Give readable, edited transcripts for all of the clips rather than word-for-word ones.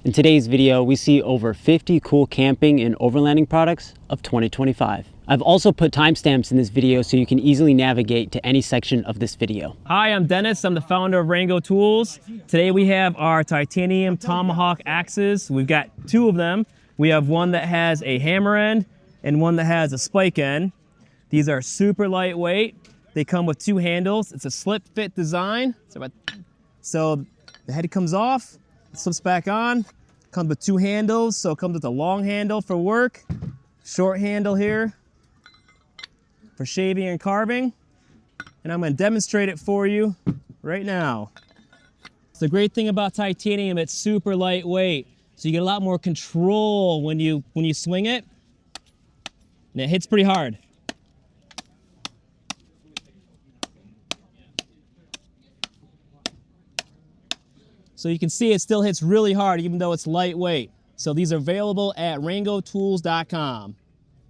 In today's video, we see over 50 cool camping and overlanding products of 2025. I've also put timestamps in this video so you can easily navigate to any section of this video. Hi, I'm Dennis. I'm the founder of Wrango Tools. Today we have our titanium tomahawk axes. We've got two of them. We have one that has a hammer end and one that has a spike end. These are super lightweight. They come with two handles. It's a slip fit design. So the head comes off, it slips back on, comes with two handles. So it comes with a long handle for work, short handle here for shaving and carving. And I'm gonna demonstrate it for you right now. It's the great thing about titanium, it's super lightweight. So you get a lot more control when you swing it. And it hits pretty hard. So you can see it still hits really hard even though it's lightweight. So these are available at wrangotools.com.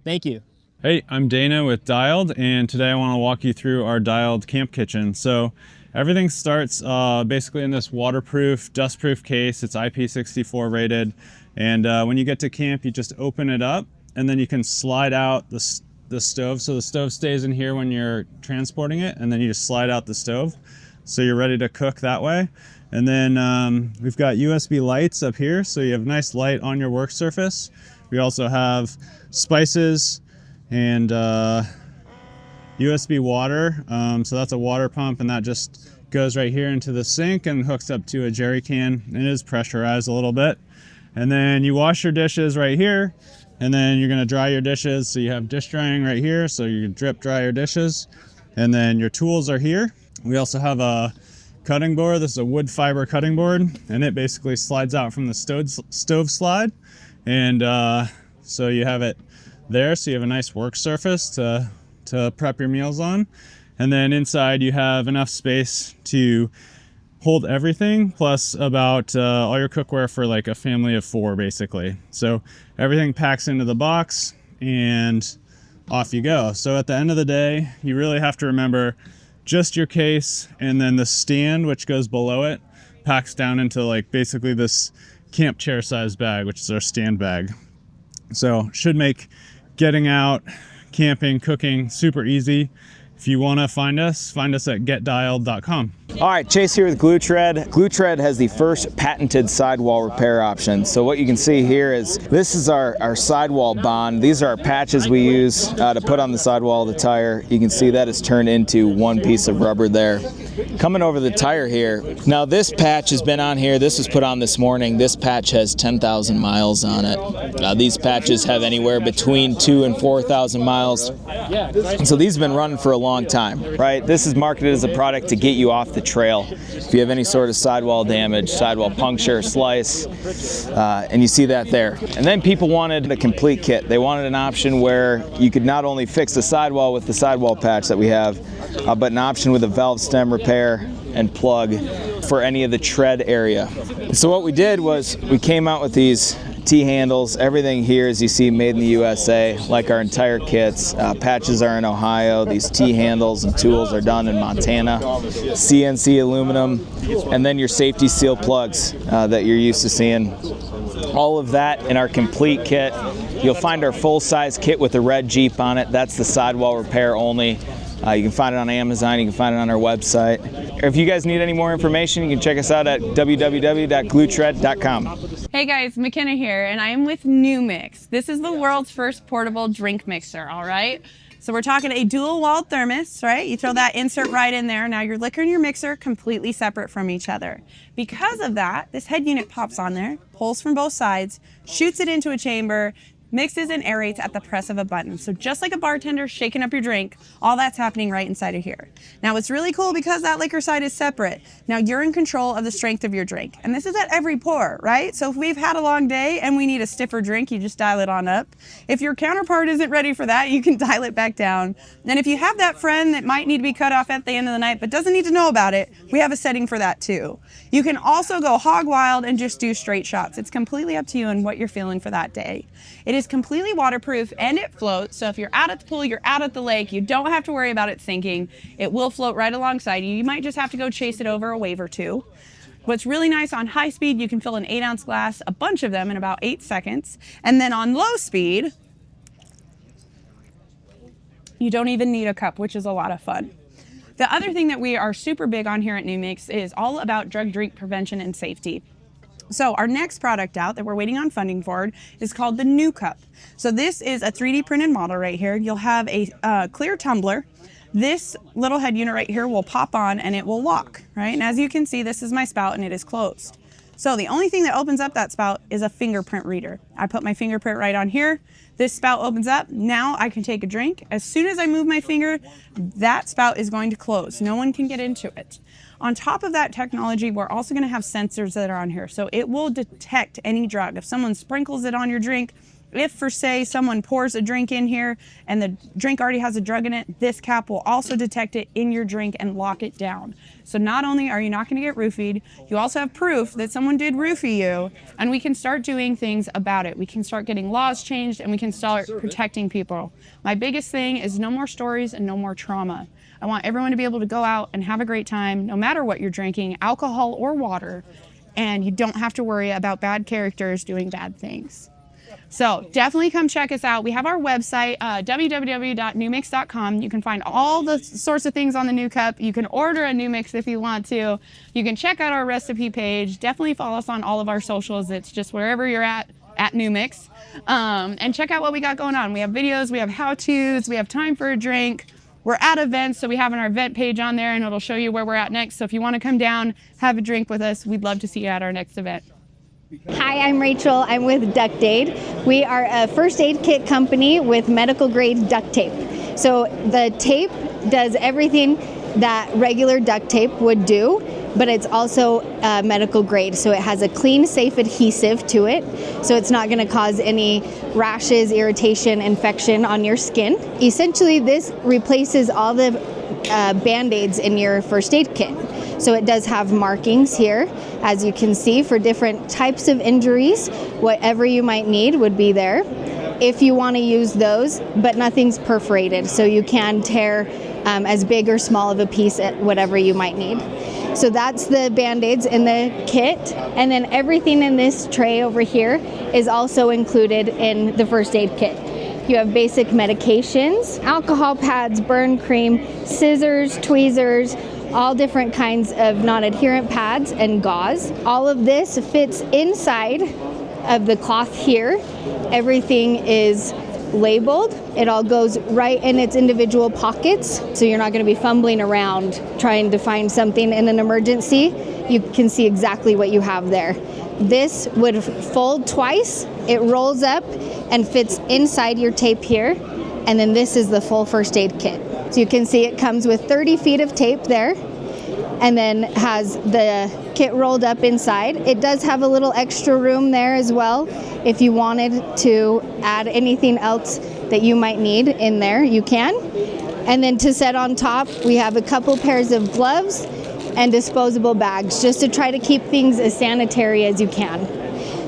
Thank you. Hey, I'm Dana with Dialed, and today I want to walk you through our Dialed camp kitchen. So everything starts basically in this waterproof, dustproof case. It's IP64 rated, and when you get to camp, you just open it up, and then you can slide out the stove. So the stove stays in here when you're transporting it, and then you just slide out the stove. So you're ready to cook that way. And then we've got USB lights up here, so you have nice light on your work surface. We also have spices and USB water. So that's a water pump, and that just goes right here into the sink and hooks up to a jerry can. It is pressurized a little bit. And then you wash your dishes right here, and then you're gonna dry your dishes. So you have dish drying right here, so you can drip dry your dishes. And then your tools are here. We also have a cutting board. This is a wood fiber cutting board, and it basically slides out from the stove slide. And so you have it there, so you have a nice work surface to prep your meals on. And then inside you have enough space to hold everything, plus about all your cookware for like a family of 4 basically. So everything packs into the box and off you go. So at the end of the day, you really have to remember just your case, and then the stand, which goes below it, packs down into like basically this camp chair size bag, which is our stand bag. So should make getting out, camping, cooking super easy. If you want to find us at getdialed.com. All right, Chase here with Glue Tread. Glue Tread has the first patented sidewall repair option. So what you can see here is this is our sidewall bond. These are our patches we use to put on the sidewall of the tire. You can see that is turned into one piece of rubber there. Coming over the tire here, now this patch has been on here. This was put on this morning. This patch has 10,000 miles on it. These patches have anywhere between 2,000 and 4,000 miles. So these have been running for a long time, right? This is marketed as a product to get you off the trail. If you have any sort of sidewall damage, sidewall puncture, slice, and you see that there. And then people wanted a complete kit. They wanted an option where you could not only fix the sidewall with the sidewall patch that we have, but an option with a valve stem repair and plug for any of the tread area. So what we did was we came out with these T-handles. Everything here, as you see, made in the USA, like our entire kits. Patches are in Ohio. These T-handles and tools are done in Montana. CNC aluminum, and then your safety seal plugs that you're used to seeing. All of that in our complete kit. You'll find our full-size kit with the red Jeep on it. That's the sidewall repair only. You can find it on Amazon, you can find it on our website. If you guys need any more information, you can check us out at www.gluetread.com. Hey guys, McKenna here, and I am with Pnumix. This is the world's first portable drink mixer, all right? So we're talking a dual-walled thermos, right? You throw that insert right in there. Now your liquor and your mixer completely separate from each other. Because of that, this head unit pops on there, pulls from both sides, shoots it into a chamber, mixes and aerates at the press of a button. So just like a bartender shaking up your drink, all that's happening right inside of here. Now it's really cool because that liquor side is separate. Now you're in control of the strength of your drink. And this is at every pour, right? So if we've had a long day and we need a stiffer drink, you just dial it on up. If your counterpart isn't ready for that, you can dial it back down. And if you have that friend that might need to be cut off at the end of the night but doesn't need to know about it, we have a setting for that too. You can also go hog wild and just do straight shots. It's completely up to you and what you're feeling for that day. It is completely waterproof and it floats, so if you're out at the pool, you're out at the lake, you don't have to worry about it sinking. It will float right alongside you. You might just have to go chase it over a wave or two. What's really nice on high speed, you can fill an 8-ounce glass, a bunch of them in about 8 seconds. And then on low speed, you don't even need a cup, which is a lot of fun. The other thing that we are super big on here at Pnumix is all about drink prevention and safety. So our next product out that we're waiting on funding for is called the New Cup. So this is a 3D printed model right here. You'll have a clear tumbler. This little head unit right here will pop on and it will lock, right? And as you can see, this is my spout and it is closed. So the only thing that opens up that spout is a fingerprint reader. I put my fingerprint right on here. This spout opens up. Now I can take a drink. As soon as I move my finger, that spout is going to close. No one can get into it. On top of that technology, we're also going to have sensors that are on here. So it will detect any drug. If someone sprinkles it on your drink, if for say someone pours a drink in here and the drink already has a drug in it, this cap will also detect it in your drink and lock it down. So not only are you not going to get roofied, you also have proof that someone did roofie you, and we can start doing things about it. We can start getting laws changed and we can start protecting people. My biggest thing is no more stories and no more trauma. I want everyone to be able to go out and have a great time, no matter what you're drinking, alcohol or water, and you don't have to worry about bad characters doing bad things. So definitely come check us out. We have our website, www.pnumix.com. You can find all the sorts of things on the New Cup. You can order a Pnumix if you want to. You can check out our recipe page. Definitely follow us on all of our socials. It's just wherever you're at Pnumix. And check out what we got going on. We have videos, we have how-tos, we have time for a drink. We're at events, so we have our event page on there and it'll show you where we're at next. So if you want to come down, have a drink with us, we'd love to see you at our next event. Hi, I'm Rachel. I'm with DuctAid. We are a first aid kit company with medical grade duct tape. So the tape does everything that regular duct tape would do, but it's also medical grade. So it has a clean, safe adhesive to it. So it's not going to cause any rashes, irritation, infection on your skin. Essentially, this replaces all the Band-Aids in your first aid kit. So it does have markings here, as you can see, for different types of injuries. Whatever you might need would be there if you want to use those, but nothing's perforated, so you can tear as big or small of a piece at whatever you might need. So that's the Band-Aids in the kit, and then everything in this tray over here is also included in the first aid kit. You have basic medications, alcohol pads, burn cream, scissors, tweezers, all different kinds of non-adherent pads and gauze. All of this fits inside of the cloth here. Everything is labeled. It all goes right in its individual pockets, so you're not going to be fumbling around trying to find something in an emergency. You can see exactly what you have there. This would fold twice. It rolls up and fits inside your tape here, and then this is the full first aid kit. So you can see it comes with 30 feet of tape there, and then has the kit rolled up inside. It does have a little extra room there as well. If you wanted to add anything else that you might need in there, you can. And then to set on top, we have a couple pairs of gloves and disposable bags, just to try to keep things as sanitary as you can.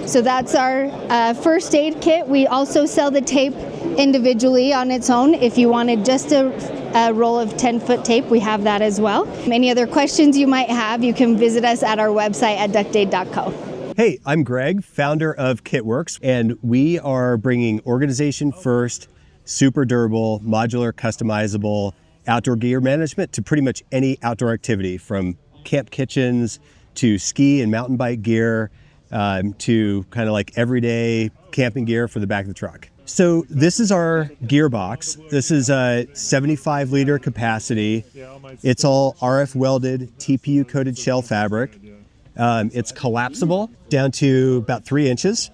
So that's our first aid kit. We also sell the tape individually on its own. If you wanted just a roll of 10-foot tape, we have that as well. Any other questions you might have, you can visit us at our website at DuctAid.co. Hey, I'm Greg, founder of Kitworkz, and we are bringing organization first, super durable, modular, customizable outdoor gear management to pretty much any outdoor activity, from camp kitchens to ski and mountain bike gear to kind of like everyday camping gear for the back of the truck. So this is our gear box. This is a 75-liter capacity. It's all RF welded, TPU coated shell fabric. It's collapsible down to about 3 inches.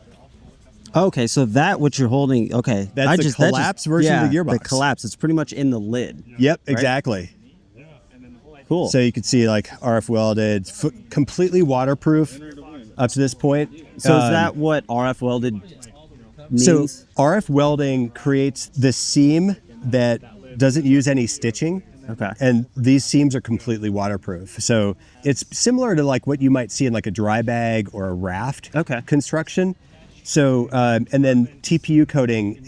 Okay, so that what you're holding, okay. That's the collapsed version of the gearbox. The collapse, it's pretty much in the lid. Yep, right? Exactly. Cool. So you can see like RF welded, completely waterproof up to this point. So is that what RF welded means? So RF welding creates the seam that doesn't use any stitching. Okay. And these seams are completely waterproof. So it's similar to like what you might see in like a dry bag or a raft construction. So, and then TPU coating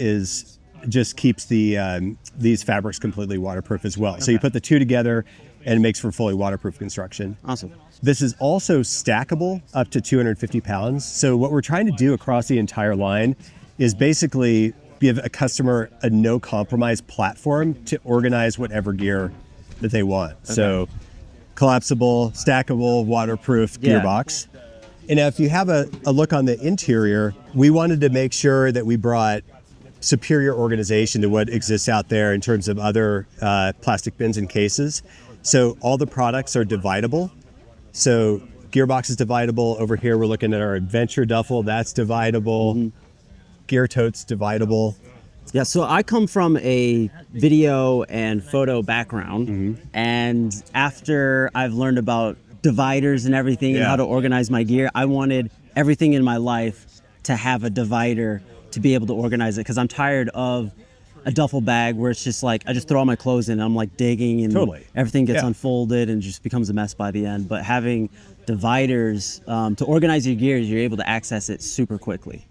just keeps these fabrics completely waterproof as well. So you put the two together and it makes for fully waterproof construction. Awesome. This is also stackable up to 250 pounds. So what we're trying to do across the entire line is basically give a customer a no compromise platform to organize whatever gear that they want. Okay. So collapsible, stackable, waterproof gearbox. And now if you have a look on the interior, we wanted to make sure that we brought superior organization to what exists out there in terms of other plastic bins and cases. So all the products are dividable. So gearbox is dividable. Over here, we're looking at our adventure duffel. That's dividable. Gear tote's dividable. Yeah, so I come from a video and photo background, and after I've learned about dividers and everything and how to organize my gear, I wanted everything in my life to have a divider to be able to organize it, because I'm tired of a duffel bag where it's just like I just throw all my clothes in and I'm like digging and everything gets unfolded and just becomes a mess by the end. But having dividers to organize your gears, you're able to access it super quickly.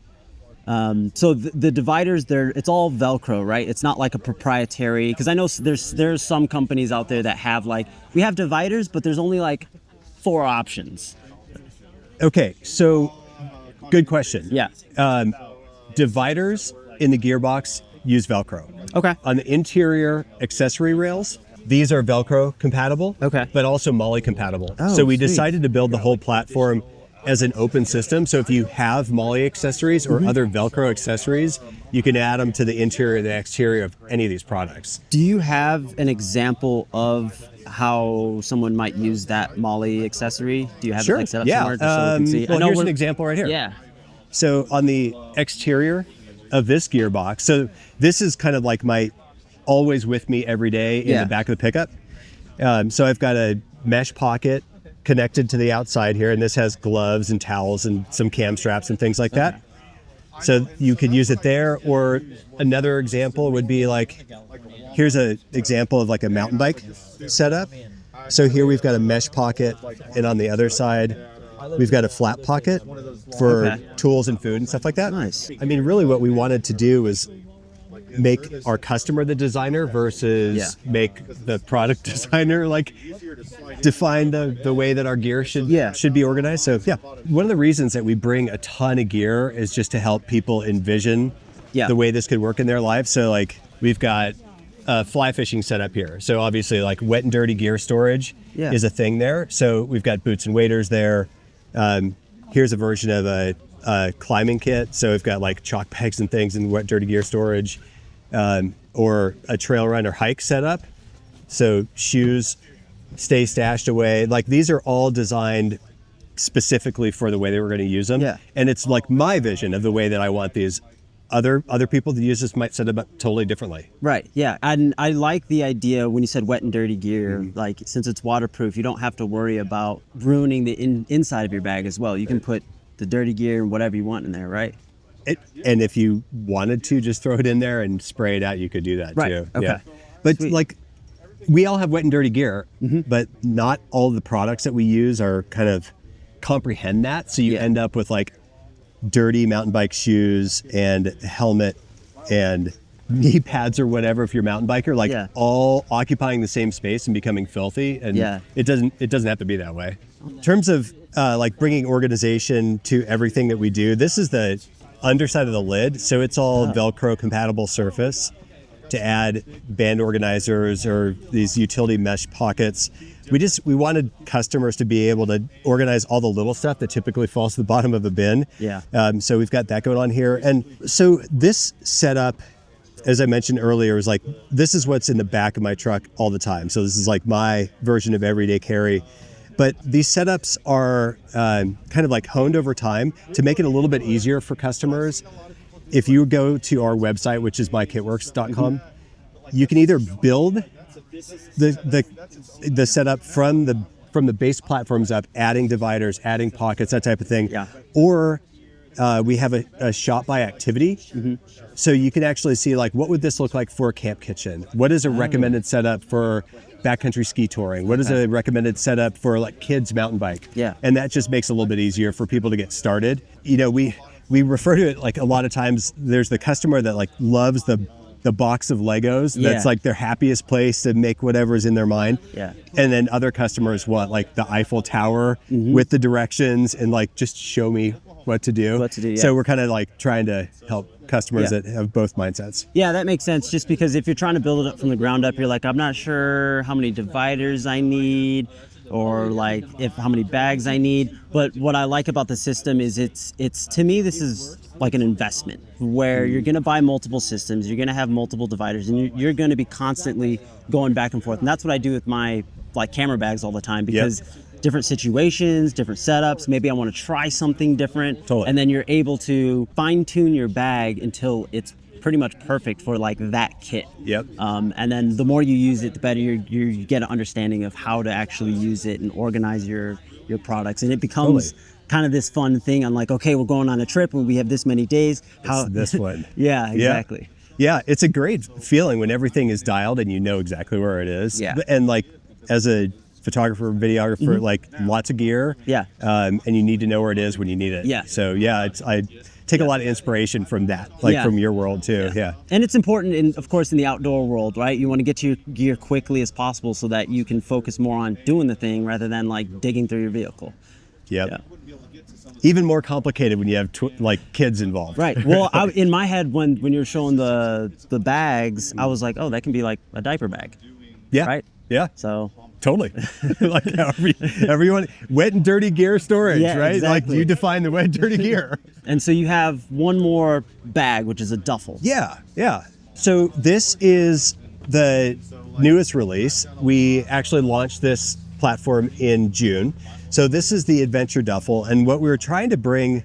So the dividers, it's all Velcro, right? It's not like a proprietary, because I know there's some companies out there that have like, we have dividers, but there's only like 4 options. Okay, so good question. Yeah. Dividers in the gearbox use Velcro. Okay. On the interior accessory rails, these are Velcro compatible, but also MOLLE compatible. Oh, so we sweet. decided to build the whole platform as an open system. So if you have MOLLE accessories or other Velcro accessories, you can add them to the interior and the exterior of any of these products. Do you have an example of how someone might use that MOLLE accessory? Do you have it like set up somewhere just so we can see? Well, here's an example right here. Yeah. So on the exterior of this gearbox, so this is kind of like my always with me every day in the back of the pickup. So I've got a mesh pocket connected to the outside here, and this has gloves and towels and some cam straps and things like that. So you could use it there, or another example would be like, here's an example of like a mountain bike setup. So here we've got a mesh pocket, and on the other side, we've got a flat pocket for tools and food and stuff like that. Nice. I mean, really what we wanted to do is make our customer the designer versus make the product designer like define the way that our gear should be organized. So one of the reasons that we bring a ton of gear is just to help people envision the way this could work in their life. So like we've got a fly fishing setup here. So obviously like wet and dirty gear storage is a thing there. So we've got boots and waders there. Here's a version of a climbing kit. So we've got like chalk bags and things in wet dirty gear storage. Or a trail run or hike setup. So shoes stay stashed away. Like these are all designed specifically for the way that we're going to use them. Yeah. And it's like my vision of the way that I want these. Other people that use this might set them up totally differently. Right, yeah. And I like the idea when you said wet and dirty gear, like since it's waterproof, you don't have to worry about ruining the inside of your bag as well. You can put the dirty gear and whatever you want in there, right? And if you wanted to just throw it in there and spray it out, you could do that too. Okay. Yeah. But like we all have wet and dirty gear, but not all the products that we use are kind of comprehend that. So you end up with like dirty mountain bike shoes and helmet and knee pads or whatever if you're a mountain biker, like all occupying the same space and becoming filthy. And it doesn't have to be that way. In terms of like bringing organization to everything that we do, this is the underside of the lid, so it's all Velcro compatible surface to add band organizers or these utility mesh pockets. We wanted customers to be able to organize all the little stuff that typically falls to the bottom of a bin. So we've got that going on here. And so this setup, as I mentioned earlier, is like, this is what's in the back of my truck all the time. So this is like my version of everyday carry. But these setups are kind of like honed over time to make it a little bit easier for customers. If you go to our website, which is mykitworkz.com, you can either build the setup from the base platforms up, adding dividers, adding pockets, that type of thing. Or we have a shop by activity. So you can actually see like, what would this look like for a camp kitchen? What is a recommended setup for backcountry ski touring? What is a recommended setup for like kids mountain bike? And that just makes it a little bit easier for people to get started. You know, we refer to it like a lot of times there's the customer that like loves the the box of Legos. Yeah. That's like their happiest place to make whatever's in their mind. Yeah. And then other customers want like the Eiffel Tower with the directions and like just show me what to do. What to do, yeah. So we're kind of like trying to help customers that have both mindsets. Yeah, that makes sense. Just because if you're trying to build it up from the ground up, you're like, I'm not sure how many dividers I need, or like how many bags I need. But what I like about the system is it's to me, this is like an investment where you're going to buy multiple systems, you're going to have multiple dividers, and you're going to be constantly going back and forth. And that's what I do with my like camera bags all the time, because different situations, different setups, maybe I want to try something different. Totally. And then you're able to fine tune your bag until it's pretty much perfect for like that kit. Yep. And then the more you use it, the better you get an understanding of how to actually use it and organize your products. And it becomes kind of this fun thing. I'm like, okay, we're going on a trip and we have this many days. How It's this one. Yeah, exactly. Yeah, it's a great feeling when everything is dialed and you know exactly where it is. Yeah. And like as a photographer, videographer, like lots of gear. Yeah. And you need to know where it is when you need it. Yeah. So yeah, I take a lot of inspiration from that, like from your world too. Yeah. And it's important, of course, in the outdoor world, right? You want to get to your gear quickly as possible so that you can focus more on doing the thing rather than like digging through your vehicle. Yep. Yeah. Even more complicated when you have like kids involved. Right. Well, in my head, when you were showing the bags, I was like, oh, that can be like a diaper bag. Yeah. Right. Yeah. So. Totally. Like everyone, wet and dirty gear storage, Yeah, right? exactly. Like you define the wet and dirty gear. And so you have one more bag, which is a duffel. Yeah, yeah. So this is the newest release. We actually launched this platform in June. So this is the Adventure Duffel. And what we were trying to bring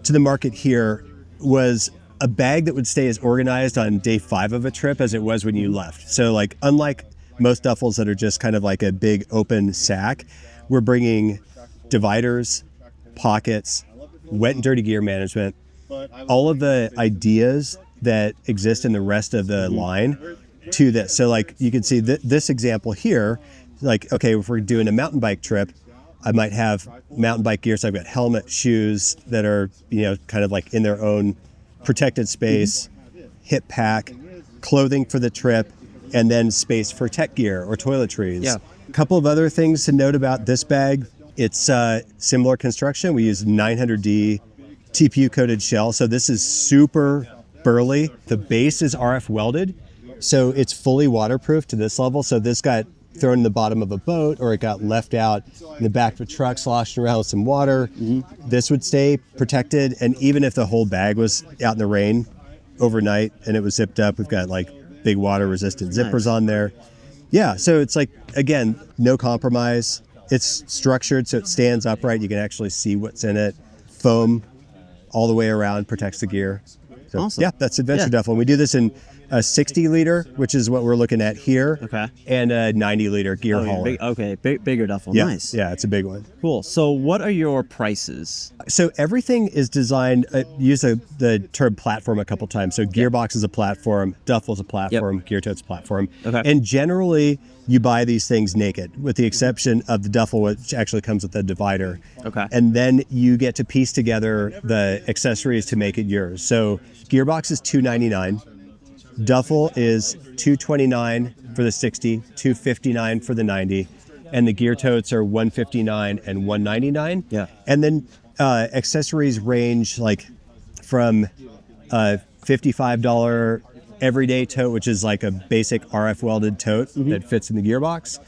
to the market here was a bag that would stay as organized on day 5 of a trip as it was when you left. So like, unlike most duffels that are just kind of like a big open sack, we're bringing dividers, pockets, wet and dirty gear management, all of the ideas that exist in the rest of the line to this. So like you can see this example here, like, okay, if we're doing a mountain bike trip, I might have mountain bike gear. So I've got helmet, shoes that are, kind of like in their own protected space, hip pack, clothing for the trip, and then space for tech gear or toiletries. Yeah. A couple of other things to note about this bag. It's similar construction. We use 900D TPU coated shell. So this is super burly. The base is RF welded. So it's fully waterproof to this level. So this got thrown in the bottom of a boat or it got left out in the back of a truck sloshing around with some water. This would stay protected. And even if the whole bag was out in the rain overnight and it was zipped up, we've got like big water resistant zippers on there. Yeah, so it's like, again, no compromise. It's structured so it stands upright. You can actually see what's in it. Foam all the way around, protects the gear. So, awesome. Yeah, that's Adventure Duffel. And we do this in a 60 liter, which is what we're looking at here. Okay. And a 90 liter gear hauler. Bigger duffel. Yeah, Nice. yeah, it's a big one. Cool. So what are your prices? So everything is designed, use the term platform a couple times. So Gearbox is a platform, Duffel's a platform, Gear Tote's a platform. Okay. And generally you buy these things naked, with the exception of the Duffel, which actually comes with a divider. Okay. And then you get to piece together the accessories to make it yours. So Gearbox is $299. Duffel is $229 for the 60, $259 for the 90, and the Gear Totes are $159 and $199. Yeah. And then accessories range like from $55 everyday tote, which is like a basic RF welded tote that fits in the gearbox,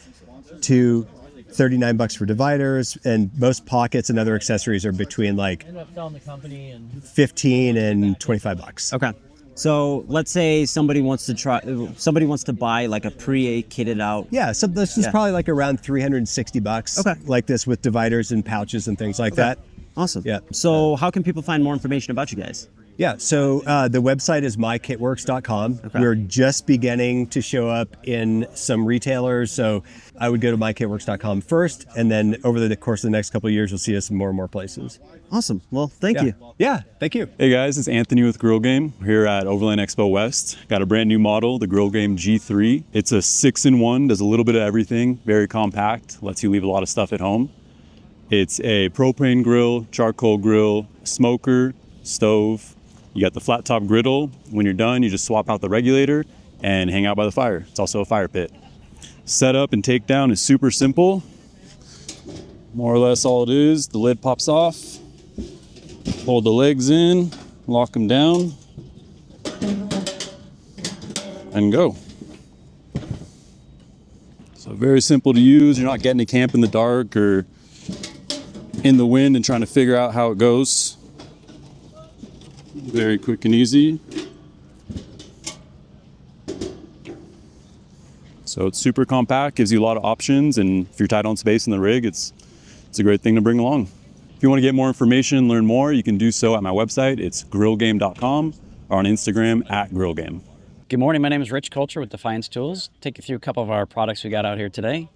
to $39 for dividers, and most pockets and other accessories are between like $15 and $25. Okay. So let's say somebody wants to buy like a pre-kitted out. Yeah, so this is probably like around $360. Okay. Like this with dividers and pouches and things like that. Awesome. Yeah. So how can people find more information about you guys? Yeah, so the website is mykitworkz.com. Okay. We're just beginning to show up in some retailers, so I would go to mykitworkz.com first, and then over the course of the next couple of years, you'll see us in more and more places. Awesome. Well, thank you. Yeah, thank you. Hey guys, it's Anthony with Grayl Game. We're here at Overland Expo West. Got a brand new model, the Grayl Game G3. It's a 6-in-1, does a little bit of everything, very compact, lets you leave a lot of stuff at home. It's a propane grill, charcoal grill, smoker, stove, You got the flat top griddle. When you're done, you just swap out the regulator and hang out by the fire. It's also a fire pit. Setup and takedown is super simple. More or less all it is, the lid pops off, hold the legs in, lock them down, and go. So very simple to use. You're not getting to camp in the dark or in the wind and trying to figure out how it goes. Very quick and easy. So it's super compact, gives you a lot of options, and if you're tight on space in the rig, it's a great thing to bring along. If you want to get more information, learn more, you can do so at my website. It's grillgame.com or on Instagram @grillgame. Good morning, my name is Rich Culture with Defiance Tools. Take you through a couple of our products we got out here today.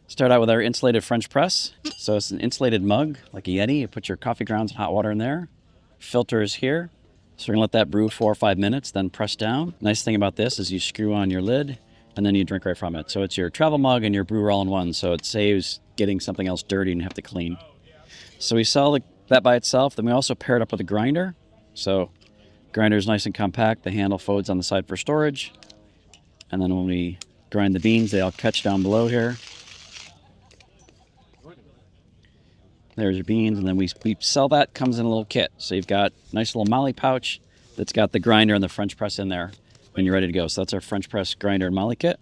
Start out with our insulated French press. So it's an insulated mug, like a Yeti. You put your coffee grounds and hot water in there. Filter is here. So we're gonna let that brew 4 or 5 minutes, then press down. Nice thing about this is you screw on your lid and then you drink right from it. So it's your travel mug and your brewer all in one. So it saves getting something else dirty and have to clean. So we sell that by itself. Then we also pair it up with a grinder. So grinder is nice and compact. The handle folds on the side for storage. And then when we grind the beans, they all catch down below here. There's your beans, and then we sell that, comes in a little kit. So you've got a nice little molly pouch that's got the grinder and the French press in there when you're ready to go. So that's our French press grinder and molly kit.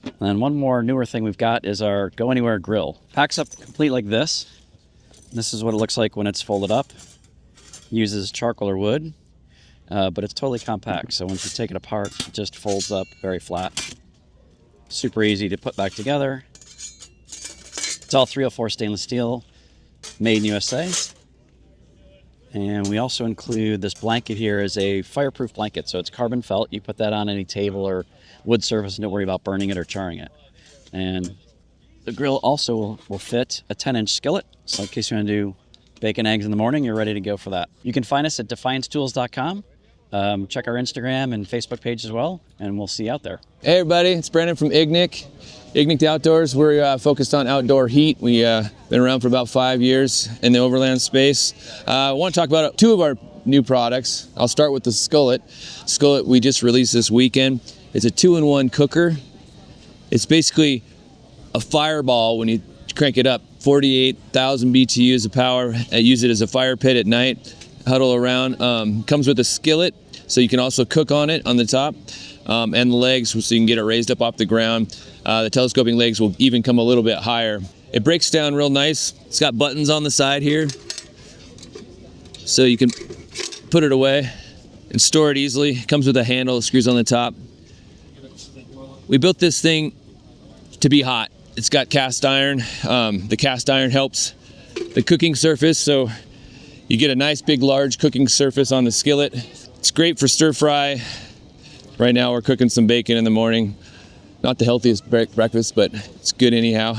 And then one more newer thing we've got is our Go Anywhere grill. Packs up complete like this. This is what it looks like when it's folded up. Uses charcoal or wood, but it's totally compact. So once you take it apart, it just folds up very flat. Super easy to put back together. It's all 304 stainless steel, made in USA. And we also include this blanket here as a fireproof blanket. So it's carbon felt. You put that on any table or wood surface and don't worry about burning it or charring it. And the grill also will fit a 10-inch skillet. So in case you want to do bacon, eggs in the morning, you're ready to go for that. You can find us at defiancetools.com. Check our Instagram and Facebook page as well, and we'll see you out there. Hey everybody, it's Brandon from Ignik. Ignik Outdoors, we're focused on outdoor heat. We've been around for about 5 years in the overland space. I want to talk about 2 of our new products. I'll start with the skillet. Skillet we just released this weekend. It's a 2-in-1 cooker. It's basically a fireball when you crank it up. 48,000 BTUs of power. I use it as a fire pit at night. Huddle around. Comes with a skillet, so you can also cook on it on the top, and the legs, so you can get it raised up off the ground. The telescoping legs will even come a little bit higher. It breaks down real nice. It's got buttons on the side here, so you can put it away and store it easily. It comes with a handle, it screws on the top. We built this thing to be hot. It's got cast iron. The cast iron helps the cooking surface, so you get a nice big large cooking surface on the skillet. It's great for stir fry. Right now we're cooking some bacon in the morning. Not the healthiest breakfast, but it's good anyhow.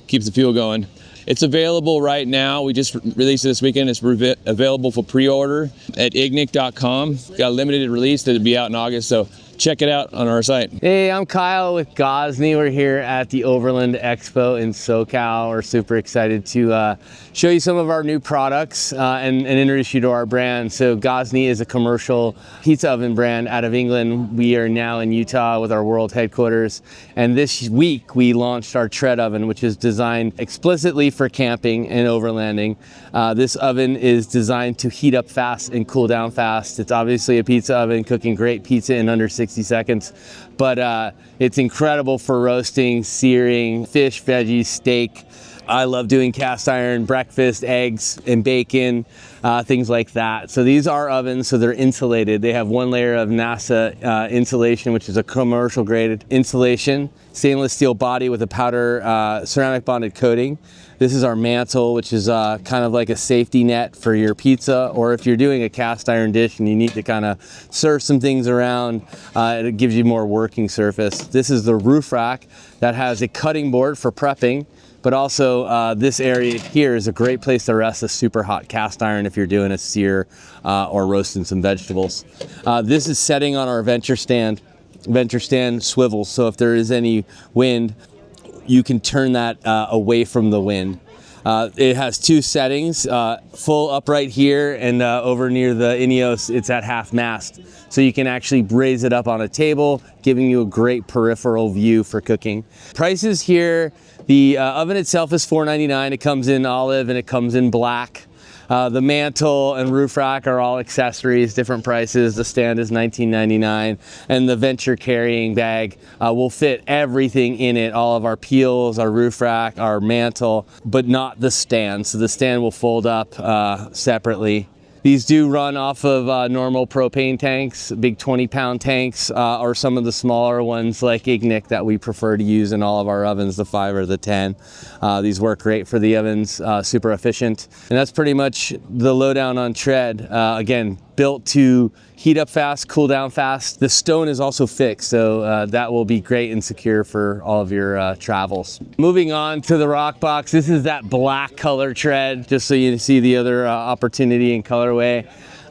Keeps the fuel going. It's available right now. We just released it this weekend. It's available for pre-order at ignik.com. Got a limited release that'll be out in August, so check it out on our site. Hey, I'm Kyle with Gozney. We're here at the Overland Expo in SoCal. We're super excited to show you some of our new products and introduce you to our brand. So Gozney is a commercial pizza oven brand out of England. We are now in Utah with our world headquarters. And this week we launched our tread oven, which is designed explicitly for camping and overlanding. This oven is designed to heat up fast and cool down fast. It's obviously a pizza oven cooking great pizza in under 60 seconds, but it's incredible for roasting, searing, fish, veggies, steak. I love doing cast iron breakfast, eggs and bacon, things like that. So these are ovens, so they're insulated. They have 1 layer of NASA insulation, which is a commercial grade insulation, stainless steel body with a powder ceramic bonded coating. This is our mantle, which is kind of like a safety net for your pizza, or if you're doing a cast iron dish and you need to kind of serve some things around, it gives you more working surface. This is the roof rack that has a cutting board for prepping, but also this area here is a great place to rest a super hot cast iron if you're doing a sear or roasting some vegetables. This is setting on our venture stand swivels, so if there is any wind, you can turn that away from the wind. It has 2 settings, full upright here, and over near the Ineos, it's at half mast. So you can actually raise it up on a table, giving you a great peripheral view for cooking. Prices here, the oven itself is $4.99. It comes in olive and it comes in black. The mantle and roof rack are all accessories, different prices. The stand is $19.99, and the venture carrying bag will fit everything in it, all of our peels, our roof rack, our mantle, but not the stand. So the stand will fold up separately. These do run off of normal propane tanks, big 20-pound tanks, or some of the smaller ones like Ignik that we prefer to use in all of our ovens, the 5 or the 10. These work great for the ovens, super efficient. And that's pretty much the lowdown on Tread. Again, built to heat up fast, cool down fast. The stone is also fixed, so that will be great and secure for all of your travels. Moving on to the rock box, this is that black color Tread, just so you see the other opportunity and colorway.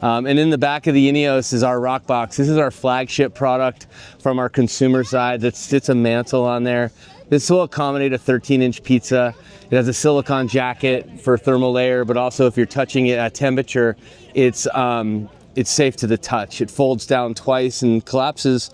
And in the back of the Ineos is our rock box. This is our flagship product from our consumer side that sits a mantle on there. This will accommodate a 13-inch pizza. It has a silicone jacket for thermal layer, but also if you're touching it at temperature, it's safe to the touch. It folds down twice and collapses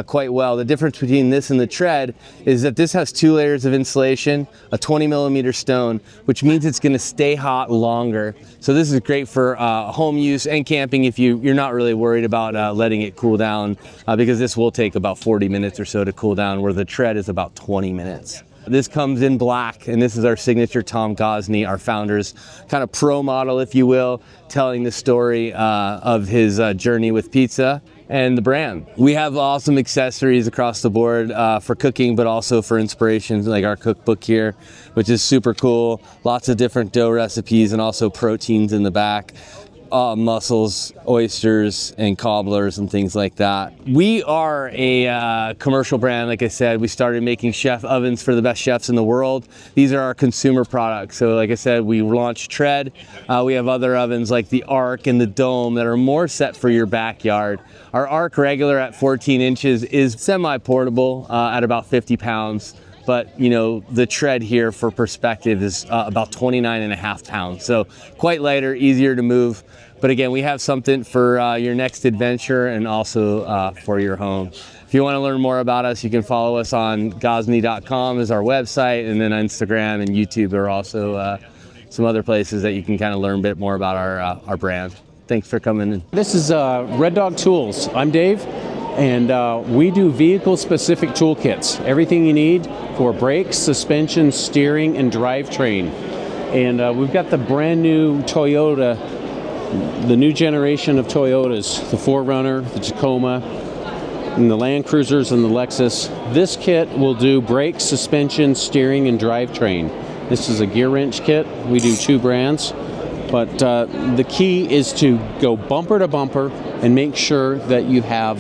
quite well. The difference between this and the Tread is that this has 2 layers of insulation, a 20mm stone, which means it's going to stay hot longer. So this is great for home use and camping if you're not really worried about letting it cool down, because this will take about 40 minutes or so to cool down, where the Tread is about 20 minutes. This comes in black, and this is our signature Tom Gozney, our founder's kind of pro model, if you will, telling the story of his journey with pizza and the brand. We have awesome accessories across the board for cooking, but also for inspiration, like our cookbook here, which is super cool. Lots of different dough recipes and also proteins in the back. Mussels, oysters, and cobblers and things like that. We are a commercial brand. Like I said, we started making chef ovens for the best chefs in the world. These are our consumer products. So like I said, we launched Tread. We have other ovens like the Arc and the Dome that are more set for your backyard. Our Arc regular at 14 inches is semi-portable at about 50 pounds. But you know, the Tread here, for perspective, is about 29.5 pounds. So quite lighter, easier to move. But again, we have something for your next adventure and also for your home. If you want to learn more about us, you can follow us on Gozney.com is our website, and then Instagram and YouTube are also some other places that you can kind of learn a bit more about our brand. Thanks for coming in. This is Red Dog Tools. I'm Dave, and we do vehicle-specific toolkits. Everything you need for brakes, suspension, steering, and drivetrain. And we've got the brand new Toyota, the new generation of Toyotas, the 4Runner, the Tacoma, and the Land Cruisers and the Lexus. This kit will do brakes, suspension, steering, and drivetrain. This is a gear wrench kit. We do 2 brands. But the key is to go bumper to bumper and make sure that you have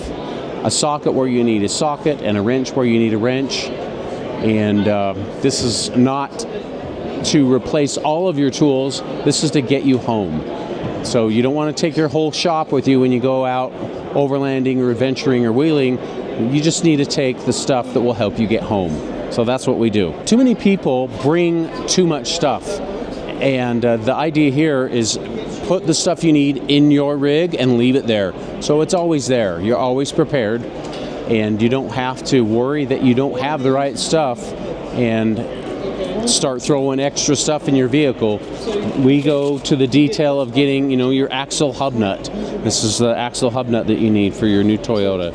a socket where you need a socket and a wrench where you need a wrench. And this is not to replace all of your tools. This is to get you home. So you don't want to take your whole shop with you when you go out overlanding or adventuring or wheeling. You just need to take the stuff that will help you get home. So that's what we do. Too many people bring too much stuff. And the idea here is put the stuff you need in your rig and leave it there. So it's always there. You're always prepared, and you don't have to worry that you don't have the right stuff and start throwing extra stuff in your vehicle. We go to the detail of getting, you know, your axle hub nut. This is the axle hub nut that you need for your new Toyota.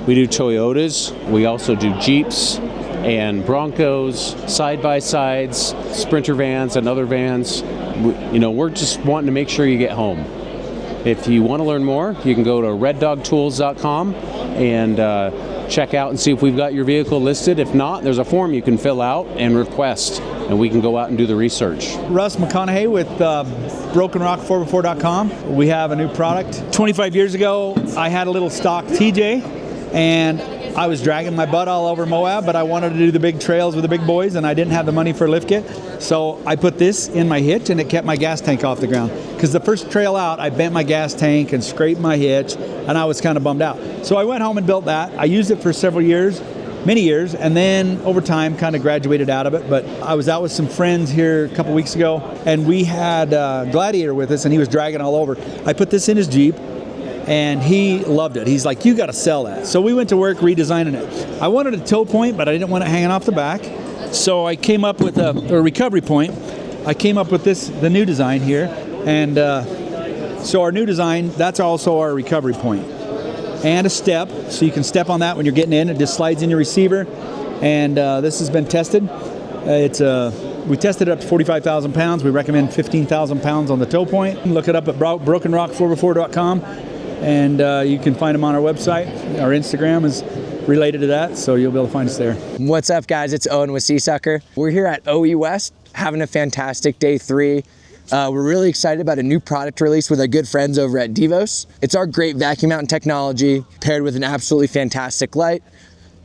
We do Toyotas. We also do Jeeps and Broncos, side-by-sides, Sprinter vans and other vans. We're just wanting to make sure you get home. If you want to learn more, you can go to reddogtools.com and check out and see if we've got your vehicle listed. If not, there's a form you can fill out and request, and we can go out and do the research. Russ McConaughey with BrokenRock4x4.com. We have a new product. 25 years ago, I had a little stock TJ, and I was dragging my butt all over Moab, but I wanted to do the big trails with the big boys, and I didn't have the money for a lift kit. So I put this in my hitch, and it kept my gas tank off the ground. Because the first trail out, I bent my gas tank and scraped my hitch, and I was kind of bummed out. So I went home and built that. I used it for several years. many years, and then over time kind of graduated out of it. But I was out with some friends here a couple weeks ago, and we had Gladiator with us, and he was dragging all over. I put this in his Jeep, and he loved it. He's like, you got to sell that. So we went to work redesigning it. I wanted a tow point, but I didn't want it hanging off the back. So I came up with a recovery point. I came up with the new design here, and so our new design, that's also our recovery point. And a step, so you can step on that when you're getting in. It just slides in your receiver, and this has been tested. We tested it up to 45,000 pounds. We recommend 15,000 pounds on the tow point. Look it up at brokenrock4x4.com, and you can find them on our website. Our Instagram is related to that, so you'll be able to find us there. What's up, guys? It's Owen with Seasucker. We're here at OE West, having a fantastic day 3. We're really excited about a new product release with our good friends over at Devos. It's our great vacuum mounting technology paired with an absolutely fantastic light.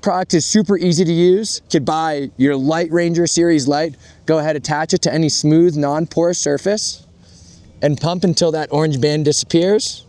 Product is super easy to use. You could buy your Light Ranger series light, go ahead, attach it to any smooth, non-porous surface, and pump until that orange band disappears.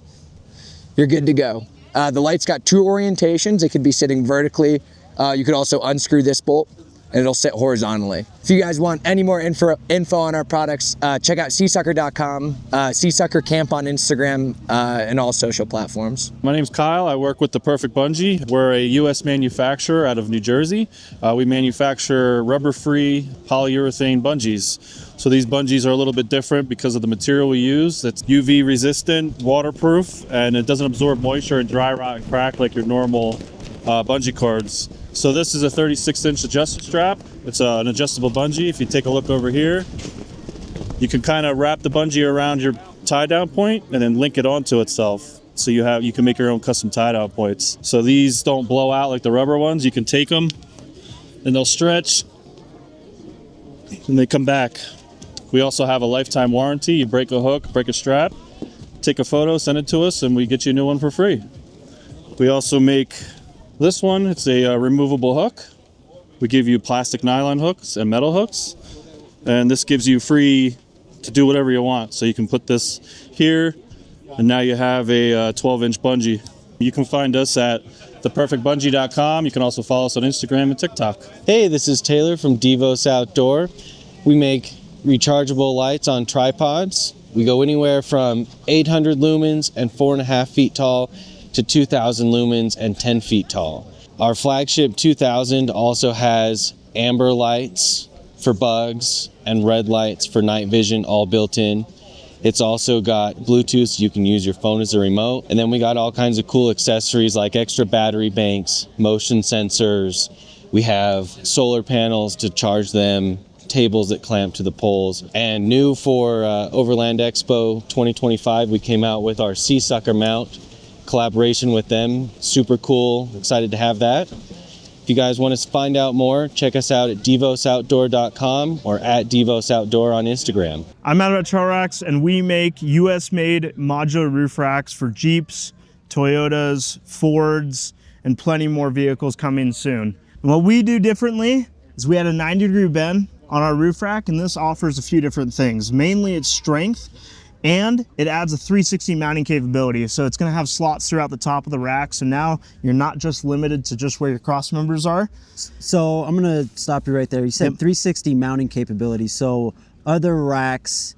You're good to go. The light's got 2 orientations. It could be sitting vertically. You could also unscrew this bolt, and it'll sit horizontally. If you guys want any more info on our products, check out seasucker.com, Seasucker Camp on Instagram, and all social platforms. My name's Kyle. I work with The Perfect Bungee. We're a U.S. manufacturer out of New Jersey. We manufacture rubber-free polyurethane bungees. So these bungees are a little bit different because of the material we use. It's UV resistant, waterproof, and it doesn't absorb moisture and dry rot and crack like your normal bungee cords. So this is a 36-inch adjuster strap. It's an adjustable bungee. If you take a look over here, you can kind of wrap the bungee around your tie-down point and then link it onto itself. So you can make your own custom tie-down points. So these don't blow out like the rubber ones. You can take them and they'll stretch and they come back. We also have a lifetime warranty. You break a hook, break a strap, take a photo, send it to us, and we get you a new one for free. We also make this one. It's a removable hook. We give you plastic nylon hooks and metal hooks, and this gives you free to do whatever you want. So you can put this here, and now you have a 12-inch bungee. You can find us at theperfectbungee.com. You can also follow us on Instagram and TikTok. Hey, this is Taylor from Devos Outdoor. We make rechargeable lights on tripods. We go anywhere from 800 lumens and 4.5 feet tall to 2,000 lumens and 10 feet tall. Our flagship 2000 also has amber lights for bugs and red lights for night vision, all built in. It's also got Bluetooth, so you can use your phone as a remote. And then we got all kinds of cool accessories like extra battery banks, motion sensors. We have solar panels to charge them, tables that clamp to the poles. And new for Overland Expo 2025, we came out with our Seasucker mount, collaboration with them. Super cool, excited to have that. If you guys want to find out more, check us out at devosoutdoor.com or at devosoutdoor on Instagram. I'm out at Trailrax, and we make US-made modular roof racks for Jeeps, Toyotas, Fords, and plenty more vehicles coming soon. And what we do differently is we had a 90-degree bend on our roof rack, and this offers a few different things. Mainly its strength, and it adds a 360 mounting capability. So it's gonna have slots throughout the top of the rack. So now you're not just limited to just where your cross members are. So I'm gonna stop you right there. You said 360 mounting capability. So other racks,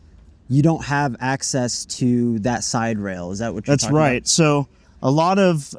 you don't have access to that side rail. Is that what you're talking about? That's right. So a lot of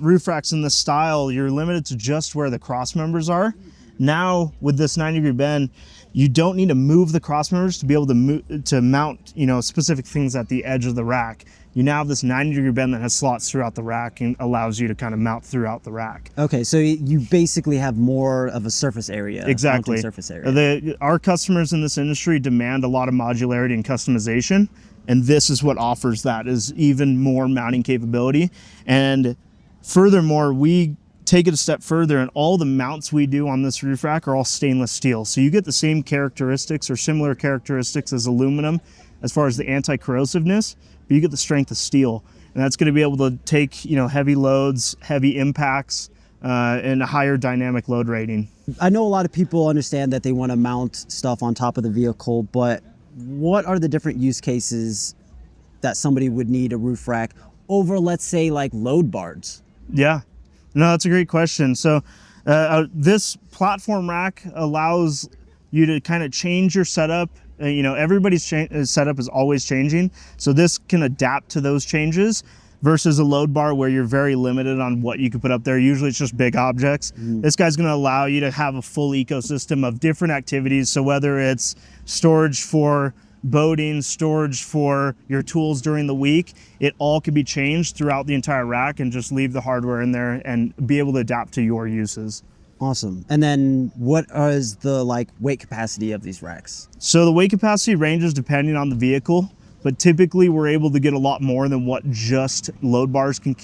roof racks in this style, you're limited to just where the cross members are. Now with this 90-degree bend, you don't need to move the cross members to be able to mount, specific things at the edge of the rack. You now have this 90-degree bend that has slots throughout the rack and allows you to kind of mount throughout the rack. Okay, so you basically have more of a surface area. Exactly. Surface area. Our customers in this industry demand a lot of modularity and customization, and this is what offers that, is even more mounting capability. And furthermore, we take it a step further, and all the mounts we do on this roof rack are all stainless steel. So you get the same characteristics or similar characteristics as aluminum as far as the anti-corrosiveness, but you get the strength of steel. And that's gonna be able to take heavy loads, heavy impacts, and a higher dynamic load rating. I know a lot of people understand that they wanna mount stuff on top of the vehicle, but what are the different use cases that somebody would need a roof rack over, let's say, like load bars? Yeah. No, that's a great question. So This platform rack allows you to kind of change your setup. You know, everybody's setup is always changing, so this can adapt to those changes versus a load bar where you're very limited on what you can put up there. Usually it's just big objects. This guy's going to allow you to have a full ecosystem of different activities. So whether it's storage for boating, storage for your tools during the week, it all can be changed throughout the entire rack and just leave the hardware in there and be able to adapt to your uses. Awesome. And then what is the weight capacity of these racks? So the weight capacity ranges depending on the vehicle, but typically we're able to get a lot more than what just load bars can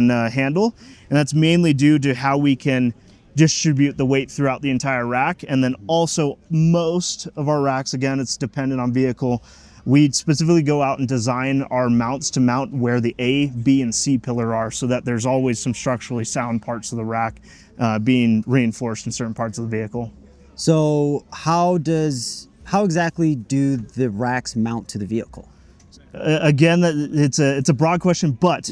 handle. And that's mainly due to how we can distribute the weight throughout the entire rack. And then also most of our racks, again, it's dependent on vehicle. We specifically go out and design our mounts to mount where the A, B, and C pillar are, so that there's always some structurally sound parts of the rack being reinforced in certain parts of the vehicle. So how exactly do the racks mount to the vehicle? Again, it's a broad question, but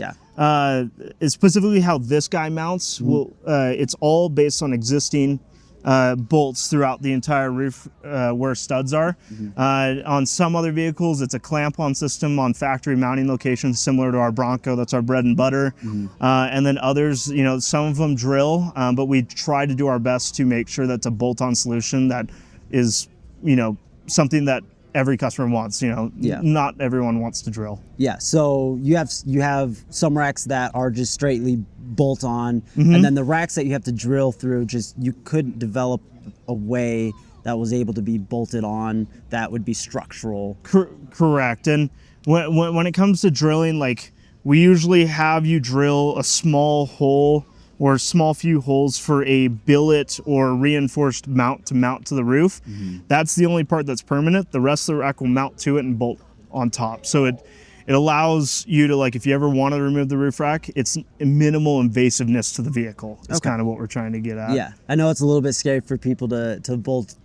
it's specifically how this guy mounts. It's all based on existing bolts throughout the entire roof where studs are. On some other vehicles, it's a clamp-on system on factory mounting locations similar to our Bronco. That's our bread and butter. And then others, you know, some of them drill, but we try to do our best to make sure that's a bolt-on solution that is, you know, something that every customer wants. You know, not everyone wants to drill. Yeah, so you have some racks that are just straightly bolt on, and then the racks that you have to drill through, just you couldn't develop a way that was able to be bolted on that would be structural. Correct. And when it comes to drilling, like, we usually have you drill a small hole or a small few holes for a billet or reinforced mount to the roof. That's the only part that's permanent. The rest of the rack will mount to it and bolt on top. So it allows you to, like, if you ever want to remove the roof rack, it's minimal invasiveness to the vehicle. It's kind of what we're trying to get at. Yeah, I know it's a little bit scary for people to bolt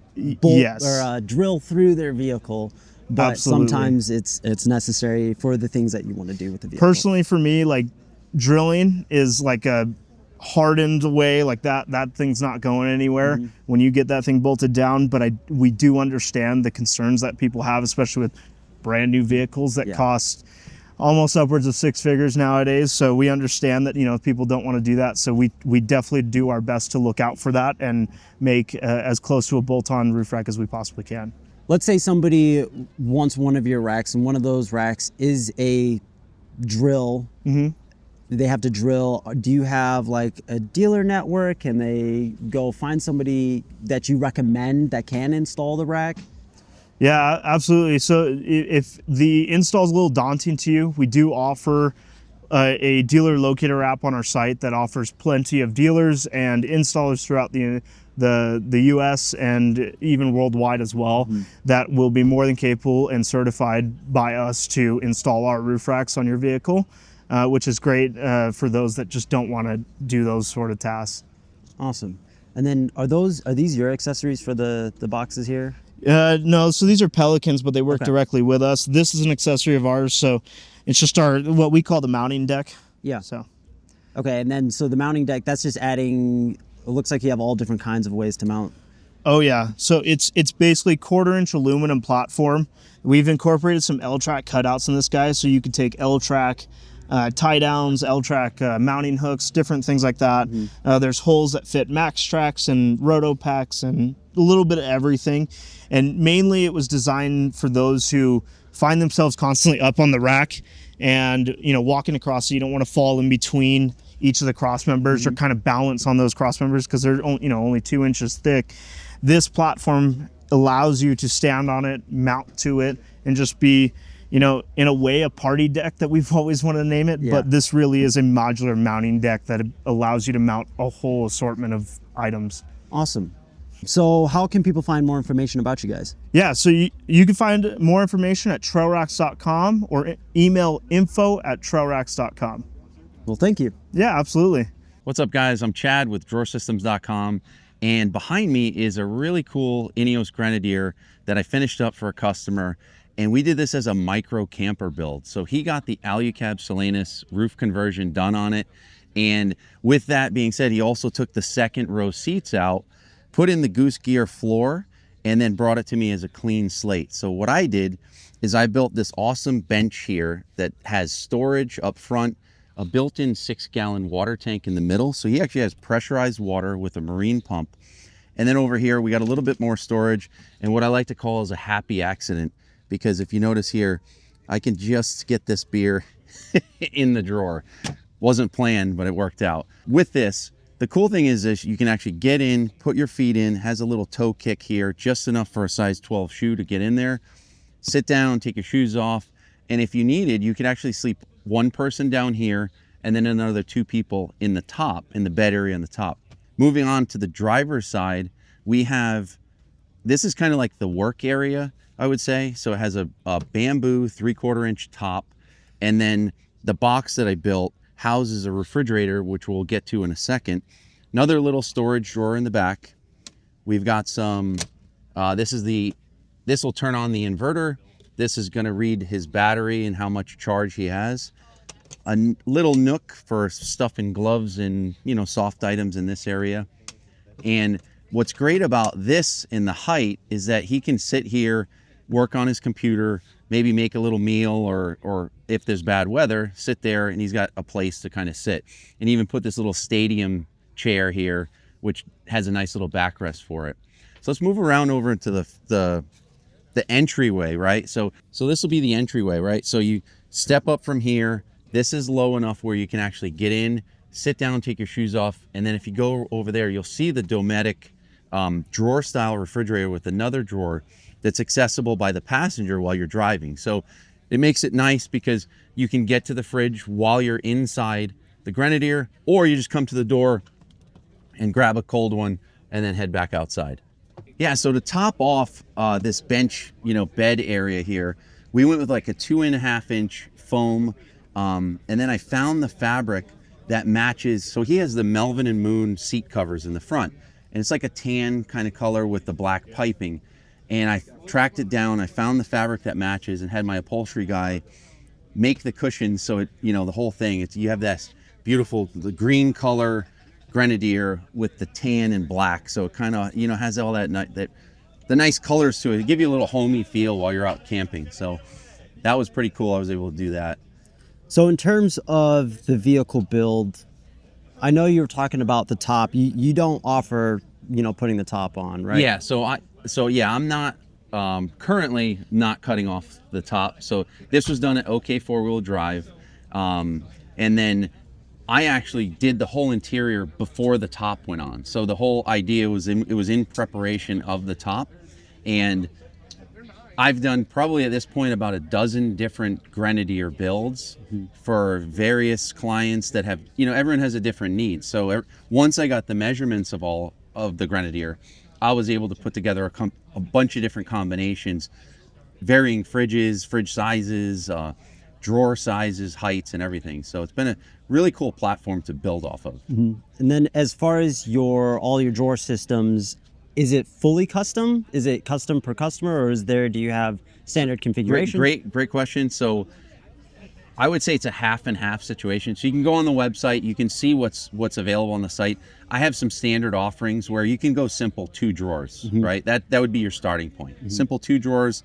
or drill through their vehicle, but sometimes it's necessary for the things that you want to do with the vehicle. Personally, for me, like, drilling is like a hardened way, like that thing's not going anywhere when you get that thing bolted down. But we do understand the concerns that people have, especially with brand new vehicles that cost almost upwards of 6 figures nowadays. So we understand that, you know, people don't want to do that. So we definitely do our best to look out for that and make as close to a bolt-on roof rack as we possibly can. Let's say somebody wants one of your racks, and one of those racks is a drill. They have to drill. Do you have like a dealer network? Can they go find somebody that you recommend that can install the rack? Yeah, absolutely. So if the install is a little daunting to you, we do offer a dealer locator app on our site that offers plenty of dealers and installers throughout the US and even worldwide as well, that will be more than capable and certified by us to install our roof racks on your vehicle. Which is great for those that just don't want to do those sort of tasks. Awesome. And then are these your accessories for the boxes here? No, so these are Pelicans, but they work directly with us. This is an accessory of ours, so it's just what we call the mounting deck. Yeah. So. Okay, and then so the mounting deck, that's just adding. It looks like you have all different kinds of ways to mount. Oh yeah, so it's basically 1/4-inch aluminum platform. We've incorporated some L-track cutouts in this guy, so you could take L-track tie downs, L-track mounting hooks, different things like that. There's holes that fit max tracks and roto packs and a little bit of everything. And mainly it was designed for those who find themselves constantly up on the rack and, you know, walking across, so you don't want to fall in between each of the cross members or kind of balance on those cross members because they're, you know, only 2 inches thick. This platform allows you to stand on it, mount to it, and just be, you know, in a way, a party deck that we've always wanted to name it, but this really is a modular mounting deck that allows you to mount a whole assortment of items. Awesome. So how can people find more information about you guys? Yeah, so you can find more information at trailrax.com or email info@trailrax.com. Well, thank you. Yeah, absolutely. What's up, guys? I'm Chad with DrawerSystems.com, and behind me is a really cool Ineos Grenadier that I finished up for a customer. And we did this as a micro camper build. So he got the Alucab Solanus roof conversion done on it. And with that being said, he also took the second row seats out, put in the Goose Gear floor, and then brought it to me as a clean slate. So what I did is I built this awesome bench here that has storage up front, a built-in 6-gallon water tank in the middle. So he actually has pressurized water with a marine pump. And then over here, we got a little bit more storage and what I like to call is a happy accident, because if you notice here, I can just get this beer in the drawer. Wasn't planned, but it worked out. With this, the cool thing is this, you can actually get in, put your feet in, has a little toe kick here, just enough for a size 12 shoe to get in there. Sit down, take your shoes off, and if you needed, you could actually sleep one person down here and then another 2 people in the top, in the bed area on the top. Moving on to the driver's side, we have, this is kind of like the work area, I would say. So it has a bamboo 3/4 inch top, and then the box that I built houses a refrigerator, which we'll get to in a second. Another little storage drawer in the back. We've got some, this will turn on the inverter. This is gonna read his battery and how much charge he has. A little nook for stuffing gloves and, you know, soft items in this area. And what's great about this in the height is that he can sit here, work on his computer, maybe make a little meal, or if there's bad weather, sit there, and he's got a place to kind of sit. And even put this little stadium chair here, which has a nice little backrest for it. So let's move around over into the entryway, right? So this will be the entryway, right? So you step up from here. This is low enough where you can actually get in, sit down, take your shoes off, and then if you go over there, you'll see the Dometic drawer-style refrigerator with another drawer that's accessible by the passenger while you're driving. So it makes it nice because you can get to the fridge while you're inside the Grenadier, or you just come to the door and grab a cold one and then head back outside. Yeah, so to top off this bench, you know, bed area here, we went with like a 2.5 inch foam, and then I found the fabric that matches. So he has the Melvin and Moon seat covers in the front, and it's like a tan kind of color with the black piping. And I tracked it down, I found the fabric that matches, and had my upholstery guy make the cushions so it, you know, the whole thing, you have this beautiful, the green color Grenadier with the tan and black, so it kind of, you know, has all that the nice colors to it. It give you a little homey feel while you're out camping. So that was pretty cool. I was able to do that. So in terms of the vehicle build, I know you were talking about the top. You don't offer, you know, putting the top on, right? Yeah. So yeah, I'm not currently not cutting off the top. So this was done at OK 4-wheel drive, and then I actually did the whole interior before the top went on. So the whole idea was it was in preparation of the top, and I've done probably at this point about a dozen different Grenadier builds for various clients that have, you know, everyone has a different need. So once I got the measurements of all of the Grenadier, I was able to put together a bunch of different combinations, varying fridges, fridge sizes, drawer sizes, heights, and everything. So it's been a really cool platform to build off of. Mm-hmm. And then as far as all your drawer systems, is it fully custom? Is it custom per customer, or do you have standard configuration? Great question. So I would say it's a half and half situation. So you can go on the website, you can see what's available on the site. I have some standard offerings where you can go simple 2 drawers, right? That would be your starting point. Simple 2 drawers.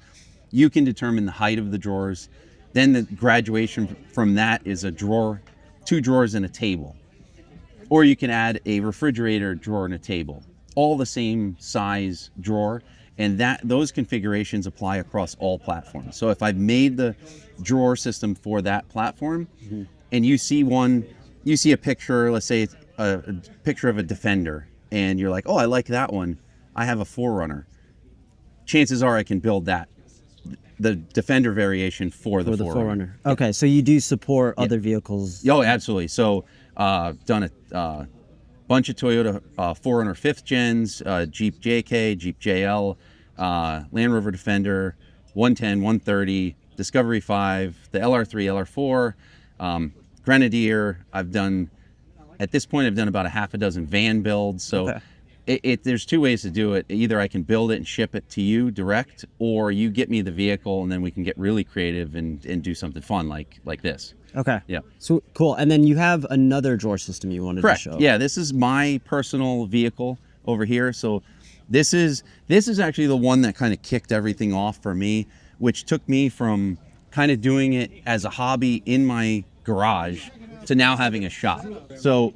You can determine the height of the drawers. Then the graduation from that is a drawer, 2 drawers and a table. Or you can add a refrigerator, drawer, and a table. All the same size drawer, and those configurations apply across all platforms. So if I've made the drawer system for that platform, and you see a picture, let's say it's a picture of a Defender, and you're like, oh, I like that one, I have a 4Runner. Chances are I can build the Defender variation for the 4Runner. Okay, so you do support other vehicles? Oh, absolutely. So done a bunch of Toyota 4Runner 5th gens, Jeep JK, Jeep JL, Land Rover Defender, 110, 130, Discovery 5, the LR3, LR4, Grenadier. At this point, I've done about a half a dozen van builds. So There's two ways to do it. Either I can build it and ship it to you direct, or you get me the vehicle and then we can get really creative and do something fun like this. Okay. Yeah. So cool. And then you have another drawer system you wanted Correct. to show. Yeah, this is my personal vehicle over here. So this is actually the one that kind of kicked everything off for me, which took me from kind of doing it as a hobby in my garage to now having a shop. So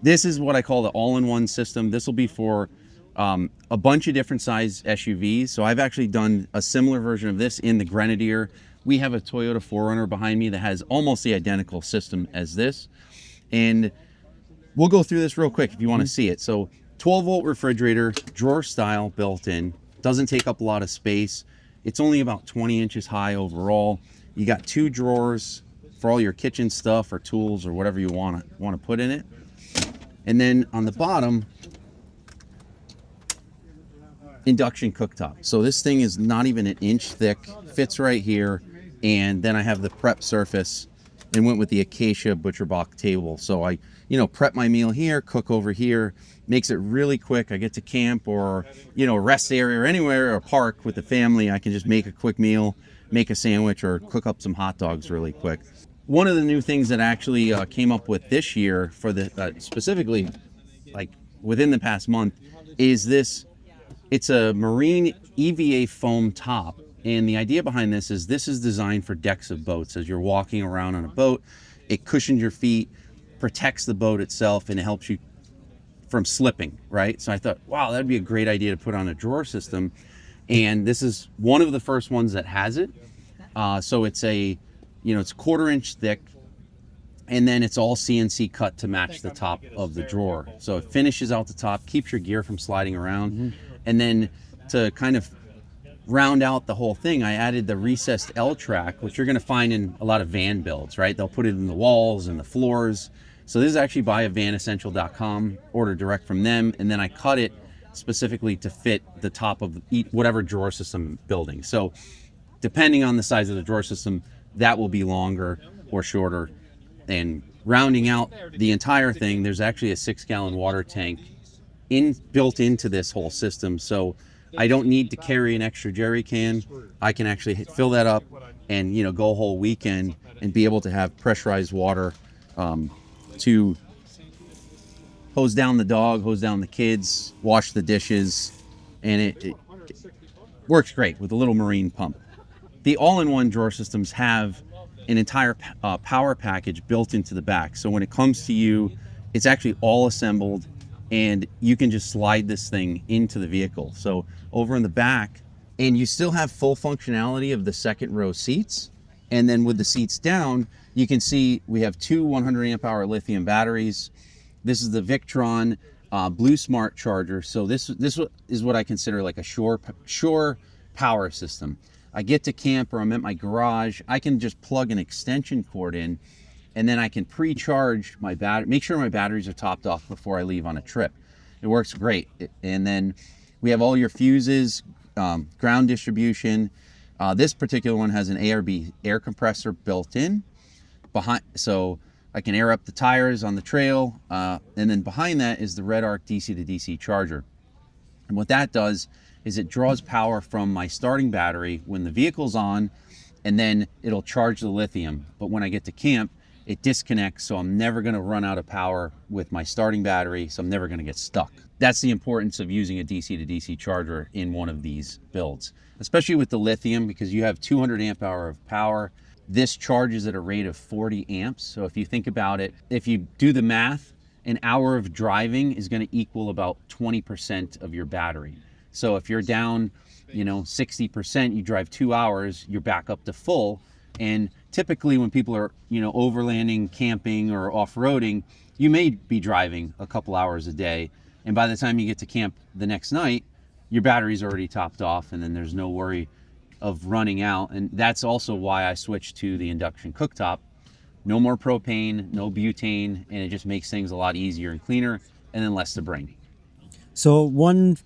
this is what I call the all-in-one system. This will be for a bunch of different size SUVs. So I've actually done a similar version of this in the Grenadier. We have a Toyota 4Runner behind me that has almost the identical system as this. And we'll go through this real quick if you want to see it. So 12-volt refrigerator, drawer style built in, doesn't take up a lot of space. It's only about 20 inches high overall. You got 2 drawers for all your kitchen stuff or tools or whatever you want to put in it. And then on the bottom, induction cooktop. So this thing is not even an inch thick, fits right here. And then I have the prep surface and went with the Acacia ButcherBox table. So I, prep my meal here, cook over here, makes it really quick. I get to camp or, rest area or anywhere or a park with the family. I can just make a quick meal, make a sandwich or cook up some hot dogs really quick. One of the new things that I actually came up with this year for the specifically like within the past month is this. It's a marine EVA foam top. And the idea behind this is designed for decks of boats. As you're walking around on a boat, it cushions your feet, protects the boat itself, and it helps you from slipping, right? So I thought, wow, that'd be a great idea to put on a drawer system. And this is one of the first ones that has it. So it's it's 1/4 inch thick, and then it's all CNC cut to match the top of the drawer. So it finishes out the top, keeps your gear from sliding around. And then to kind of round out the whole thing, I added the recessed L track, which you're going to find in a lot of van builds, right? They'll put it in the walls and the floors. So this is actually by vanessential.com, order direct from them, and then I cut it specifically to fit the top of whatever drawer system building. So depending on the size of the drawer system, that will be longer or shorter. And rounding out the entire thing, there's actually a 6-gallon water tank built into this whole system. So I don't need to carry an extra jerry can. I can actually fill that up and go a whole weekend and be able to have pressurized water to hose down the dog, hose down the kids, wash the dishes, and it works great with a little marine pump. The all-in-one drawer systems have an entire power package built into the back. So when it comes to you, it's actually all assembled and you can just slide this thing into the vehicle. So over in the back, and you still have full functionality of the second row seats. And then with the seats down, you can see we have 2 100 amp hour lithium batteries. This is the Victron Blue Smart charger. So this is what I consider like a shore power system. I get to camp or I'm at my garage, I can just plug an extension cord in and then I can pre-charge my battery, make sure my batteries are topped off before I leave on a trip. It works great. And then we have all your fuses, ground distribution. This particular one has an ARB air compressor built in behind, so I can air up the tires on the trail. And then behind that is the Red Arc DC to DC charger. And what that does is it draws power from my starting battery when the vehicle's on, and then it'll charge the lithium. But when I get to camp, it disconnects, so I'm never gonna run out of power with my starting battery, so I'm never gonna get stuck. That's the importance of using a DC to DC charger in one of these builds, especially with the lithium, because you have 200 amp hour of power. This charges at a rate of 40 amps. So if you think about it, if you do the math, an hour of driving is gonna equal about 20% of your battery. So if you're down, 60%, you drive 2 hours, you're back up to full. And typically when people are, overlanding, camping, or off-roading, you may be driving a couple hours a day. And by the time you get to camp the next night, your battery's already topped off and then there's no worry of running out. And that's also why I switched to the induction cooktop. No more propane, no butane, and it just makes things a lot easier and cleaner and then less to bring. So one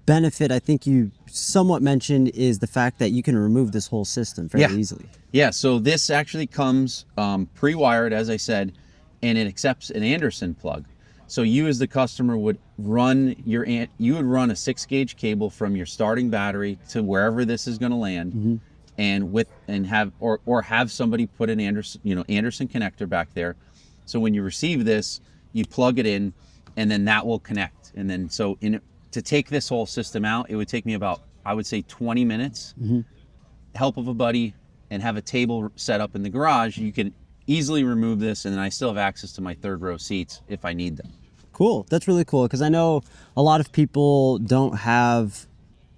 benefit I think you somewhat mentioned is the fact that you can remove this whole system fairly easily. Yeah, so this actually comes pre-wired, as I said, and it accepts an Anderson plug. So you as the customer would run you would run a 6-gauge cable from your starting battery to wherever this is going to land, and have somebody put an Anderson connector back there. So when you receive this, you plug it in, and then that will connect. And then to take this whole system out, it would take me about, I would say, 20 minutes. Help of a buddy, and have a table set up in the garage. You can easily remove this, and then I still have access to my 3rd row seats if I need them. Cool. That's really cool, because I know a lot of people don't have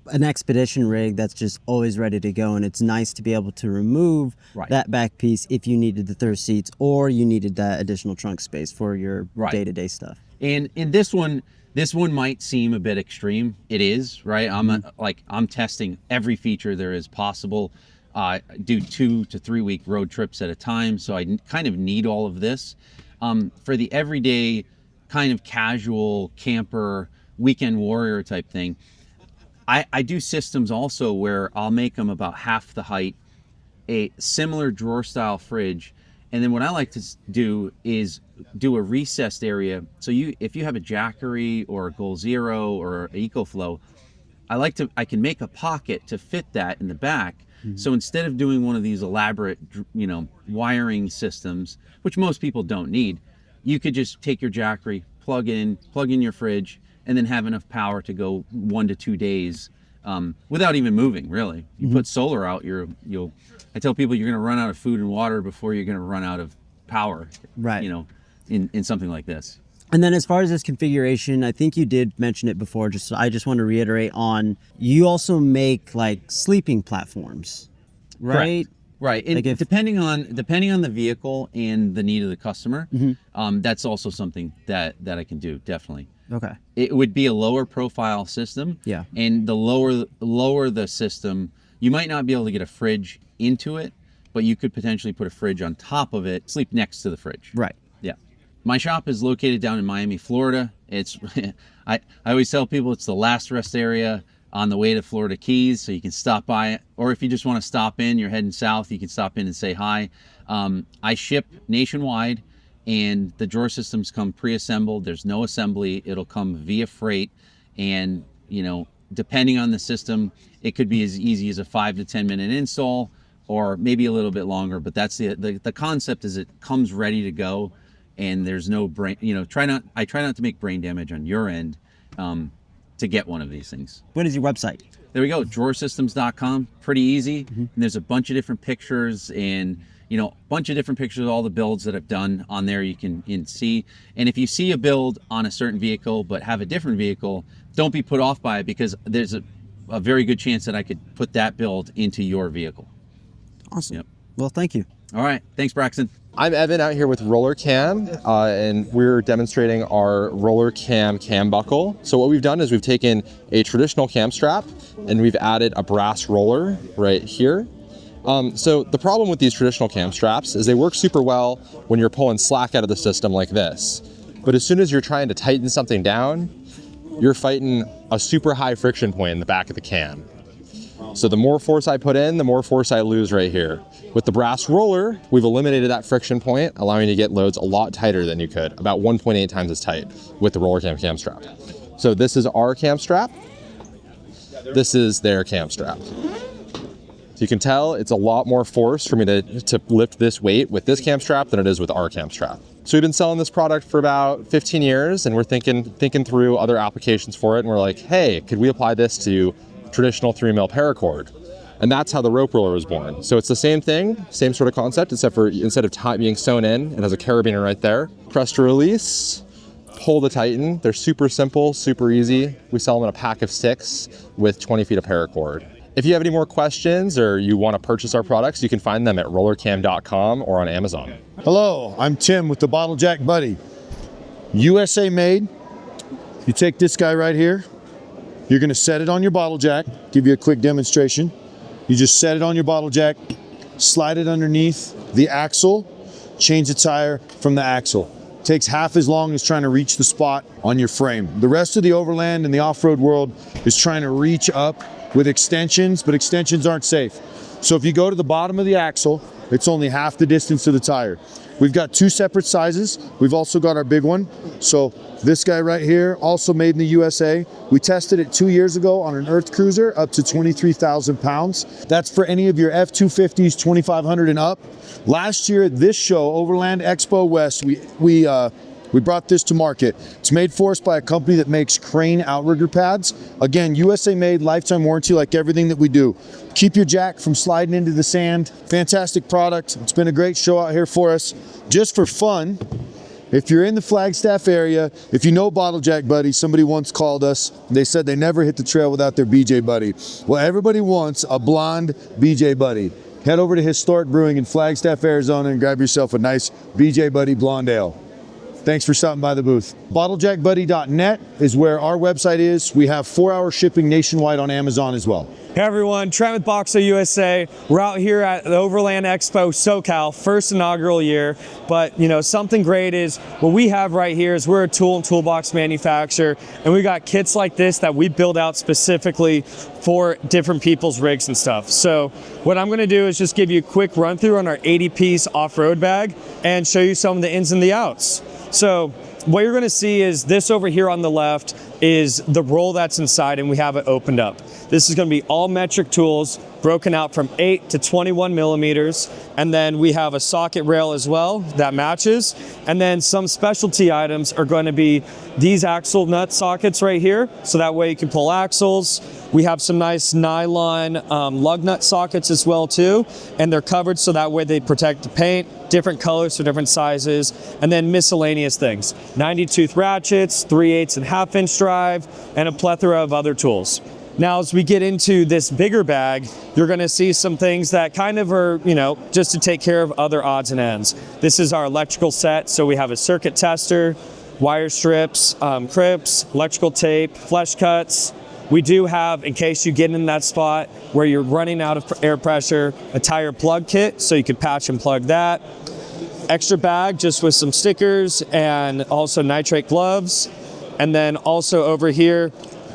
an expedition rig that's just always ready to go, and it's nice to be able to remove that back piece if you needed the 3rd seats or you needed that additional trunk space for your day-to-day stuff. And in this one might seem a bit extreme. It is, right? I'm testing every feature there is possible. Do 2 to 3 week road trips at a time, so I kind of need all of this. For the everyday kind of casual camper, weekend warrior type thing, I do systems also where I'll make them about half the height, a similar drawer style fridge, and then what I like to do is do a recessed area. So if you have a Jackery or a Goal Zero or an EcoFlow, I can make a pocket to fit that in the back. So instead of doing one of these elaborate, wiring systems, which most people don't need, you could just take your Jackery, plug in your fridge, and then have enough power to go 1 to 2 days without even moving, really. You put solar out, I tell people you're going to run out of food and water before you're going to run out of power, in something like this. And then as far as this configuration, I think you did mention it before, I just want to reiterate on, you also make like sleeping platforms, right? Correct. Right, and like depending on the vehicle and the need of the customer, that's also something that I can do, definitely. Okay. It would be a lower profile system. Yeah. And the lower the system, you might not be able to get a fridge into it, but you could potentially put a fridge on top of it, sleep next to the fridge. Right. Yeah. My shop is located down in Miami, Florida. It's I always tell people it's the last rest area on the way to Florida Keys, so you can stop by, or if you just want to stop in, you're heading south, you can stop in and say hi. I ship nationwide, and the drawer systems come pre-assembled. There's no assembly. It'll come via freight, and depending on the system, it could be as easy as a 5 to 10 minute install, or maybe a little bit longer. But that's the concept is it comes ready to go, and there's no brain. I try not to make brain damage on your end. To get one of these things. What is your website? There we go, drawersystems.com. Pretty easy. And there's a bunch of different pictures and a bunch of different pictures of all the builds that I've done on there. You can see. And if you see a build on a certain vehicle but have a different vehicle, don't be put off by it, because there's a very good chance that I could put that build into your vehicle. Awesome. Yep. Well, thank you. All right. Thanks, Braxton. I'm Evan out here with Rollercam, and we're demonstrating our Rollercam cam buckle. So what we've done is we've taken a traditional cam strap and we've added a brass roller right here. So the problem with these traditional cam straps is they work super well when you're pulling slack out of the system like this. But as soon as you're trying to tighten something down, you're fighting a super high friction point in the back of the cam. So the more force I put in, the more force I lose right here. With the brass roller, we've eliminated that friction point, allowing you to get loads a lot tighter than you could, about 1.8 times as tight with the Rollercam cam strap. So this is our cam strap. This is their cam strap. So you can tell it's a lot more force for me to lift this weight with this cam strap than it is with our cam strap. So we've been selling this product for about 15 years, and we're thinking through other applications for it, and we're like, hey, could we apply this to traditional 3mm paracord? And that's how the rope roller was born. So it's the same thing, same sort of concept, except for instead of being sewn in, it has a carabiner right there. Press to release, pull to tighten. They're super simple, super easy. We sell them in a pack of 6 with 20 feet of paracord. If you have any more questions or you want to purchase our products, you can find them at rollercam.com or on Amazon. Hello, I'm Tim with the BottleJack Buddy. USA made. You take this guy right here. You're going to set it on your bottle jack. Give you a quick demonstration. You just set it on your bottle jack, slide it underneath the axle, change the tire from the axle. Takes half as long as trying to reach the spot on your frame. The rest of the overland and the off-road world is trying to reach up with extensions, but extensions aren't safe. So if you go to the bottom of the axle, It's only half the distance of the tire. We've got 2 separate sizes. We've also got our big one. So this guy right here, also made in the USA. We tested it 2 years ago on an Earth Cruiser up to 23,000 pounds. That's for any of your F250s, 2,500 and up. Last year at this show, Overland Expo West, we brought this to market. It's made for us by a company that makes crane outrigger pads. Again, USA made, lifetime warranty like everything that we do. Keep your jack from sliding into the sand. Fantastic product. It's been a great show out here for us. Just for fun, if you're in the Flagstaff area, if you know BottleJack Buddy, somebody once called us. They said they never hit the trail without their BJ Buddy. Well, everybody wants a blonde BJ Buddy. Head over to Historic Brewing in Flagstaff, Arizona and grab yourself a nice BJ Buddy blonde ale. Thanks for stopping by the booth. BottleJackBuddy.net is where our website is. We have 4-hour shipping nationwide on Amazon as well. Hey everyone, Trent with BoXO USA. We're out here at the Overland Expo SoCal, first inaugural year. But you know, something great is what we have right here is we're a tool and toolbox manufacturer, and we got kits like this that we build out specifically for different people's rigs and stuff. So what I'm gonna do is just give you a quick run through on our 80-piece off-road bag and show you some of the ins and the outs. So what you're gonna see is this over here on the left is the roll that's inside, and we have it opened up. This is gonna be all metric tools broken out from 8 to 21 millimeters. And then we have a socket rail as well that matches. And then some specialty items are going to be these axle nut sockets right here. So that way you can pull axles. We have some nice nylon lug nut sockets as well too. And they're covered so that way they protect the paint, different colors for different sizes, and then miscellaneous things. 90-tooth ratchets, 3/8 and half-inch drive, and a plethora of other tools. Now, as we get into this bigger bag, you're gonna see some things that kind of are, you know, just to take care of other odds and ends. This is our electrical set. So we have a circuit tester, wire strips, crips, electrical tape, flesh cuts. We do have, in case you get in that spot where you're running out of air pressure, a tire plug kit, so you could patch and plug that. Extra bag just with some stickers and also nitrate gloves. And then also over here,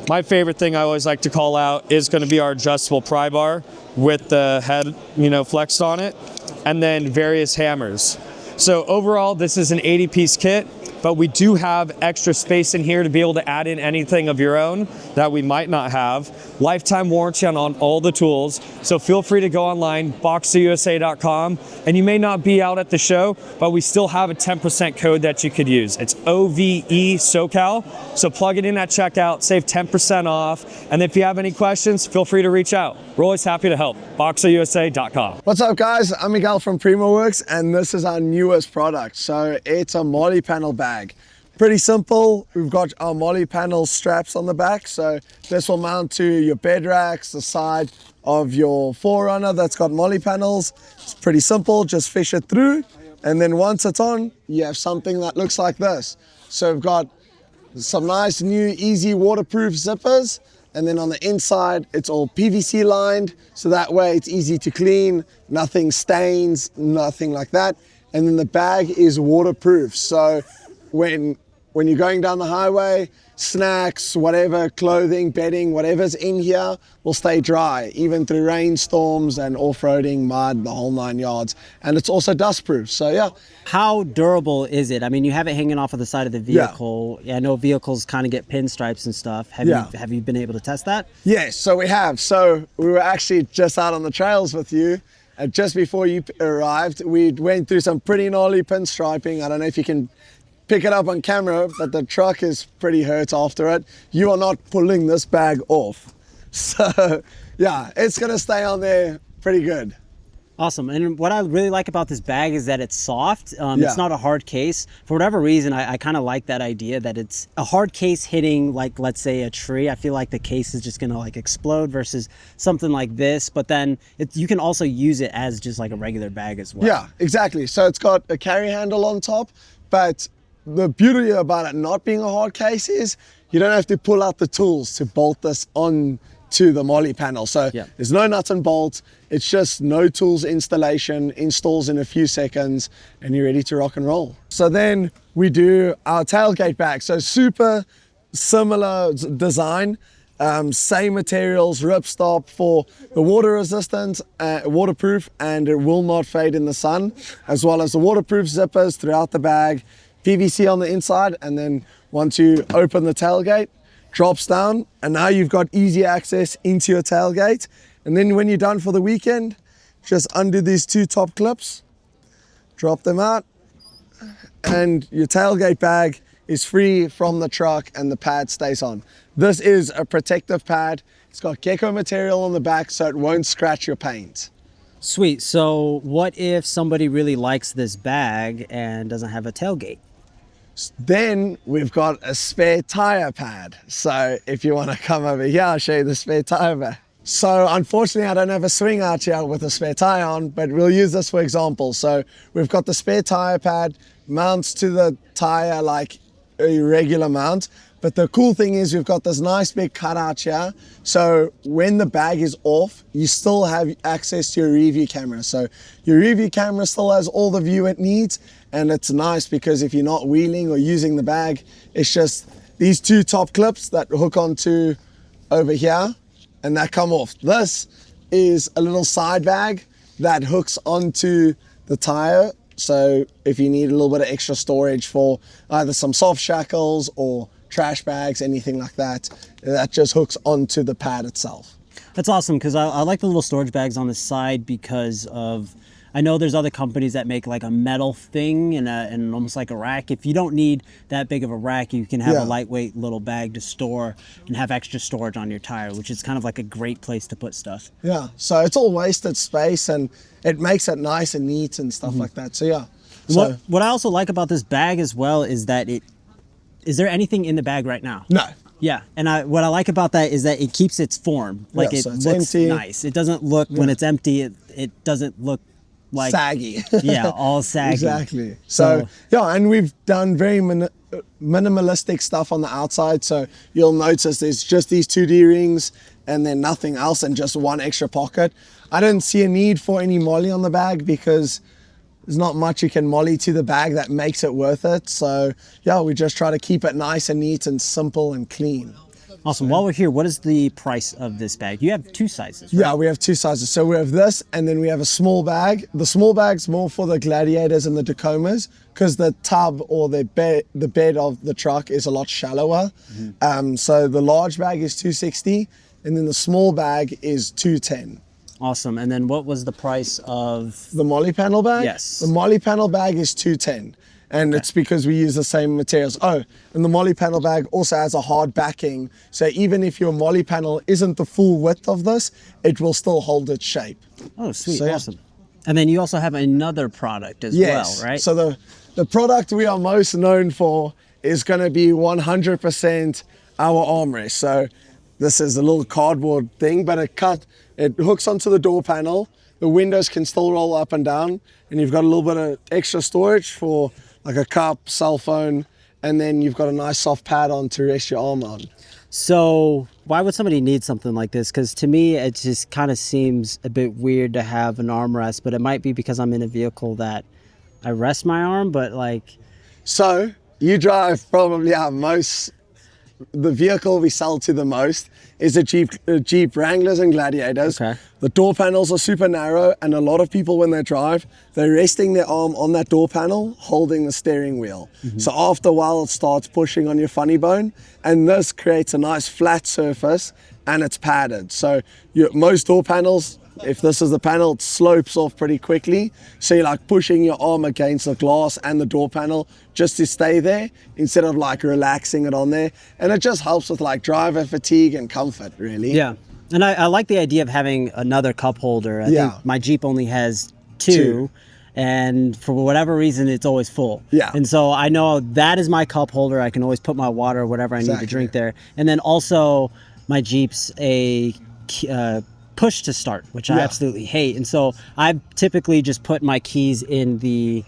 my favorite thing I always like to call out is going to be our adjustable pry bar with the head, you know, flexed on it, and then various hammers. So overall, this is an 80-piece kit, but we do have extra space in here to be able to add in anything of your own that we might not have. Lifetime warranty on all the tools. So feel free to go online, BoxOUSA.com, and you may not be out at the show, but we still have a 10% code that you could use. It's OVE SoCal. So plug it in at checkout, save 10% off. And if you have any questions, feel free to reach out. We're always happy to help. BoxOUSA.com. What's up guys, I'm Miguel from Primo Workz, and this is our newest product. So it's a molly panel bag. Pretty simple. We've got our molly panel straps on the back. So this will mount to your bed racks, the side of your Forerunner that's got molly panels. It's pretty simple, just fish it through. And then once it's on, you have something that looks like this. So we've got some nice new easy waterproof zippers. And then on the inside, it's all PVC lined. So that way it's easy to clean, nothing stains, nothing like that. And then the bag is waterproof. So when you're going down the highway, snacks, whatever, clothing, bedding, whatever's in here will stay dry, even through rainstorms and off-roading, mud, the whole 9 yards. And it's also dustproof, so yeah. How durable is it? I mean, you have it hanging off of the side of the vehicle. Yeah. I know vehicles kind of get pinstripes and stuff. Have you been able to test that? Yes, so we have. So we were actually just out on the trails with you. Just before you arrived, we went through some pretty gnarly pinstriping. I don't know if you can pick it up on camera, but the truck is pretty hurt after it. You are not pulling this bag off. So yeah, it's gonna stay on there pretty good. Awesome. And what I really like about this bag is that it's soft. It's not a hard case. For whatever reason, I kind of like that idea that it's a hard case hitting, like, let's say a tree. I feel like the case is just gonna like explode versus something like this. But then you can also use it as just like a regular bag as well. Yeah, exactly. So it's got a carry handle on top, but the beauty about it not being a hard case is you don't have to pull out the tools to bolt this on to the molly panel. So there's no nuts and bolts. It's just no tools installation, installs in a few seconds, and you're ready to rock and roll. So then we do our tailgate bag. So super similar design. Same materials, ripstop for the water resistant, waterproof, and it will not fade in the sun, as well as the waterproof zippers throughout the bag, PVC on the inside, and then once you open the tailgate, drops down, and now you've got easy access into your tailgate. And then when you're done for the weekend, just undo these 2 top clips, drop them out, and your tailgate bag is free from the truck and the pad stays on. This is a protective pad. It's got gecko material on the back so it won't scratch your paint. Sweet. So what if somebody really likes this bag and doesn't have a tailgate? Then we've got a spare tire pad. So if you want to come over here, I'll show you the spare tire bag. So unfortunately, I don't have a swing out here with a spare tire on, but we'll use this for example. So we've got the spare tire pad, mounts to the tire like a regular mount. But the cool thing is we've got this nice big cutout here. So when the bag is off, you still have access to your rear view camera. So your rear view camera still has all the view it needs. And it's nice because if you're not wheeling or using the bag, it's just these 2 top clips that hook onto over here and that come off. This is a little side bag that hooks onto the tire. So if you need a little bit of extra storage for either some soft shackles or trash bags, anything like that, that just hooks onto the pad itself. That's awesome, because I like the little storage bags on the side because of, I know there's other companies that make like a metal thing and almost like a rack. If you don't need that big of a rack, you can have a lightweight little bag to store and have extra storage on your tire, which is kind of like a great place to put stuff. Yeah, so it's all wasted space and it makes it nice and neat and stuff like that. So yeah. So, what I also like about this bag as well is that is there anything in the bag right now? No. Yeah, and what I like about that is that it keeps its form. Like Yeah, it so it's looks empty. nice. It doesn't look, when it's empty, it doesn't look like saggy. Yeah, all saggy. Exactly. So yeah, and we've done very minimalistic stuff on the outside. So you'll notice there's just these 2 D-rings and then nothing else and just 1 extra pocket. I don't see a need for any molly on the bag because there's not much you can molly to the bag that makes it worth it. So yeah, we just try to keep it nice and neat and simple and clean. Awesome. While we're here, what is the price of this bag? You have 2 sizes, right? Yeah, we have 2 sizes. So we have this, and then we have a small bag. The small bag's more for the Gladiators and the Tacomas because the tub or the bed of the truck is a lot shallower. So the large bag is $260, and then the small bag is $210. Awesome. And then what was the price of the molly panel bag? Yes. The molly panel bag is $210. And it's because we use the same materials. Oh, and the molly panel bag also has a hard backing. So even if your molly panel isn't the full width of this, it will still hold its shape. Oh, sweet. So, yeah. Awesome. And then you also have another product as well, right? So the product we are most known for is going to be 100% our armrest. So this is a little cardboard thing, but it hooks onto the door panel. The windows can still roll up and down, and you've got a little bit of extra storage for like a cup, cell phone, and then you've got a nice soft pad on to rest your arm on. So why would somebody need something like this? Because to me, it just kind of seems a bit weird to have an armrest, but it might be because I'm in a vehicle that I rest my arm, but like... So you drive probably the vehicle we sell to the most is a Jeep Wranglers and Gladiators. Okay. The door panels are super narrow, and a lot of people when they drive, they're resting their arm on that door panel, holding the steering wheel. So after a while, it starts pushing on your funny bone, and this creates a nice flat surface, and it's padded. So most door panels, if this is the panel, it slopes off pretty quickly. So you're like pushing your arm against the glass and the door panel just to stay there instead of like relaxing it on there. And it just helps with like driver fatigue and comfort, really. Yeah. And I like the idea of having another cup holder. I think my Jeep only has two. And for whatever reason, it's always full. Yeah. And so I know that is my cup holder. I can always put my water or whatever I need to drink there. And then also my Jeep's a push to start, which I absolutely hate. And so I typically just put my keys in the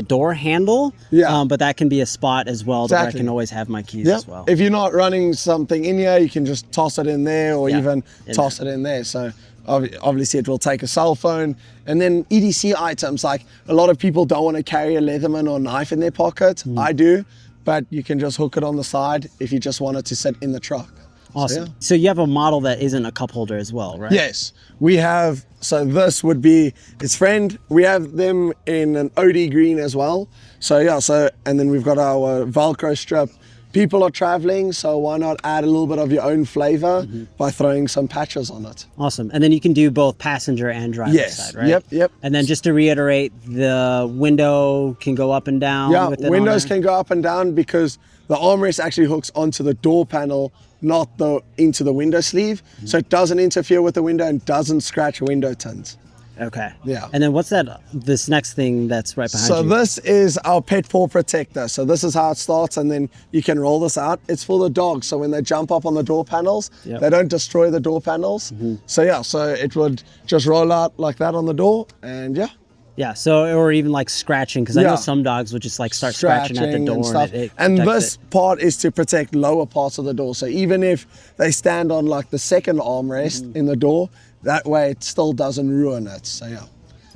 door handle. Yeah. But that can be a spot as well that I can always have my keys as well. If you're not running something in here, you can just toss it in there or even toss it in there. So obviously it will take a cell phone. And then EDC items, like a lot of people don't want to carry a Leatherman or knife in their pocket. I do, but you can just hook it on the side if you just want it to sit in the truck. Awesome. yeah. So you have a model that isn't a cup holder as well, right? Yes, we have, so this would be its friend. We have them in an OD green as well. So yeah, and then we've got our Velcro strip. People are traveling, so why not add a little bit of your own flavor by throwing some patches on it. Awesome. And then you can do both passenger and driver side, right? Yep. And then just to reiterate, the window can go up and down. Yeah, with it windows on there? can go up and down because the armrest actually hooks onto the door panel, not into the window sleeve. So it doesn't interfere with the window and doesn't scratch window tins. Okay. Yeah. And then what's this next thing that's right behind you? So this is our pet paw protector. So this is how it starts, and then you can roll this out. It's for the dogs, so when they jump up on the door panels, they don't destroy the door panels. So yeah, so it would just roll out like that on the door, and yeah. Yeah, so, or even like scratching, because I know some dogs would just like start scratching at the door and stuff. and this part is to protect lower parts of the door. So even if they stand on like the second armrest in the door, that way it still doesn't ruin it. So yeah.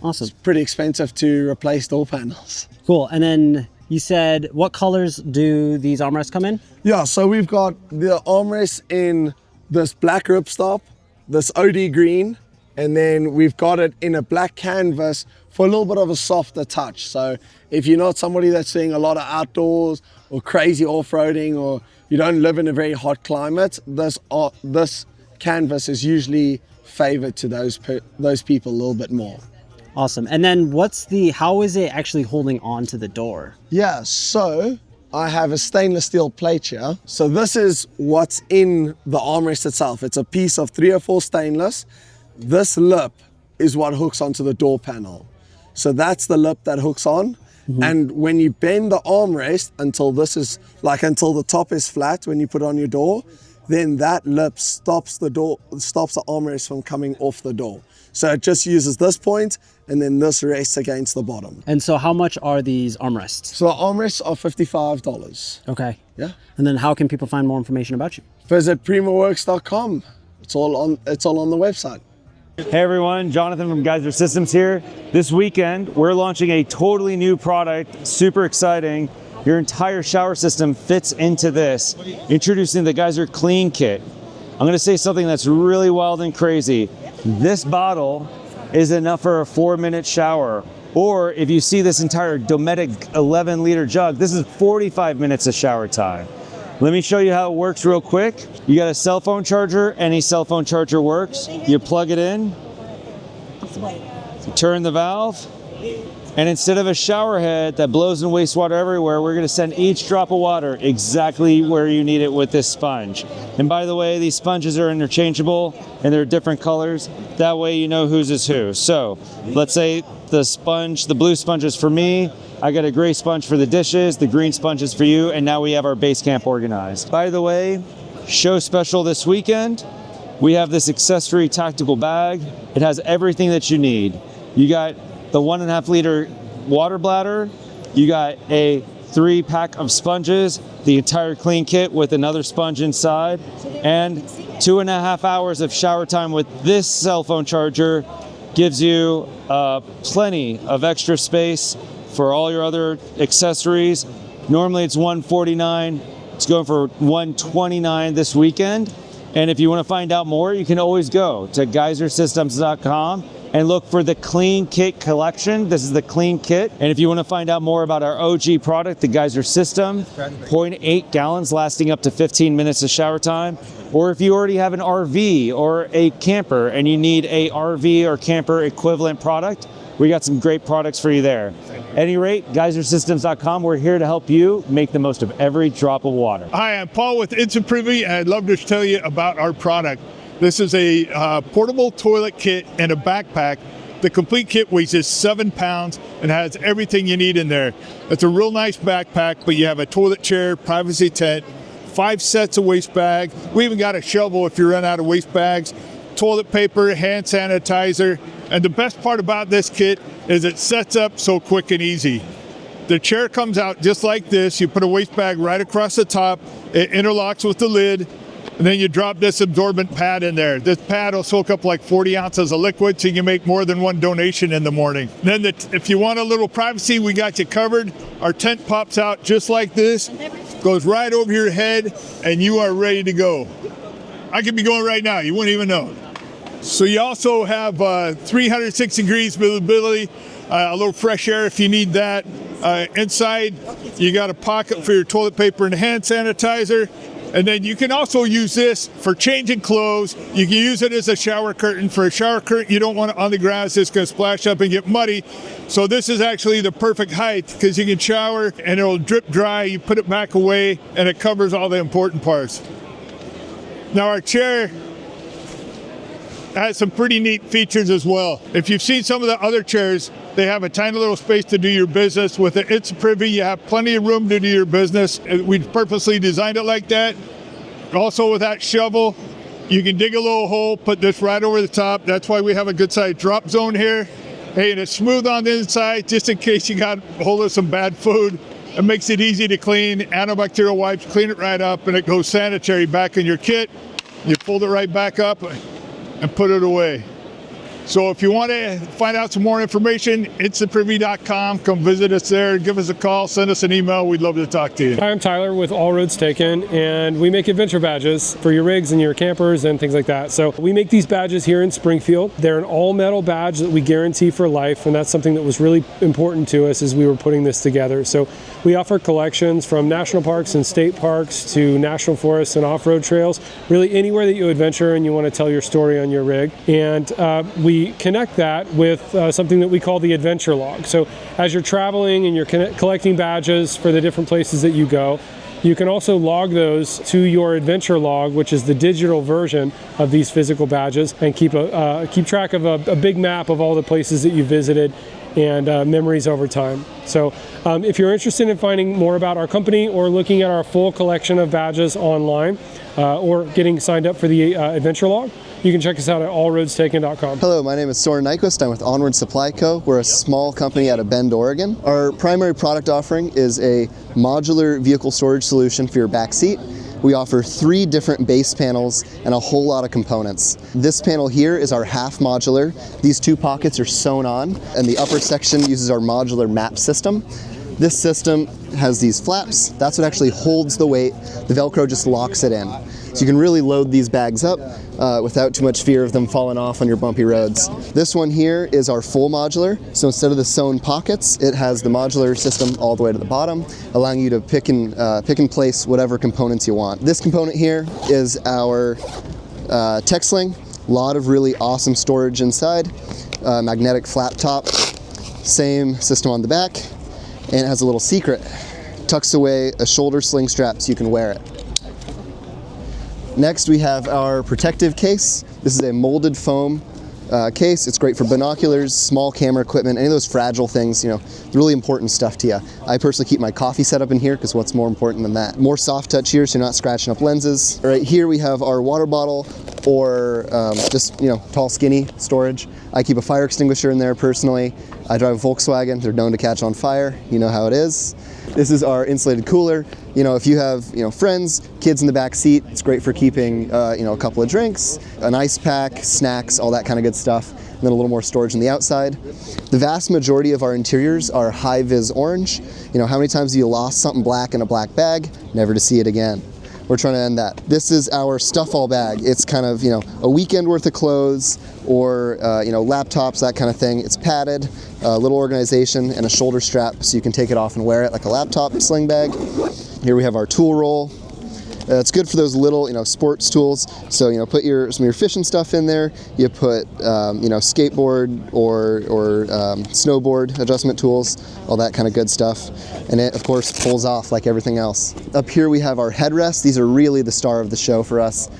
Awesome. It's pretty expensive to replace door panels. Cool. And then you said, what colors do these armrests come in? Yeah, so we've got the armrests in this black ripstop, this OD green, and then we've got it in a black canvas for a little bit of a softer touch. So if you're not somebody that's doing a lot of outdoors or crazy off-roading, or you don't live in a very hot climate, this canvas is usually favored to those people a little bit more. Awesome. And then how is it actually holding on to the door? Yeah, so I have a stainless steel plate here. So this is what's in the armrest itself. It's a piece of 304 stainless. This lip is what hooks onto the door panel. So that's the lip that hooks on. And when you bend the armrest until the top is flat when you put it on your door, then that lip stops the armrest from coming off the door. So it just uses this point, and then this rests against the bottom. And so how much are these armrests? So the armrests are $55. Okay. Yeah. And then how can people find more information about you? Visit primoworkz.com. It's all on the website. Hey everyone, Jonathan from Geyser Systems here. This weekend, we're launching a totally new product, super exciting. Your entire shower system fits into this. Introducing the Geyser Clean Kit. I'm gonna say something that's really wild and crazy. This bottle is enough for a 4-minute shower. Or if you see this entire Dometic 11-liter jug, this is 45 minutes of shower time. Let me show you how it works real quick. You got a cell phone charger, any cell phone charger works. You plug it in, turn the valve, and instead of a shower head that blows in wastewater everywhere, we're gonna send each drop of water exactly where you need it with this sponge. And by the way, these sponges are interchangeable and they're different colors. That way you know whose is who. So let's say the blue sponge is for me, I got a gray sponge for the dishes, the green sponge is for you, and now we have our base camp organized. By the way, show special this weekend, we have this accessory tactical bag. It has everything that you need. You got the 1.5 liter water bladder, you got a 3-pack of sponges, the entire clean kit with another sponge inside, and 2.5 hours of shower time with this cell phone charger gives you plenty of extra space for all your other accessories. Normally it's $149, it's going for $129 this weekend. And if you want to find out more, you can always go to geysersystems.com and look for the Clean Kit collection. This is the Clean Kit. And if you want to find out more about our OG product, the Geyser System, 0.8 gallons lasting up to 15 minutes of shower time. Or if you already have an RV or a camper and you need a RV or camper equivalent product, we got some great products for you there. At any rate, geysersystems.com, we're here to help you make the most of every drop of water. Hi, I'm Paul with Insta Privy, and I'd love to tell you about our product. This is a portable toilet kit and a backpack. The complete kit weighs just 7 pounds and has everything you need in there. It's a real nice backpack, but you have a toilet chair, privacy tent, 5 sets of waste bags. We even got a shovel if you run out of waste bags, toilet paper, hand sanitizer. And the best part about this kit is it sets up so quick and easy. The chair comes out just like this. You put a waste bag right across the top. It interlocks with the lid. And then you drop this absorbent pad in there. This pad will soak up like 40 ounces of liquid, so you can make more than one donation in the morning. Then if you want a little privacy, we got you covered. Our tent pops out just like this, goes right over your head, and you are ready to go. I could be going right now. You wouldn't even know. So you also have 360 degrees visibility, a little fresh air if you need that. Inside, you got a pocket for your toilet paper and hand sanitizer. And then you can also use this for changing clothes. You can use it as a shower curtain. For a shower curtain, you don't want it on the grass. It's going to splash up and get muddy. So this is actually the perfect height because you can shower and it'll drip dry. You put it back away and it covers all the important parts. Now our chair has some pretty neat features as well. If you've seen some of the other chairs, they have a tiny little space to do your business. With the Insta Privy, you have plenty of room to do your business. We purposely designed it like that. Also with that shovel, you can dig a little hole, put this right over the top. That's why we have a good sized drop zone here. Hey, and it's smooth on the inside, just in case you got a hold of some bad food. It makes it easy to clean. Antibacterial wipes, clean it right up, and it goes sanitary back in your kit. You fold it right back up and put it away. So if you want to find out some more information, instaprivy.com. Come visit us there, give us a call, send us an email. We'd love to talk to you. Hi, I'm Tyler with All Roads Taken, and we make adventure badges for your rigs and your campers and things like that. So we make these badges here in Springfield. They're an all-metal badge that we guarantee for life, and that's something that was really important to us as we were putting this together. So we offer collections from national parks and state parks to national forests and off-road trails, really anywhere that you adventure and you want to tell your story on your rig. And we connect that with something that we call the adventure log. So as you're traveling and you're collecting badges for the different places that you go, you can also log those to your adventure log, which is the digital version of these physical badges, and keep track of a big map of all the places that you visited and memories over time. So if you're interested in finding more about our company or looking at our full collection of badges online or getting signed up for the adventure log, you can check us out at allroadstaken.com. Hello, my name is Soren Nyquist. I'm with ONWRD Supply Co. We're a small company out of Bend, Oregon. Our primary product offering is a modular vehicle storage solution for your back seat. We offer 3 different base panels and a whole lot of components. This panel here is our half modular. These 2 pockets are sewn on, and the upper section uses our modular map system. This system has these flaps. That's what actually holds the weight. The Velcro just locks it in. So you can really load these bags up without too much fear of them falling off on your bumpy roads. This one here is our full modular. So instead of the sewn pockets, it has the modular system all the way to the bottom, allowing you to pick and place whatever components you want. This component here is our tech sling. A lot of really awesome storage inside. Magnetic flap top. Same system on the back. And it has a little secret. Tucks away a shoulder sling strap so you can wear it. Next, we have our protective case. This is a molded foam case. It's great for binoculars, small camera equipment, any of those fragile things, you know, really important stuff to you. I personally keep my coffee set up in here because what's more important than that? More soft touch here so you're not scratching up lenses. Right here we have our water bottle or just, you know, tall, skinny storage. I keep a fire extinguisher in there personally. I drive a Volkswagen. They're known to catch on fire. You know how it is. This is our insulated cooler. You know, if you have, you know, friends, kids in the back seat, it's great for keeping, you know, a couple of drinks, an ice pack, snacks, all that kind of good stuff, and then a little more storage on the outside. The vast majority of our interiors are high-vis orange. You know, how many times have you lost something black in a black bag, never to see it again? We're trying to end that. This is our stuff all bag. It's kind of, you know, a weekend worth of clothes or, you know, laptops, that kind of thing. It's padded, a little organization, and a shoulder strap so you can take it off and wear it like a laptop sling bag. Here we have our tool roll. It's good for those little, you know, sports tools. So, you know, put some of your fishing stuff in there. You put, you know, skateboard or snowboard adjustment tools, all that kind of good stuff. And it, of course, pulls off like everything else. Up here we have our headrests. These are really the star of the show for us.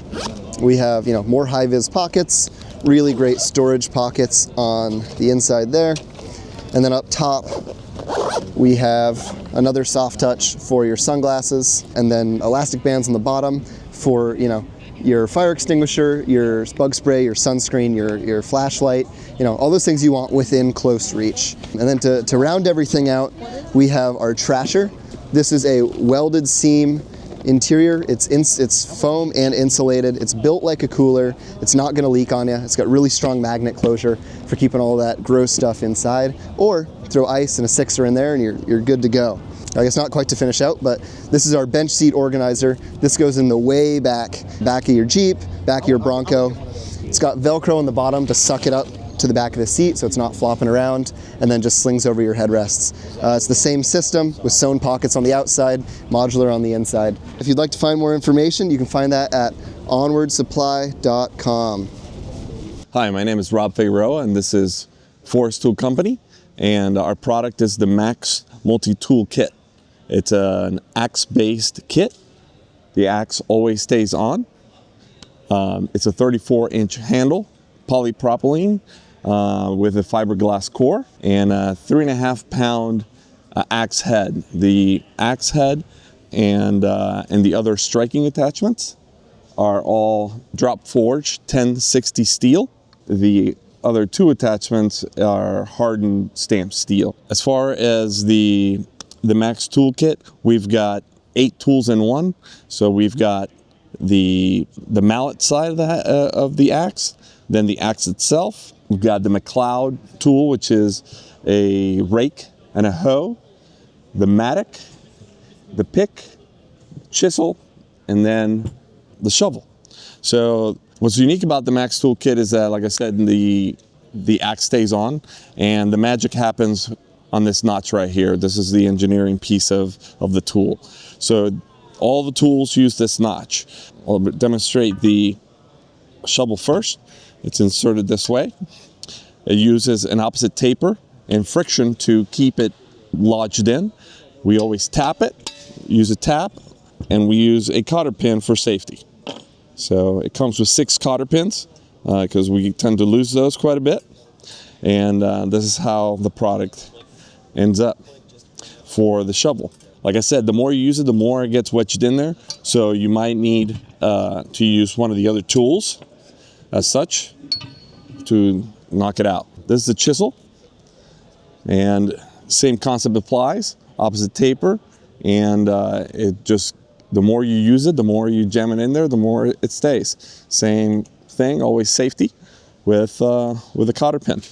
We have, you know, more high-vis pockets, really great storage pockets on the inside there. And then up top, we have another soft touch for your sunglasses, and then elastic bands on the bottom for, you know, your fire extinguisher, your bug spray, your sunscreen, your flashlight, you know, all those things you want within close reach. And then to round everything out, we have our trasher. This is a welded seam interior. It's foam and insulated. It's built like a cooler. It's not going to leak on you. It's got really strong magnet closure for keeping all that gross stuff inside. Or throw ice and a sixer in there and you're good to go. I guess not quite to finish out, but this is our bench seat organizer. This goes in the way back of your Jeep, back of your Bronco. It's got Velcro on the bottom to suck it up to the back of the seat so it's not flopping around, and then just slings over your headrests. It's the same system with sewn pockets on the outside, modular on the inside. If you'd like to find more information, you can find that at ONWRDsupply.com. Hi, my name is Rob Figueroa, and this is Forrest Tool Company, and our product is the Max Multi-Tool Kit. It's an axe-based kit. The axe always stays on. It's a 34-inch handle, polypropylene, with a fiberglass core, and a 3.5-pound axe head. The axe head and the other striking attachments are all drop forged 1060 steel. The other two attachments are hardened stamped steel. As far as the Max Toolkit, we've got 8 tools in one. So we've got the mallet side of the axe, then the axe itself. We've got the McLeod tool, which is a rake and a hoe, the mattock, the pick, chisel, and then the shovel. So what's unique about the Max Toolkit is that, like I said, the axe stays on, and the magic happens on this notch right here. This is the engineering piece of the tool. So all the tools use this notch. I'll demonstrate the shovel first. It's inserted this way. It uses an opposite taper and friction to keep it lodged in. We always tap it, use a tap, and we use a cotter pin for safety. So it comes with 6 cotter pins because we tend to lose those quite a bit. And this is how the product ends up for the shovel. Like I said, the more you use it, the more it gets wedged in there. So you might need to use one of the other tools as such to knock it out. This is the chisel, and same concept applies, opposite taper, and it just, the more you use it, the more you jam it in there, the more it stays. Same thing, always safety with a cotter pin.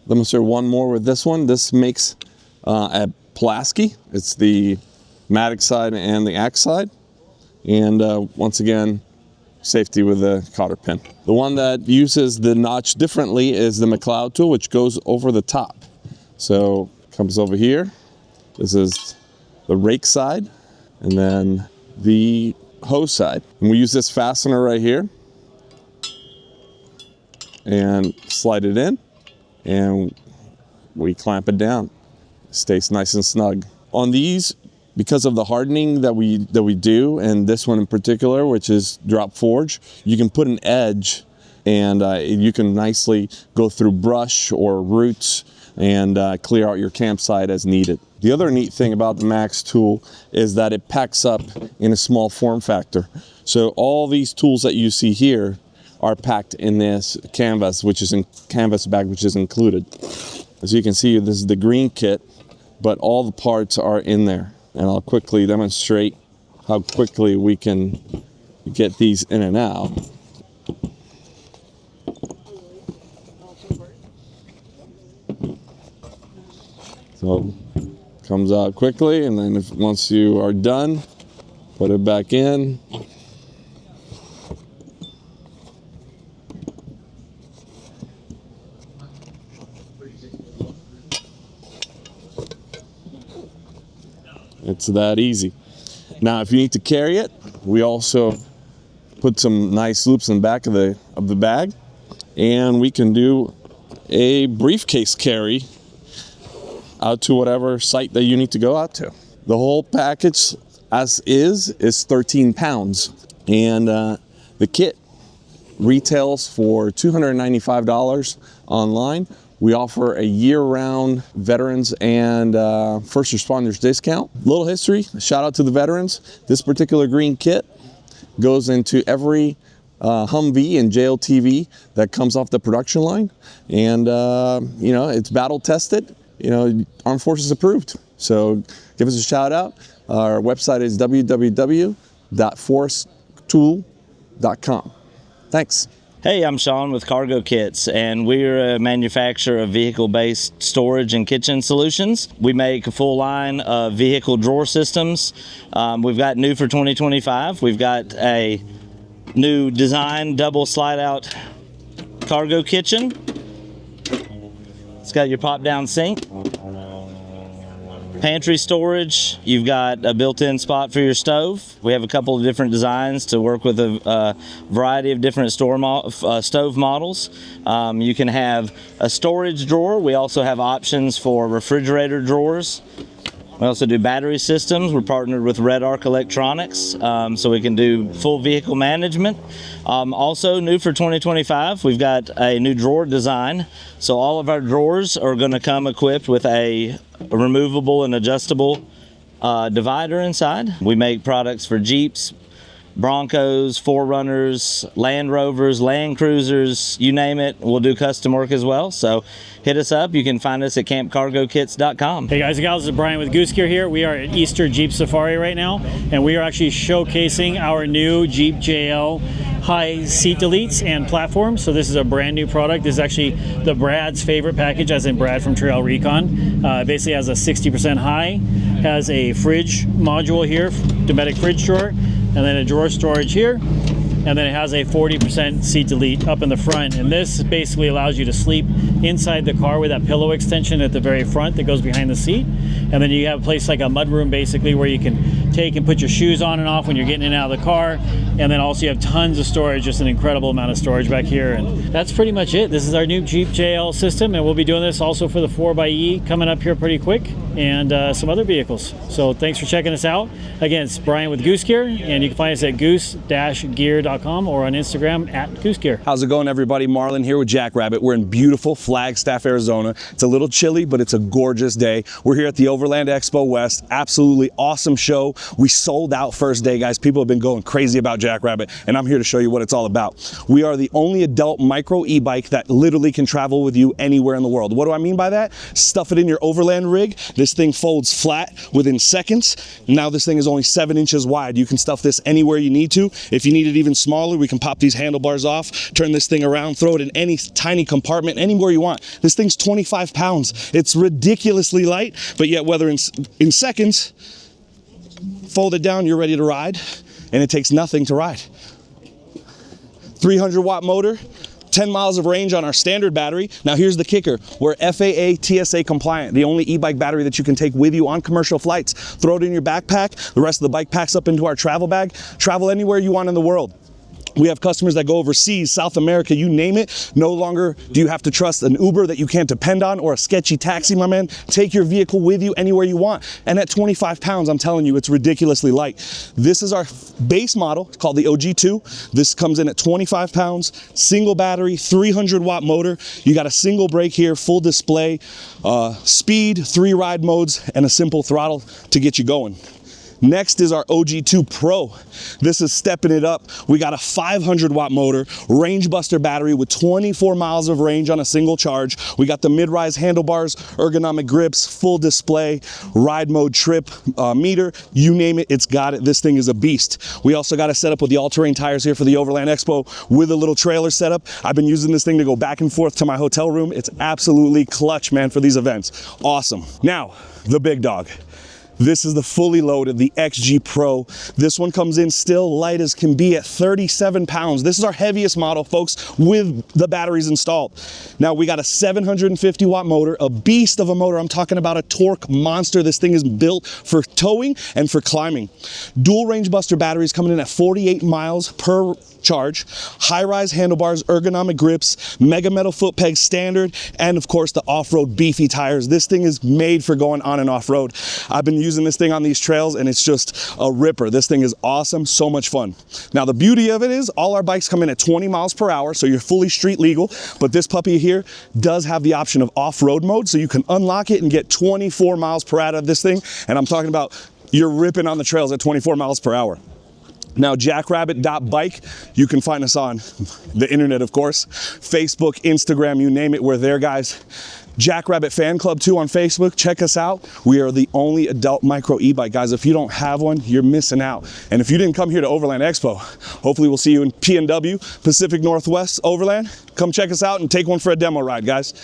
Let me insert one more with this one. This makes a Pulaski. It's the mattock side and the axe side. And once again, safety with the cotter pin. The one that uses the notch differently is the McLeod tool, which goes over the top. So comes over here. This is the rake side, and then the hose side. And we use this fastener right here and slide it in, and we clamp it down. It stays nice and snug. On these, because of the hardening that we do, and this one in particular, which is drop forge, you can put an edge, and you can nicely go through brush or roots and clear out your campsite as needed. The other neat thing about the Max tool is that it packs up in a small form factor. So all these tools that you see here are packed in this canvas, which is in canvas bag, which is included. As you can see, this is the green kit, but all the parts are in there. And I'll quickly demonstrate how quickly we can get these in and out. So comes out quickly, and then once you are done, put it back in. It's that easy. Now, if you need to carry it, we also put some nice loops in the back of the bag, and we can do a briefcase carry out to whatever site that you need to go out to. The whole package, as is 13 pounds, and the kit retails for $295 online. We offer a year-round veterans and first responders discount. Little history, shout out to the veterans. This particular green kit goes into every Humvee and JLTV that comes off the production line. And, you know, it's battle tested, you know, Armed Forces approved. So give us a shout out. Our website is www.forresttool.com. Thanks. Hey, I'm Sean with Cargo Kits, and we're a manufacturer of vehicle-based storage and kitchen solutions. We make a full line of vehicle drawer systems. We've got new for 2025. We've got a new design double slide-out cargo kitchen. It's got your pop-down sink. Pantry storage, you've got a built-in spot for your stove. We have a couple of different designs to work with a variety of different stove models. You can have a storage drawer. We also have options for refrigerator drawers. We also do battery systems. We're partnered with Red Arc Electronics, so we can do full vehicle management. Also new for 2025, we've got a new drawer design. So all of our drawers are going to come equipped with a removable and adjustable divider inside. We make products for Jeeps, Broncos, 4Runners, Land Rovers, Land Cruisers, you name it. We'll do custom work as well. So hit us up. You can find us at campcargokits.com. Hey guys and gals, this is Brian with Goose Gear here. We are at Easter Jeep Safari right now, and we are actually showcasing our new Jeep JL high seat deletes and platforms. So this is a brand new product. This is actually the Brad's favorite package, as in Brad from Trail Recon. Basically has a 60% high, has a fridge module here, Dometic fridge drawer, and then a drawer storage here, and then it has a 40% seat delete up in the front. And this basically allows you to sleep inside the car with that pillow extension at the very front that goes behind the seat. And then you have a place like a mudroom basically where you can take and put your shoes on and off when you're getting in and out of the car. And then also you have tons of storage, just an incredible amount of storage back here. And that's pretty much it. This is our new Jeep JL system, and we'll be doing this also for the 4xe coming up here pretty quick, and some other vehicles. So thanks for checking us out. Again, it's Brian with Goose Gear, and you can find us at goose-gear.com or on Instagram at Goose Gear. How's it going, everybody? Marlon here with Jackrabbit. We're in beautiful Flagstaff, Arizona. It's a little chilly, but it's a gorgeous day. We're here at the Overland Expo West. Absolutely awesome show. We sold out first day, guys. People have been going crazy about Jackrabbit, and I'm here to show you what it's all about. We are the only adult micro e-bike that literally can travel with you anywhere in the world. What do I mean by that? Stuff it in your Overland rig. This thing folds flat within seconds. Now this thing is only 7 inches wide. You can stuff this anywhere you need to. If you need it even smaller, we can pop these handlebars off, turn this thing around, throw it in any tiny compartment, anywhere you want. This thing's 25 pounds. It's ridiculously light, but yet whether in seconds, fold it down, you're ready to ride, and it takes nothing to ride. 300 watt motor, 10 miles of range on our standard battery. Now here's the kicker. We're FAA TSA compliant, the only e-bike battery that you can take with you on commercial flights. Throw it in your backpack, the rest of the bike packs up into our travel bag, travel anywhere you want in the world. We have customers that go overseas, South America, you name it. No longer do you have to trust an Uber that you can't depend on or a sketchy taxi, my man. Take your vehicle with you anywhere you want. And at 25 pounds, I'm telling you, it's ridiculously light. This is our base model. It's called the OG2. This comes in at 25 pounds, single battery, 300 watt motor. You got a single brake here, full display, speed, 3 ride modes, and a simple throttle to get you going. Next is our OG2 Pro. This is stepping it up. We got a 500 watt motor, range buster battery with 24 miles of range on a single charge. We got the mid-rise handlebars, ergonomic grips, full display, ride mode trip meter, you name it, it's got it. This thing is a beast. We also got a setup with the all-terrain tires here for the Overland Expo with a little trailer setup. I've been using this thing to go back and forth to my hotel room. It's absolutely clutch, man, for these events. Awesome. Now, the big dog. This is the fully loaded, the XG Pro. This one comes in still light as can be at 37 pounds. This is our heaviest model, folks, with the batteries installed. Now we got a 750 watt motor, a beast of a motor. I'm talking about a torque monster. This thing is built for towing and for climbing. Dual range buster batteries coming in at 48 miles per charge, high-rise handlebars, ergonomic grips, mega metal foot pegs standard, and of course the off-road beefy tires. This thing is made for going on and off-road. I've been using this thing on these trails and it's just a ripper. This thing is awesome, so much fun. Now the beauty of it is all our bikes come in at 20 miles per hour, so you're fully street legal, but this puppy here does have the option of off-road mode, so you can unlock it and get 24 miles per hour out of this thing, and I'm talking about you're ripping on the trails at 24 miles per hour. Now, jackrabbit.bike, you can find us on the internet, of course. Facebook, Instagram, you name it, we're there, guys. Jackrabbit Fan Club too on Facebook. Check us out. We are the only adult micro e-bike, guys. If you don't have one, you're missing out. And if you didn't come here to Overland Expo, hopefully we'll see you in PNW, Pacific Northwest Overland. Come check us out and take one for a demo ride, guys.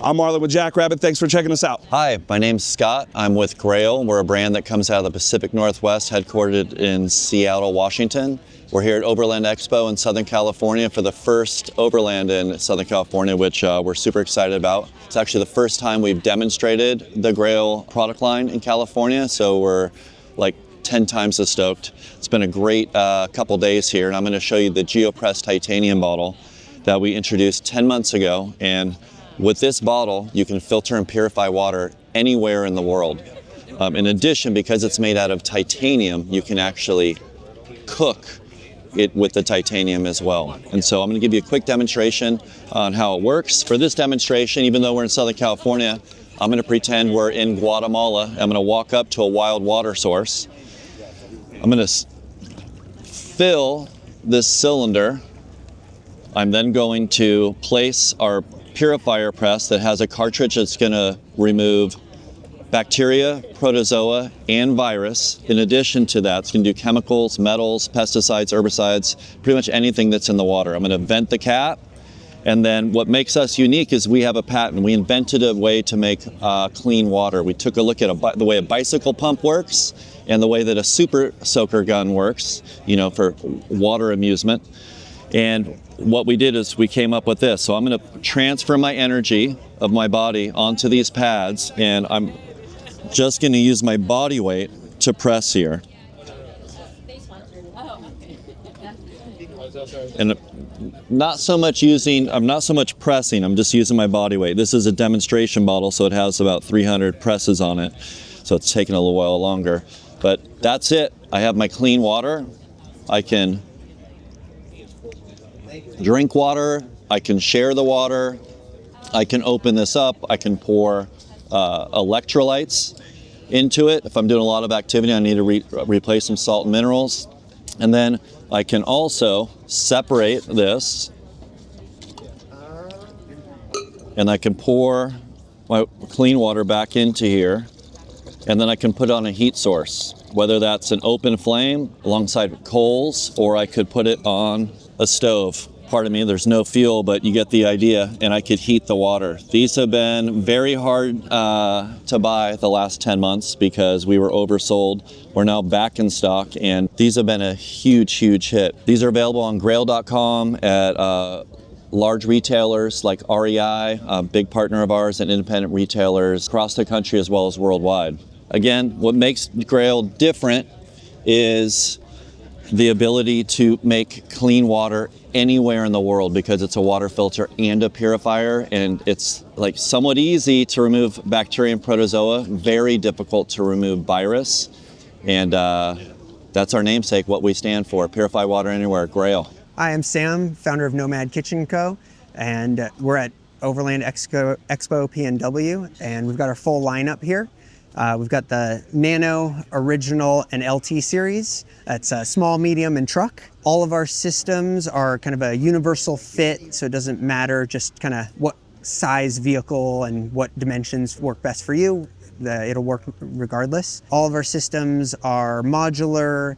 I'm Marlon with Jackrabbit. Thanks for checking us out. Hi, my name's Scott. I'm with Grayl. We're a brand that comes out of the Pacific Northwest, headquartered in Seattle, Washington. We're here at Overland Expo in Southern California for the first Overland in Southern California, which we're super excited about. It's actually the first time we've demonstrated the Grayl product line in California, so we're like 10 times as stoked. It's been a great couple days here, and I'm going to show you the GeoPress titanium bottle that we introduced 10 months ago. And with this bottle, you can filter and purify water anywhere in the world. In addition, because it's made out of titanium, you can actually cook it with the titanium as well. And so I'm going to give you a quick demonstration on how it works. For this demonstration, even though we're in Southern California, I'm going to pretend we're in Guatemala. I'm going to walk up to a wild water source. I'm going to fill this cylinder. I'm then going to place our purifier press that has a cartridge that's going to remove bacteria, protozoa, and virus. In addition to that, it's going to do chemicals, metals, pesticides, herbicides, pretty much anything that's in the water. I'm going to vent the cap, and then what makes us unique is we have a patent. We invented a way to make clean water. We took a look at the way a bicycle pump works and the way that a super soaker gun works, you know, for water amusement. And what we did is we came up with this. So I'm going to transfer my energy of my body onto these pads, and I'm just going to use my body weight to press here. And I'm not so much pressing, I'm just using my body weight. This is a demonstration bottle, so it has about 300 presses on it. So it's taking a little while longer. But that's it. I have my clean water. I can drink water. I can share the water. I can open this up. I can pour electrolytes into it. If I'm doing a lot of activity, I need to replace some salt and minerals. And then I can also separate this, and I can pour my clean water back into here, and then I can put on a heat source, whether that's an open flame alongside coals, or I could put it on a stove. Pardon me, there's no fuel, but you get the idea, and I could heat the water. These have been very hard to buy the last 10 months because we were oversold. We're now back in stock, and these have been a huge, huge hit. These are available on Grayl.com at large retailers like REI, a big partner of ours, and independent retailers across the country as well as worldwide. Again, what makes Grayl different is the ability to make clean water anywhere in the world, because it's a water filter and a purifier, and it's like somewhat easy to remove bacteria and protozoa, very difficult to remove virus, and that's our namesake, what we stand for, purify water anywhere, Grayl. Hi, I'm Sam, founder of Nomad Kitchen Co, and we're at Overland Expo PNW, and we've got our full lineup here. We've got the Nano, Original, and LT series. That's small, medium, and truck. All of our systems are kind of a universal fit, so it doesn't matter just kind of what size vehicle and what dimensions work best for you. It'll work regardless. All of our systems are modular.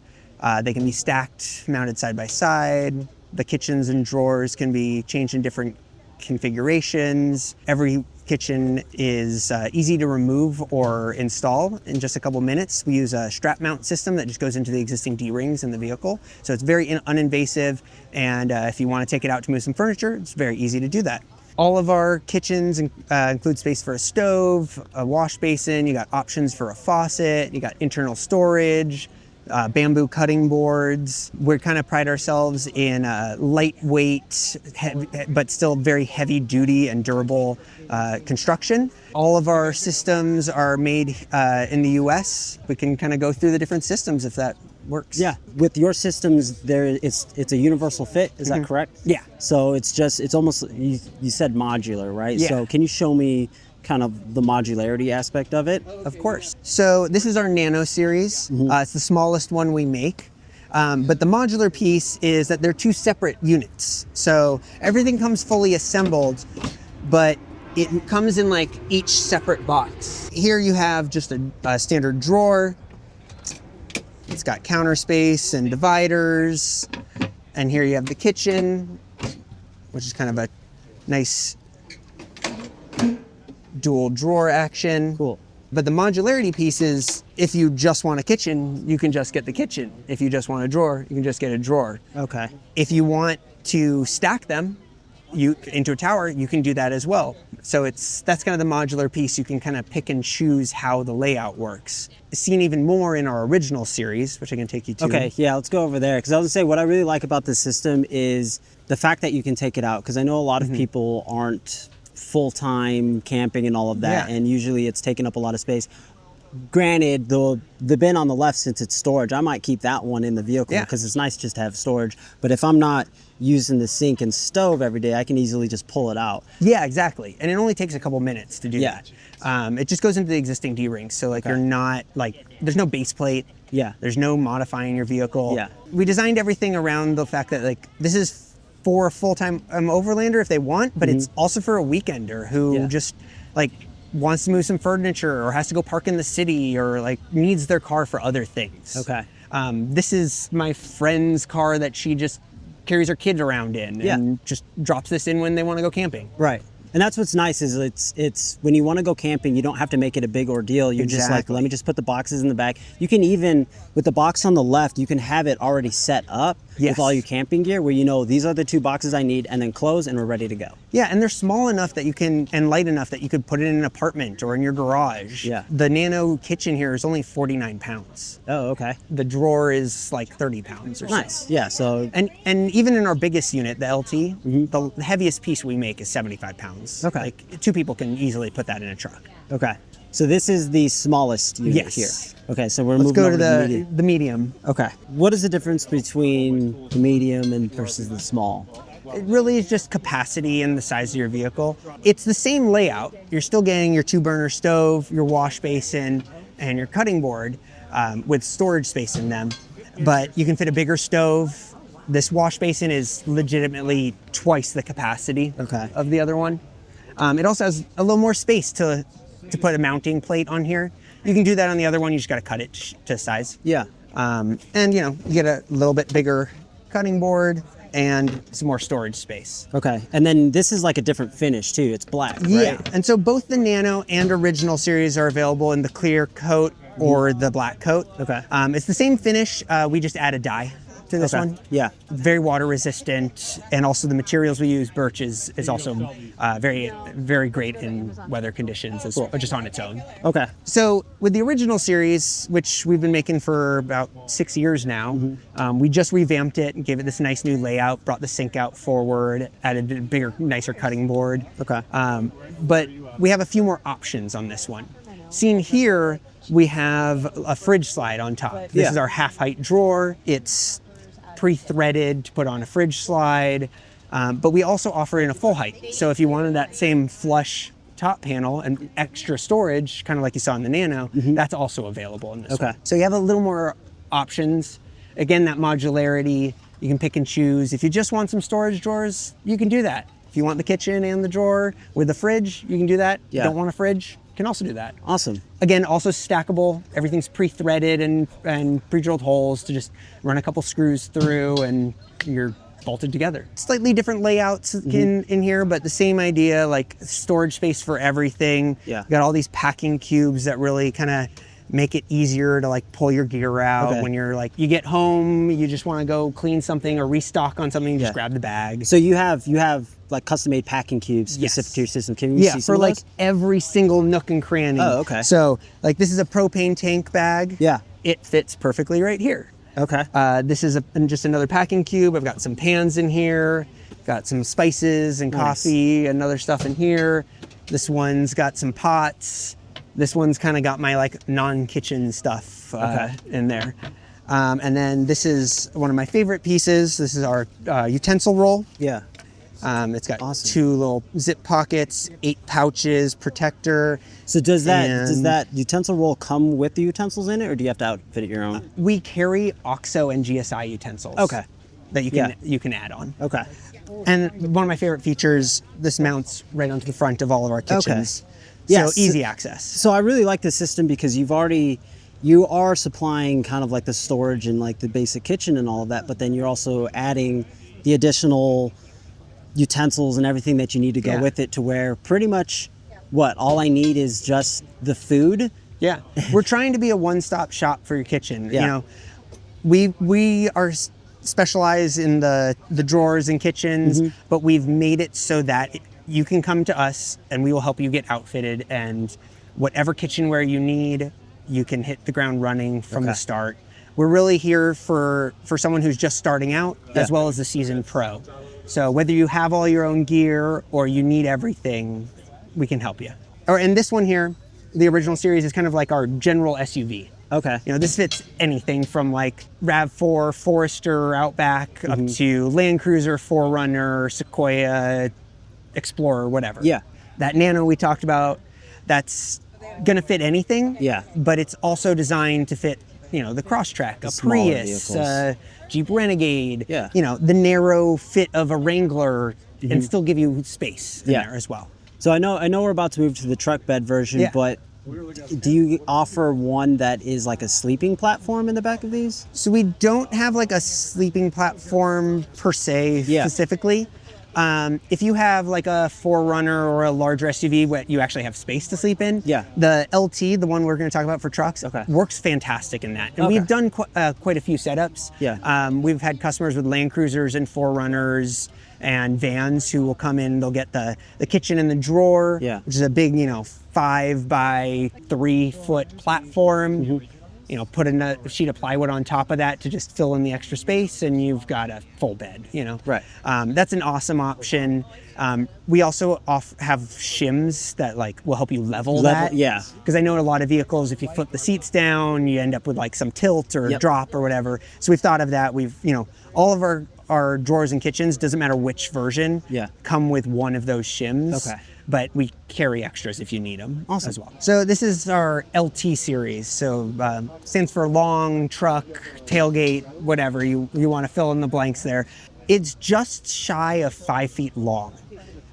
They can be stacked, mounted side by side. The kitchens and drawers can be changed in different configurations. Every kitchen is easy to remove or install in just a couple minutes. We use a strap mount system that just goes into the existing D-rings in the vehicle. So it's very uninvasive, and if you want to take it out to move some furniture, it's very easy to do that. All of our kitchens include space for a stove, a wash basin, you got options for a faucet, you got internal storage, bamboo cutting boards. We kind of pride ourselves in lightweight, but still very heavy duty and durable construction. All of our systems are made in the US. We can kind of go through the different systems if that works. Yeah, with your systems, it's a universal fit, is that correct? Yeah. So it's almost, you said modular, right? Yeah. So can you show me kind of the modularity aspect of it? Of course. So this is our Nano series. It's the smallest one we make. But the modular piece is that they're two separate units. So everything comes fully assembled, but it comes in like each separate box. Here you have just a standard drawer. It's got counter space and dividers. And here you have the kitchen, which is kind of a nice dual drawer action. Cool. But the modularity piece is, if you just want a kitchen, you can just get the kitchen. If you just want a drawer, you can just get a drawer. Okay. If you want to stack them into a tower, you can do that as well. So that's kind of the modular piece. You can kind of pick and choose how the layout works. Seen even more in our original series, which I can take you to. Okay, yeah, let's go over there. Because I was gonna say, what I really like about this system is the fact that you can take it out. Because I know a lot of people aren't full-time camping and all of that, and usually it's taking up a lot of space. Granted, the bin on the left, since it's storage, I might keep that one in the vehicle because it's nice just to have storage. But if I'm not using the sink and stove every day, I can easily just pull it out. Yeah, exactly. And it only takes a couple minutes to do that. It just goes into the existing D-rings. So like you're not like, there's no base plate. Yeah. There's no modifying your vehicle. Yeah. We designed everything around the fact that like this is for a full-time overlander if they want, but it's also for a weekender who just like wants to move some furniture or has to go park in the city or like needs their car for other things. Okay. This is my friend's car that she just carries her kids around in and just drops this in when they want to go camping. Right. And that's what's nice is it's when you want to go camping, you don't have to make it a big ordeal. You're just like, let me just put the boxes in the back. You can even, with the box on the left, you can have it already set up with all your camping gear where you know these are the 2 boxes I need, and then close and we're ready to go. Yeah, and they're small enough that you can, and light enough that you could put it in an apartment or in your garage. Yeah. The Nano kitchen here is only 49 pounds. Oh, okay. The drawer is like 30 pounds or so. Nice, yeah, so. And even in our biggest unit, the LT, the heaviest piece we make is 75 pounds. Okay. Like 2 people can easily put that in a truck. Okay. So this is the smallest unit here. Okay, so we're moving go over to the medium. Okay. What is the difference between the medium and versus the small? It really is just capacity and the size of your vehicle. It's the same layout. You're still getting your 2-burner stove, your wash basin, and your cutting board with storage space in them. But you can fit a bigger stove. This wash basin is legitimately twice the capacity of the other one. It also has a little more space to put a mounting plate on here. You can do that on the other one, you just gotta cut it to size. Yeah. And you know, you get a little bit bigger cutting board and some more storage space. Okay, and then this is like a different finish too, it's black, right? Yeah, and so both the Nano and Original series are available in the clear coat or the black coat. Okay. It's the same finish, we just add a dye to this one. Yeah. Very water resistant, and also the materials we use, birch is also very, very great in weather conditions, just on its own. Okay. So with the Original series, which we've been making for about 6 years now, we just revamped it and gave it this nice new layout, brought the sink out forward, added a bigger, nicer cutting board. Okay. But we have a few more options on this one. Seen here, we have a fridge slide on top. This is our half-height drawer. It's pre-threaded to put on a fridge slide, but we also offer it in a full height. So if you wanted that same flush top panel and extra storage, kind of like you saw in the Nano, that's also available in this one. So you have a little more options. Again, that modularity, you can pick and choose. If you just want some storage drawers, you can do that. If you want the kitchen and the drawer with the fridge, you can do that. Yeah. You don't want a fridge, you can also do that. Awesome. Again, also stackable. Everything's pre-threaded and pre-drilled holes to just run a couple screws through and you're bolted together. Slightly different layouts in here, but the same idea, like storage space for everything. Yeah. You got all these packing cubes that really kind of make it easier to like pull your gear out when you're like, you get home, you just want to go clean something or restock on something, you just grab the bag. So you have like custom-made packing cubes specific to your system. Can you see some for of like those? every single nook and cranny. Oh, okay. So like this is a propane tank bag. Yeah. It fits perfectly right here. Okay. This is just another packing cube. I've got some pans in here, got some spices and coffee and other stuff in here. This one's got some pots. This one's kind of got my like non-kitchen stuff in there. And then this is one of my favorite pieces. This is our utensil roll. Yeah. It's got 2 little zip pockets, 8 pouches, protector. So does that utensil roll come with the utensils in it, or do you have to outfit it your own? We carry OXO and GSI utensils. Okay. that you can add on. Okay. And one of my favorite features, this mounts right onto the front of all of our kitchens. Okay. Yeah, So easy access. So I really like this system because you are supplying kind of like the storage and like the basic kitchen and all of that, but then you're also adding the additional utensils and everything that you need to go with it, to where pretty much all I need is just the food. Yeah. We're trying to be a one-stop shop for your kitchen. Yeah. You know, we are specialized in the drawers and kitchens, but we've made it so that you can come to us and we will help you get outfitted, and whatever kitchenware you need, you can hit the ground running from the start. We're really here for someone who's just starting out, as well as the seasoned pro. So whether you have all your own gear or you need everything, we can help you. And this one here, the original series, is kind of like our general SUV. Okay. You know, this fits anything from like RAV4, Forester, Outback, up to Land Cruiser, 4Runner, Sequoia, Explorer, whatever. Yeah. That Nano we talked about, that's gonna fit anything. Yeah. But it's also designed to fit, you know, the Crosstrek, a Prius, Jeep Renegade. Yeah. You know, the narrow fit of a Wrangler, and still give you space in there as well. So I know we're about to move to the truck bed version, but do you offer one that is like a sleeping platform in the back of these? So we don't have like a sleeping platform per se specifically. If you have like a 4Runner or a larger SUV where you actually have space to sleep in, the LT, the one we're going to talk about for trucks, works fantastic in that. And we've done quite a few setups. We've had customers with Land Cruisers and 4Runners and vans who will come in, they'll get the kitchen in the drawer, which is a big, 5 by 3 foot platform. You know, put a sheet of plywood on top of that to just fill in the extra space, and you've got a full bed, Right. That's an awesome option. We also have shims that will help you level that. Yeah. Because I know in a lot of vehicles, if you flip the seats down, you end up with like some tilt or drop or whatever. So we've thought of that. We've, all of our drawers and kitchens, doesn't matter which version, come with one of those shims. Okay. But we carry extras if you need them as well. So this is our LT series. So stands for long, truck, tailgate, whatever you want to fill in the blanks there. It's just shy of 5 feet long.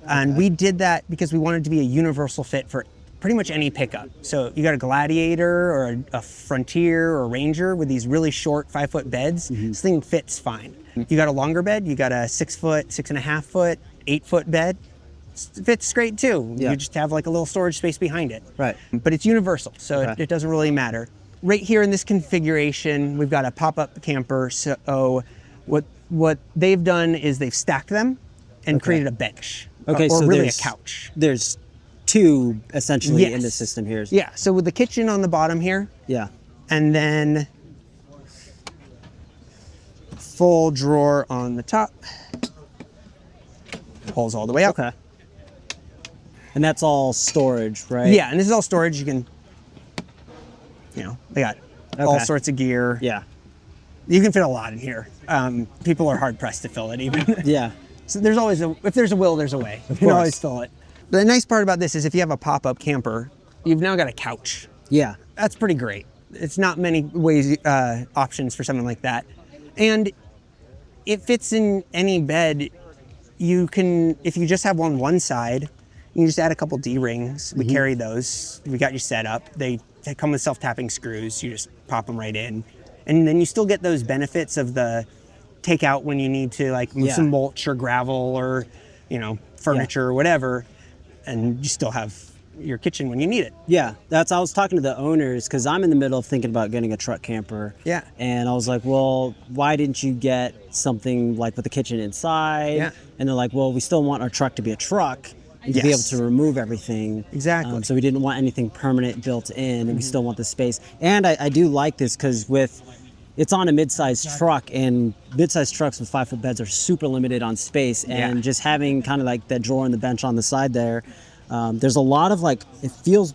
And we did that because we wanted to be a universal fit for pretty much any pickup. So you got a Gladiator or a Frontier or Ranger with these really short 5 foot beds, this thing fits fine. You got a longer bed, you got a 6 foot, 6.5 foot, 8 foot bed. Fits great too. You just have like a little storage space behind it. Right. But it's universal, so it doesn't really matter. Right here in this configuration, we've got a pop-up camper. So what they've done is they've stacked them and created a bench. Okay, or so really a couch. There's two essentially in the system here. Yeah, so with the kitchen on the bottom here. Yeah. And then full drawer on the top. Pulls all the way up. Okay. And that's all storage, right? Yeah, and this is all storage. You can, they got all sorts of gear. Yeah. You can fit a lot in here. People are hard pressed to fill it even. Yeah. So there's always if there's a will, there's a way. You can always fill it. The nice part about this is if you have a pop-up camper, you've now got a couch. Yeah. That's pretty great. It's not many options for something like that. And it fits in any bed. You can, if you just have one side, you can just add a couple D-rings. We carry those. We got you set up. They come with self-tapping screws. You just pop them right in. And then you still get those benefits of the takeout when you need to move some mulch or gravel or, furniture or whatever. And you still have your kitchen when you need it. Yeah, I was talking to the owners because I'm in the middle of thinking about getting a truck camper. Yeah. And I was like, well, why didn't you get something like with the kitchen inside? Yeah. And they're like, well, we still want our truck to be a truck and to be able to remove everything. Exactly. So we didn't want anything permanent built in, and we still want the space. And I do like this because it's on a mid-sized truck, and mid-sized trucks with 5 foot beds are super limited on space. And just having kind of like that drawer and the bench on the side there, there's a lot of it feels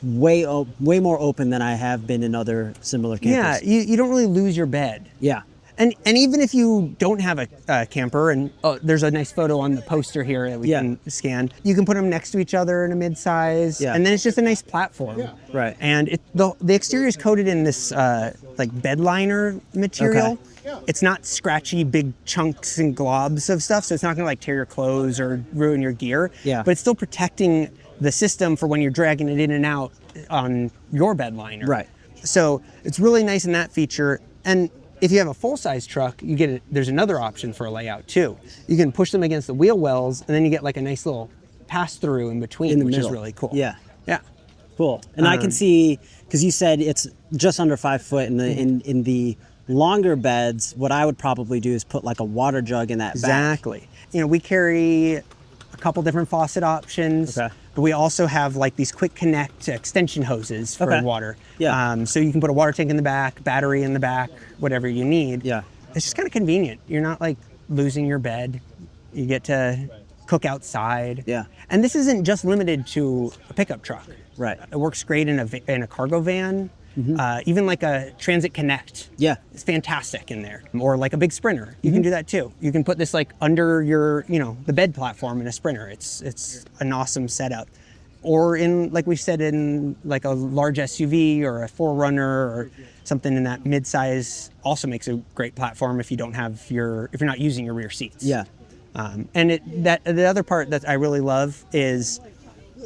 way more open than I have been in other similar campers. Yeah, you don't really lose your bed. Yeah. And even if you don't have a camper, and there's a nice photo on the poster here that we can scan, you can put them next to each other in a mid-size, and then it's just a nice platform. Right. And the exterior is coated in this like bed liner material. It's not scratchy big chunks and globs of stuff, so it's not gonna like tear your clothes or ruin your gear. But it's still protecting the system for when you're dragging it in and out on your bed liner. Right. So it's really nice in that feature. And if you have a full-size truck, you get there's another option for a layout too. You can push them against the wheel wells, and then you get like a nice little pass-through in between, which is really cool. Yeah. Yeah. Cool. And I can see, because you said it's just under 5 foot in the in the longer beds, what I would probably do is put like a water jug in that back. Exactly. You know, we carry a couple different faucet options, but we also have like these quick connect extension hoses for water. So you can put a water tank in the back, battery in the back, whatever you need. It's just kind of convenient. You're not like losing your bed. You get to cook outside. And this isn't just limited to a pickup truck. Right. It works great in a cargo van. Even like a Transit Connect. It's fantastic in there. Or like a big Sprinter. You can do that too. You can put this like under your, the bed platform in a Sprinter. It's an awesome setup. Or in, like we said, in like a large SUV or a 4Runner or something in that mid-size also makes a great platform if you don't have if you're not using your rear seats. And the other part that I really love is,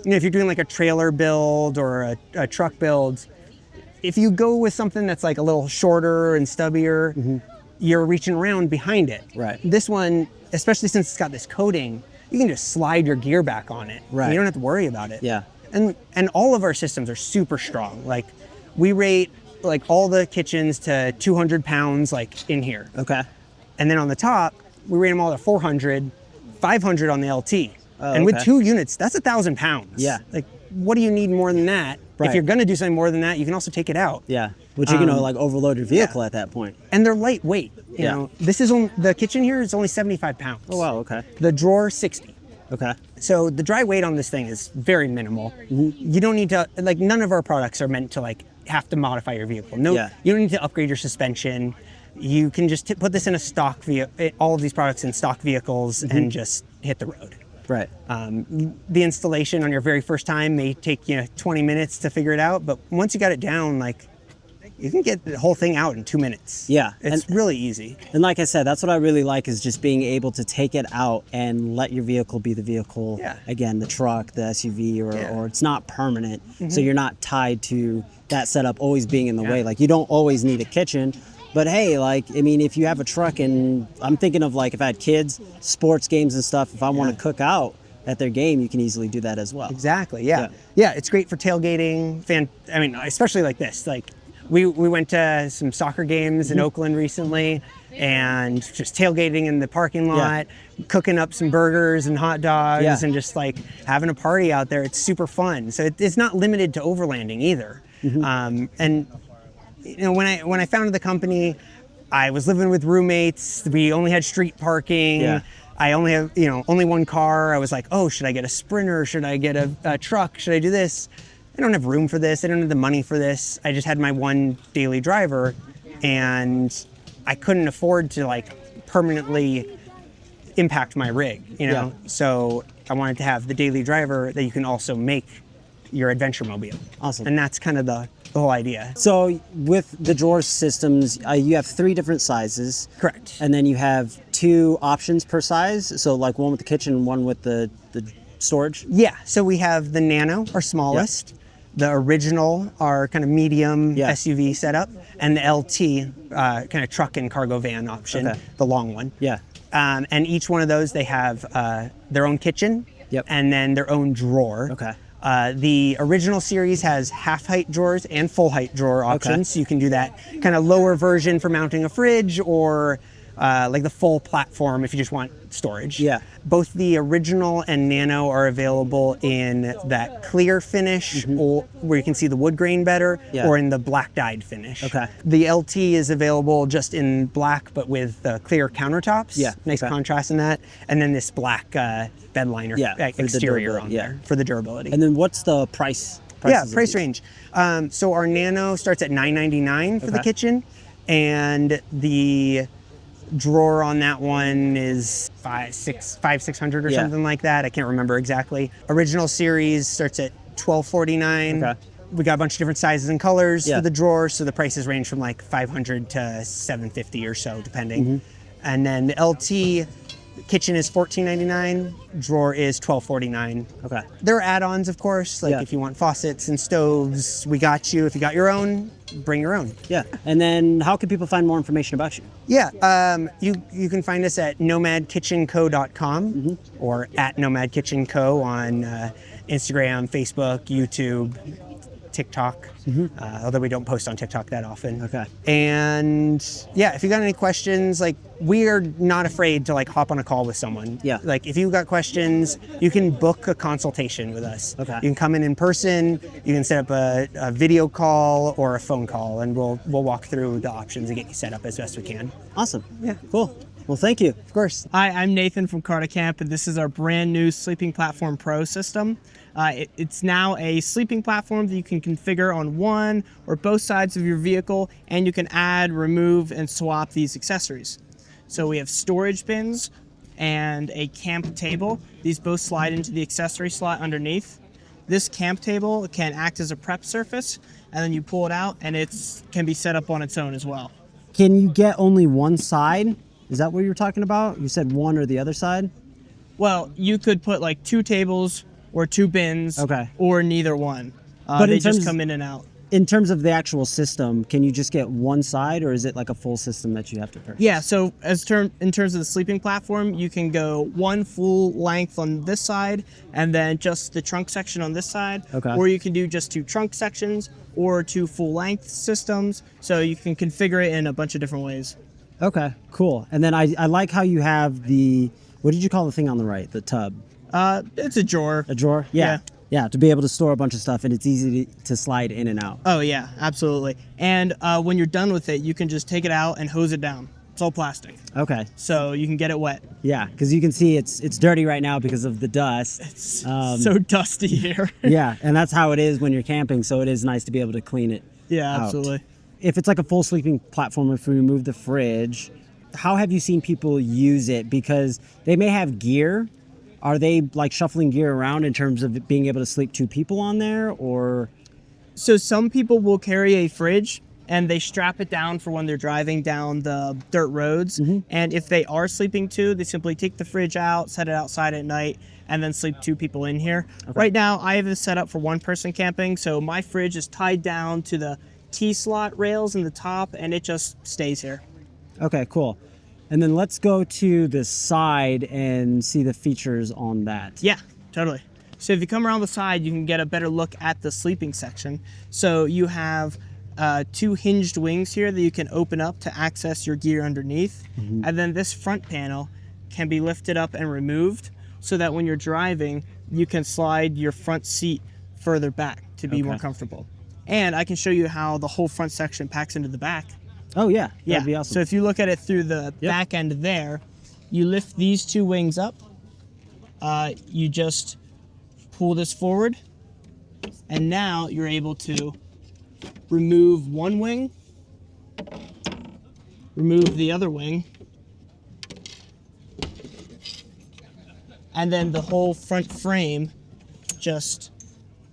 if you're doing like a trailer build or a truck build, if you go with something that's like a little shorter and stubbier, you're reaching around behind it. Right. This one, especially since it's got this coating, you can just slide your gear back on it. Right. You don't have to worry about it. Yeah. And all of our systems are super strong. Like we rate like all the kitchens to 200 pounds like in here. Okay. And then on the top, we rate them all to 400, 500 on the LT. And with 2 units, that's 1,000 pounds. Yeah. Like, what do you need more than that? If you're gonna do something more than that, you can also take it out. Which you can like overload your vehicle at that point. And they're lightweight. You know, this is the kitchen here is only 75 pounds. Oh wow, okay. The drawer 60. Okay. So the dry weight on this thing is very minimal. You don't need to like none of our products are meant to like have to modify your vehicle. No, you don't need to upgrade your suspension. You can just put this in a stock all of these products in stock vehicles and just hit the road. Right. The installation on your very first time may take 20 minutes to figure it out, but once you got it down, like you can get the whole thing out in 2 minutes. It's really easy. And like I said, that's what I really like is just being able to take it out and let your vehicle be the vehicle. Again, the truck, the SUV, or it's not permanent, so you're not tied to that setup always being in the way. Like you don't always need a kitchen. But hey, like, I mean, if you have a truck, and I'm thinking of like if I had kids, sports games and stuff, if I want to cook out at their game, you can easily do that as well. Exactly, yeah. It's great for tailgating. I mean, especially like this. Like, we went to some soccer games in Oakland recently, and just tailgating in the parking lot, cooking up some burgers and hot dogs, and just like having a party out there. It's super fun. So it's not limited to overlanding either. And when I founded the company, I was living with roommates. We only had street parking. I only have only one car. I was like, oh, should I get a Sprinter? Should I get a truck? Should I do this? I don't have room for this. I don't have the money for this. I just had my one daily driver, and I couldn't afford to like permanently impact my rig. So I wanted to have the daily driver that you can also make your adventure mobile. Awesome. And that's kind of the whole idea. So with the drawer systems, you have 3 different sizes. Correct. And then you have 2 options per size. So like one with the kitchen and one with the storage. Yeah. So we have the Nano, our smallest. The original, our kind of medium SUV setup, and the LT, kind of truck and cargo van option, the long one. And each one of those, they have their own kitchen and then their own drawer. The original series has half-height drawers and full-height drawer options. So you can do that kind of lower version for mounting a fridge, or like the full platform if you just want storage. Both the original and Nano are available in that clear finish, or where you can see the wood grain better, or in the black dyed finish. The LT is available just in black, but with clear countertops. Nice contrast in that. And then this black bed liner exterior on there for the durability. And then what's the price? Price range. So our Nano starts at $999 for the kitchen, and the drawer on that one is $600 or Yeah. something like that. I can't remember exactly. Original series starts at $1249. Okay. We got a bunch of different sizes and colors Yeah. for the drawer, so the prices range from like $500 to $750 or so, depending. Mm-hmm. And then the LT kitchen is $14.99. Drawer is $12.49. Okay. There are add-ons, of course, like Yeah. if you want faucets and stoves, we got you. If you got your own, bring your own. Yeah. And then how can people find more information about you? Yeah, you can find us at nomadkitchenco.com or at Nomad Kitchen Co on Instagram, Facebook, YouTube, TikTok, although we don't post on TikTok that often. Okay. And yeah, if you got any questions, like we are not afraid to like hop on a call with someone. Yeah. Like if you got questions, you can book a consultation with us. Okay. You can come in person, you can set up a video call or a phone call, and we'll walk through the options and get you set up as best we can. Awesome. Yeah. Cool. Well, thank you. Of course. Hi, I'm Nathan from Carta Camp, and this is our brand new Sleeping Platform Pro system. It's now a sleeping platform that you can configure on one or both sides of your vehicle, and you can add, remove, and swap these accessories. So we have storage bins and a camp table. These both slide into the accessory slot underneath. This camp table can act as a prep surface, and then you pull it out, and it can be set up on its own as well. Can you get only one side? Is that what you were talking about? You said one or the other side? Well, you could put like 2 tables or 2 bins, Okay. or neither one. But they in terms- just come in and out. In terms of the actual system, can you just get one side, or is it like a full system that you have to purchase? Yeah, so in terms of the sleeping platform, you can go one full length on this side and then just the trunk section on this side. Okay. Or you can do just 2 trunk sections or 2 full length systems. So you can configure it in a bunch of different ways. Okay, cool. And then I like how you have what did you call the thing on the right? The tub? It's a drawer. A drawer? Yeah. Yeah, to be able to store a bunch of stuff, and it's easy to slide in and out. Oh yeah, absolutely. And when you're done with it, you can just take it out and hose it down. It's all plastic. Okay. So you can get it wet. Yeah, because you can see it's dirty right now because of the dust. It's so dusty here. Yeah, and that's how it is when you're camping, so it is nice to be able to clean it Yeah, out. absolutely. If it's like a full sleeping platform, if we remove the fridge, how have you seen people use it? Because they may have gear. Are they like shuffling gear around in terms of being able to sleep 2 people on there, or? So some people will carry a fridge and they strap it down for when they're driving down the dirt roads. And if they are sleeping 2, they simply take the fridge out, set it outside at night, and then sleep 2 people in here. Okay. Right now, I have this set up for 1 person camping. So my fridge is tied down to the T-slot rails in the top, and it just stays here. Okay, cool. And then let's go to the side and see the features on that. Yeah, totally. So if you come around the side, you can get a better look at the sleeping section. So you have 2 hinged wings here that you can open up to access your gear underneath. And then this front panel can be lifted up and removed so that when you're driving, you can slide your front seat further back to be more comfortable. And I can show you how the whole front section packs into the back. Oh yeah, Yeah, that'd be awesome. so if you look at it through the back end there, you lift these 2 wings up, you just pull this forward, and now you're able to remove 1 wing, remove the other wing, and then the whole front frame just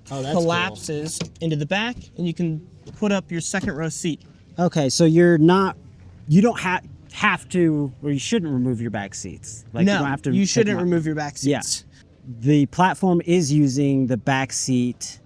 collapses into the back, and you can put up your 2nd row seat. Okay, so you don't have to, or you shouldn't remove your back seats. Like No, you don't have to. you take shouldn't them out. remove your back Yeah. seats. The platform is using the back seat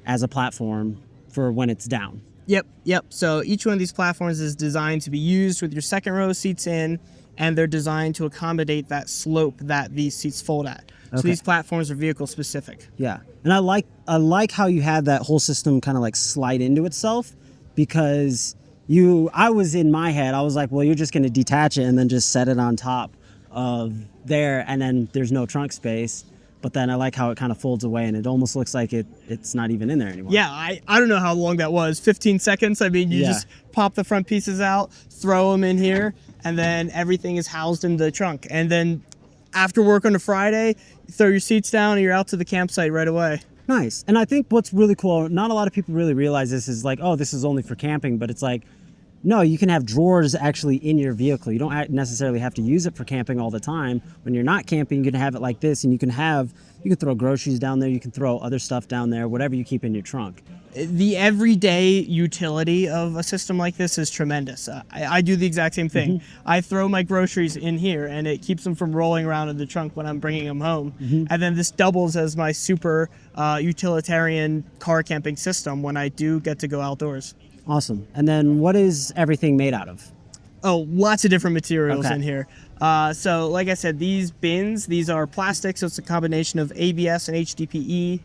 as a platform for when it's down. Yep. So each one of these platforms is designed to be used with your 2nd row seats in, and they're designed to accommodate that slope that these seats fold at. So Okay. these platforms are vehicle specific. Yeah, and I like how you had that whole system kind of like slide into itself, because I was in my head, I was like, well, you're just going to detach it and then just set it on top of there, and then there's no trunk space. But then I like how it kind of folds away, and it almost looks like it's not even in there anymore. Yeah, I don't know how long that was, 15 seconds. I mean, you just pop the front pieces out, throw them in here, and then everything is housed in the trunk. And then after work on a Friday, you throw your seats down and you're out to the campsite right away. Nice. And I think what's really cool, not a lot of people really realize this, is like, oh, this is only for camping, but it's like, No, you can have drawers actually in your vehicle. You don't necessarily have to use it for camping all the time. When you're not camping, you can have it like this, and you can throw groceries down there, you can throw other stuff down there, whatever you keep in your trunk. The everyday utility of a system like this is tremendous. I do the exact same thing. I throw my groceries in here, and it keeps them from rolling around in the trunk when I'm bringing them home. And then this doubles as my super utilitarian car camping system when I do get to go outdoors. Awesome. And then what is everything made out of? Oh, lots of different materials Okay. in here. So like I said, these bins, these are plastic, so it's a combination of ABS and HDPE.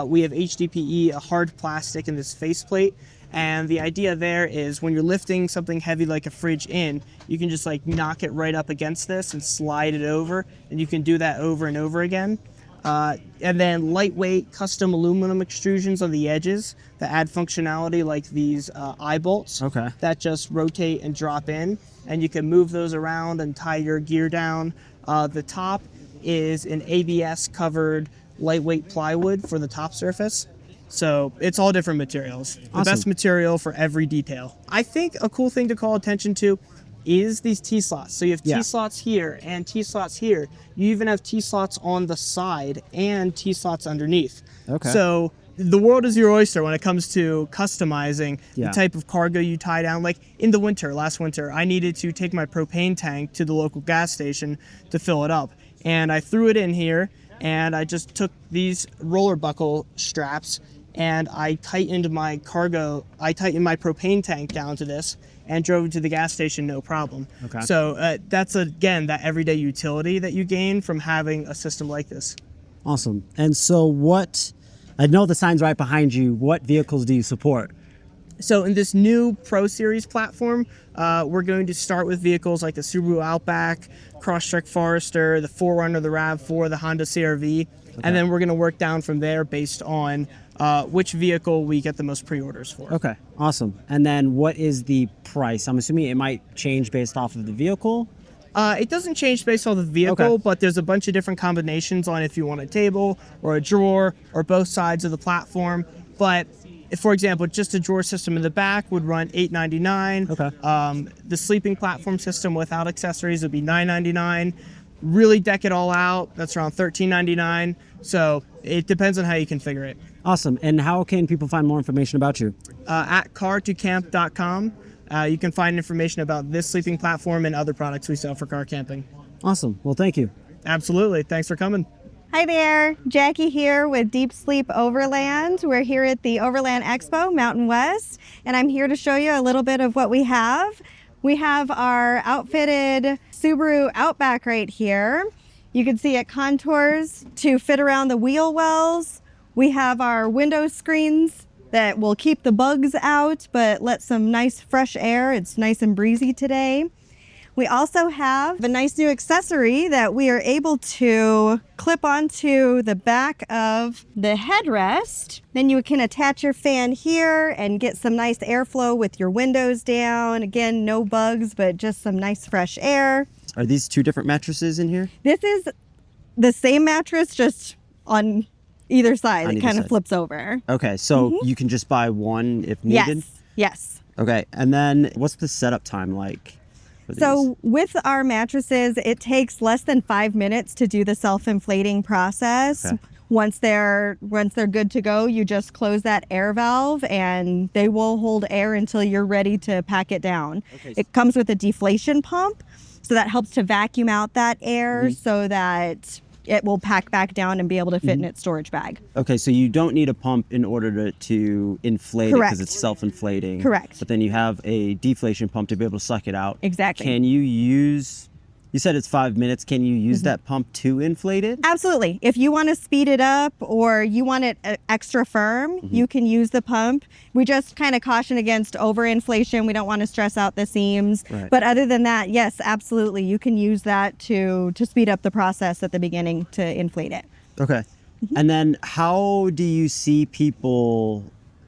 We have HDPE, a hard plastic, in this faceplate. And the idea there is when you're lifting something heavy like a fridge in, you can just like knock it right up against this and slide it over, and you can do that over and over again. And then lightweight custom aluminum extrusions on the edges that add functionality, like these eye bolts that just rotate and drop in, and you can move those around and tie your gear down. The top is an ABS covered lightweight plywood for the top surface. So it's all different materials. The best material for every detail. I think a cool thing to call attention to is these T-slots. So you have T-slots here and T-slots here. You even have T-slots on the side and T-slots underneath. So the world is your oyster when it comes to customizing the type of cargo you tie down. Like in the winter, last winter, I needed to take my propane tank to the local gas station to fill it up. And I threw it in here, and I just took these roller buckle straps and I tightened my propane tank down to this and drove it to the gas station, no problem. So that's, again, that everyday utility that you gain from having a system like this. Awesome. And so I know the sign's right behind you. What vehicles do you support? So in this new Pro Series platform, we're going to start with vehicles like the Subaru Outback, Crosstrek Forester, the 4Runner, the RAV4, the Honda CR-V, and then we're going to work down from there based on which vehicle we get the most pre-orders for. Okay, awesome. And then what is the price? I'm assuming it might change based off of the vehicle? It doesn't change based on the vehicle, but there's a bunch of different combinations on if you want a table or a drawer or both sides of the platform. But if, for example, just a drawer system in the back would run $899. The sleeping platform system without accessories would be $999. Really deck it all out, that's around $1399. So it depends on how you configure it. Awesome. And how can people find more information about you? At car2camp.com. You can find information about this sleeping platform and other products we sell for car camping. Awesome. Well, thank you. Absolutely. Thanks for coming. Hi there, Jackie here with Deep Sleep Overland. We're here at the Overland Expo, Mountain West, and I'm here to show you a little bit of what we have. We have our outfitted Subaru Outback right here. You can see it contours to fit around the wheel wells. We have our window screens that will keep the bugs out, but let some nice fresh air. It's nice and breezy today. We also have a nice new accessory that we are able to clip onto the back of the headrest. Then you can attach your fan here and get some nice airflow with your windows down. Again, no bugs, but just some nice fresh air. Are these two different mattresses in here? This is the same mattress, just on either side. It kind of flips over. Okay, so you can just buy one if needed? Yes. Okay, and then what's the setup time like? So with our mattresses, it takes less than 5 minutes to do the self-inflating process. Okay. Once they're good to go, you just close that air valve and they will hold air until you're ready to pack it down. Okay. It comes with a deflation pump, so that helps to vacuum out that air so that it will pack back down and be able to fit in its storage bag. Okay, so you don't need a pump in order to inflate it because it's self-inflating. Correct. But then you have a deflation pump to be able to suck it out. Exactly. Can you use, you said it's 5 minutes, can you use that pump to inflate it? Absolutely. If you want to speed it up or you want it extra firm, you can use the pump. We just kind of caution against overinflation. We don't want to stress out the seams. Right. But other than that, yes, absolutely. You can use that to speed up the process at the beginning to inflate it. Okay. And then how do you see people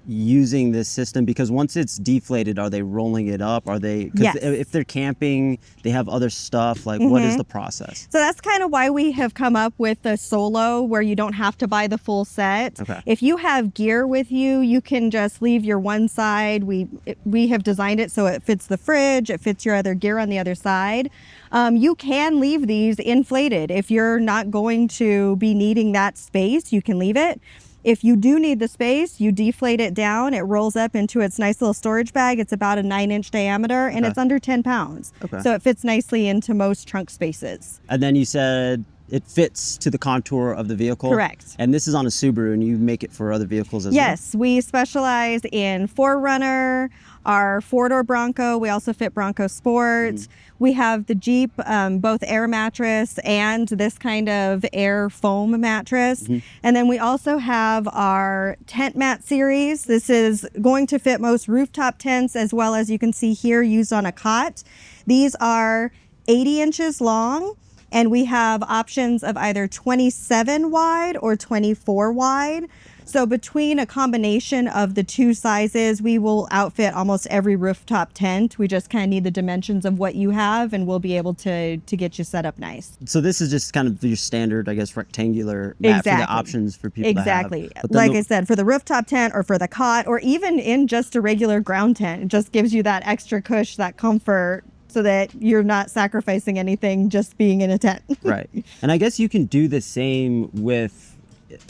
using this system? Because once it's deflated, are they rolling it up? Are they, Yes. if they're camping, they have other stuff, like what is the process? So that's kind of why we have come up with the solo, where you don't have to buy the full set. Okay. If you have gear with you, you can just leave your one side. We have designed it so it fits the fridge, it fits your other gear on the other side. You can leave these inflated. If you're not going to be needing that space, you can leave it. If you do need the space, you deflate it down. It rolls up into its nice little storage bag. It's about a 9-inch diameter, and it's under 10 pounds. Okay. So it fits nicely into most trunk spaces. And then you said it fits to the contour of the vehicle? Correct. And this is on a Subaru, and you make it for other vehicles as well? Yes, we specialize in 4Runner, our 4-door Bronco. We also fit Bronco Sports. We have the Jeep, both air mattress and this kind of air foam mattress. And then we also have our tent mat series. This is going to fit most rooftop tents, as well as you can see here used on a cot. These are 80 inches long, and we have options of either 27 wide or 24 wide. So between a combination of the two sizes, we will outfit almost every rooftop tent. We just kind of need the dimensions of what you have, and we'll be able to get you set up nice. So this is just kind of your standard, I guess, rectangular mat for the options for people to have. Exactly. Like I said, for the rooftop tent or for the cot, or even in just a regular ground tent, it just gives you that extra cush, that comfort, so that you're not sacrificing anything just being in a tent. Right. And I guess you can do the same with,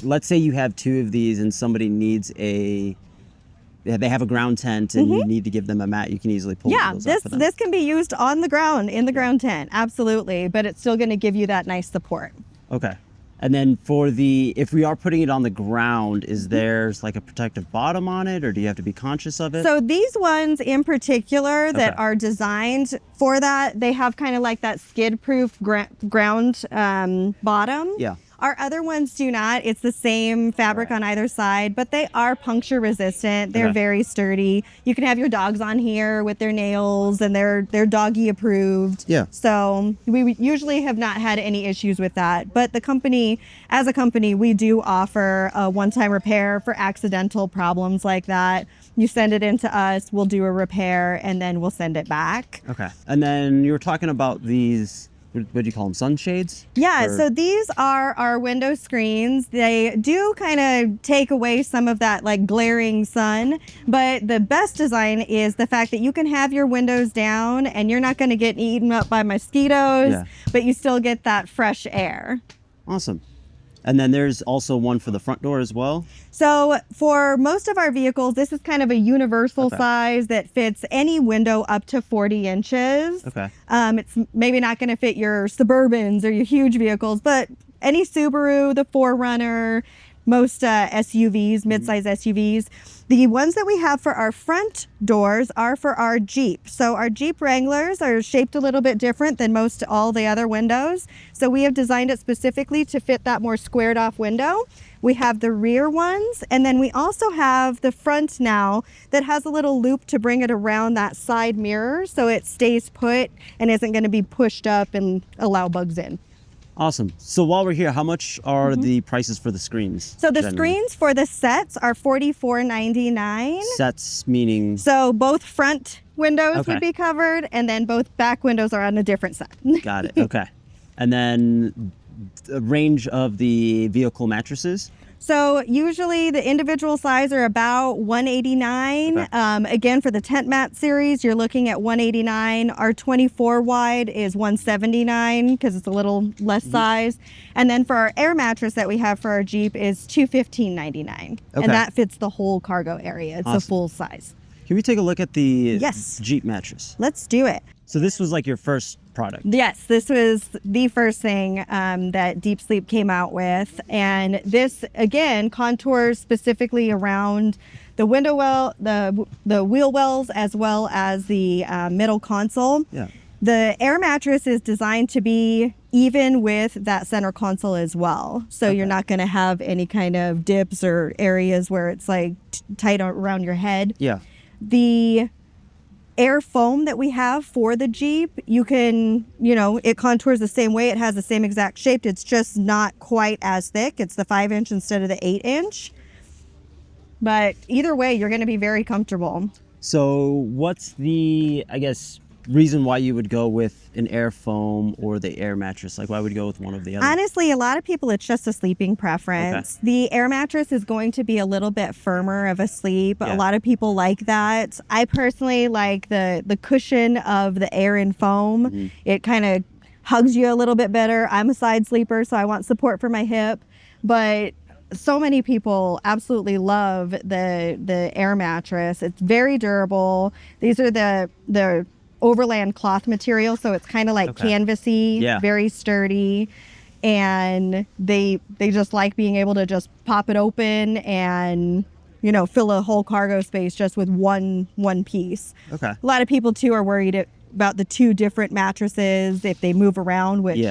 let's say you have two of these and somebody needs they have a ground tent and you need to give them a mat, you can easily pull those up for them. This can be used on the ground, in the ground tent, absolutely, but it's still going to give you that nice support. Okay. And then if we are putting it on the ground, is there's like a protective bottom on it, or do you have to be conscious of it? So these ones in particular that are designed for that, they have kind of like that skid-proof ground bottom. Yeah. Our other ones do not. It's the same fabric on either side, but they are puncture resistant. They're very sturdy. You can have your dogs on here with their nails, and they're doggy approved. Yeah. So we usually have not had any issues with that. But the company, as a company, we do offer a one-time repair for accidental problems like that. You send it in to us, we'll do a repair, and then we'll send it back. Okay. And then you were talking about these, what do you call them, sunshades? Yeah, Or- so these are our window screens. They do kind of take away some of that like glaring sun, but the best design is the fact that you can have your windows down and you're not going to get eaten up by mosquitoes, but you still get that fresh air. Awesome. And then there's also one for the front door as well? So for most of our vehicles, this is kind of a universal size that fits any window up to 40 inches. Okay. It's maybe not going to fit your Suburbans or your huge vehicles, but any Subaru, the 4Runner, most SUVs, mid-size SUVs. The ones that we have for our front doors are for our Jeep. So our Jeep Wranglers are shaped a little bit different than most all the other windows. So we have designed it specifically to fit that more squared off window. We have the rear ones, and then we also have the front now that has a little loop to bring it around that side mirror so it stays put and isn't going to be pushed up and allow bugs in. Awesome. So while we're here, how much are the prices for the screens? So the generally? screens for the sets are $44.99. Sets meaning? So both front windows Okay. would be covered, and then both back windows are on a different set. Got it. Okay. And then the range of the vehicle mattresses? So usually the individual size are about $189. Okay. Again, for the tent mat series, you're looking at $189. Our 24 wide is $179 because it's a little less size. And then for our air mattress that we have for our Jeep is $215.99. Okay. And that fits the whole cargo area. It's a full size. Can we take a look at the Yes. Jeep mattress? Let's do it. So this was like your first product? Yes, this was the first thing that Deep Sleep came out with. And this, again, contours specifically around the window well, the wheel wells, as well as the middle console. Yeah. The air mattress is designed to be even with that center console as well. So you're not going to have any kind of dips or areas where it's like tight around your head. Yeah. The air foam that we have for the Jeep, you can, it contours the same way. It has the same exact shape. It's just not quite as thick. It's the 5-inch instead of the 8-inch. but either way, you're going to be very comfortable. So what's the, I guess, reason why you would go with an air foam or the air mattress? Like, why would you go with one of the other? Honestly, a lot of people, it's just a sleeping preference. Okay. The air mattress is going to be a little bit firmer of a sleep. Yeah. A lot of people like that. I personally like the cushion of the air and foam. Mm-hmm. It kind of hugs you a little bit better. I'm a side sleeper, so I want support for my hip. But so many people absolutely love the air mattress. It's very durable. These are the Overland cloth material, so it's kind of like canvasy, very sturdy, and they just like being able to just pop it open and, you know, fill a whole cargo space just with one piece. Okay. A lot of people too are worried about the two different mattresses if they move around, which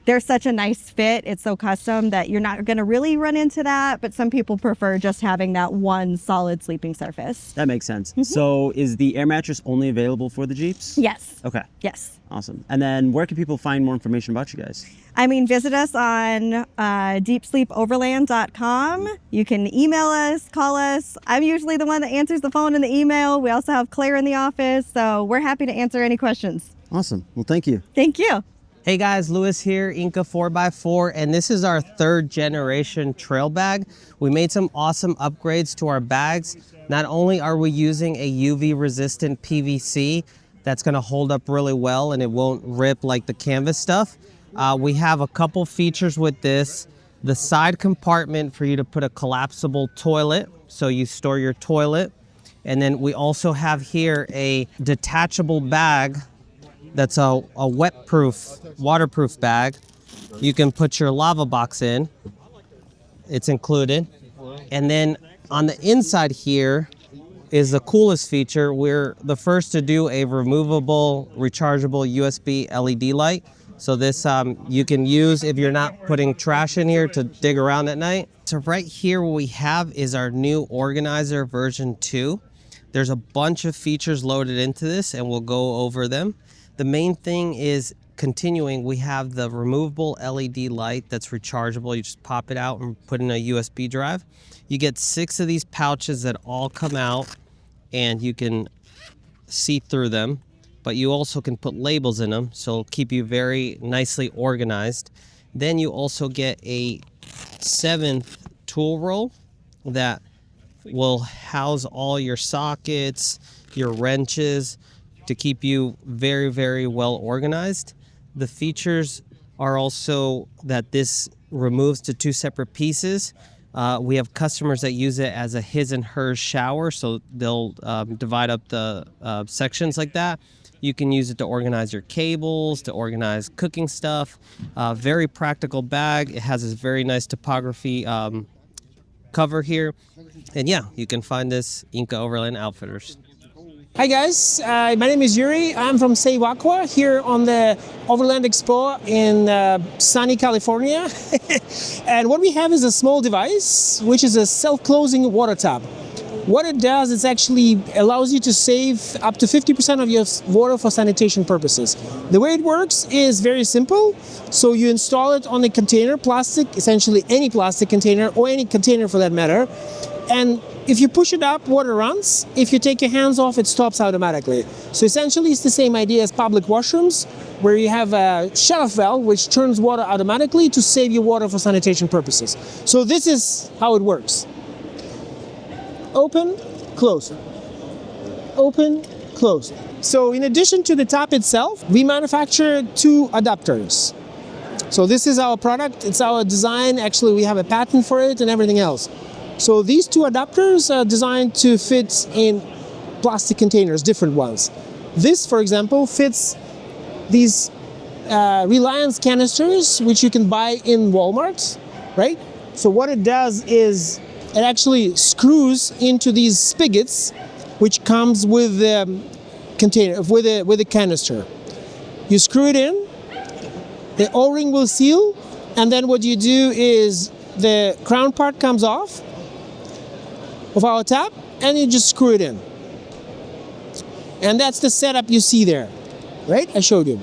they're such a nice fit. It's so custom that you're not going to really run into that, but some people prefer just having that one solid sleeping surface. That makes sense. So is the air mattress only available for the Jeeps? Yes. Okay. Yes. Awesome. And then where can people find more information about you guys? I mean, visit us on deepsleepoverland.com. You can email us, call us. I'm usually the one that answers the phone and the email. We also have Claire in the office, so we're happy to answer any questions. Awesome. Well, thank you. Thank you. Hey guys, Lewis here, Inca 4x4, and this is our 3rd generation trail bag. We made some awesome upgrades to our bags. Not only are we using a UV resistant PVC that's gonna hold up really well and it won't rip like the canvas stuff, we have a couple features with this. The side compartment for you to put a collapsible toilet, so you store your toilet. And then we also have here a detachable bag that's a wet-proof, waterproof bag. You can put your lava box in. It's included. And then on the inside here is the coolest feature. We're the first to do a removable, rechargeable USB LED light. So this you can use if you're not putting trash in here to dig around at night. So right here what we have is our new organizer version 2. There's a bunch of features loaded into this and we'll go over them. The main thing is continuing, we have the removable LED light that's rechargeable. You just pop it out and put in a USB drive. You get 6 of these pouches that all come out and you can see through them, but you also can put labels in them, so it'll keep you very nicely organized. Then you also get a 7th tool roll that will house all your sockets, your wrenches, to keep you very, very well organized. The features are also that this removes to 2 separate pieces. We have customers that use it as a his and hers shower, so they'll divide up the sections like that. You can use it to organize your cables, to organize cooking stuff. Very practical bag. It has this very nice topography cover here. And yeah, you can find this Inca Overland Outfitters. Hi guys, my name is Yuri. I'm from Save Aqua here on the Overland Expo in sunny California. And what we have is a small device, which is a self-closing water tap. What it does is actually allows you to save up to 50% of your water for sanitation purposes. The way it works is very simple. So you install it on a container, plastic, essentially any plastic container or any container for that matter. And if you push it up, water runs. If you take your hands off, it stops automatically. So essentially it's the same idea as public washrooms, where you have a shut-off valve which turns water automatically to save you water for sanitation purposes. So this is how it works. Open, close. Open, close. So in addition to the tap itself, we manufacture 2 adapters. So this is our product, it's our design. Actually, we have a patent for it and everything else. So these 2 adapters are designed to fit in plastic containers, different ones. This, for example, fits these Reliance canisters, which you can buy in Walmart, right? So what it does is it actually screws into these spigots, which comes with the container, with the canister. You screw it in, the O-ring will seal, and then what you do is the crown part comes off of our tap, and you just screw it in. And that's the setup you see there, right? I showed you.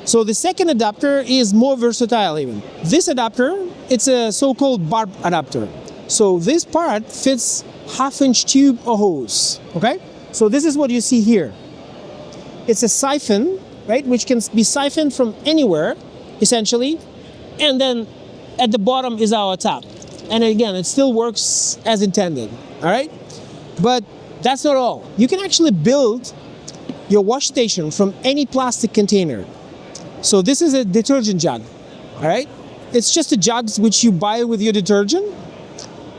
So the second adapter is more versatile even. This adapter, it's a so-called barb adapter. So this part fits half-inch tube or hose, okay? So this is what you see here. It's a siphon, right, which can be siphoned from anywhere, essentially, and then at the bottom is our tap. And again, it still works as intended, all right? But that's not all. You can actually build your wash station from any plastic container. So this is a detergent jug, all right? It's just a jug which you buy with your detergent.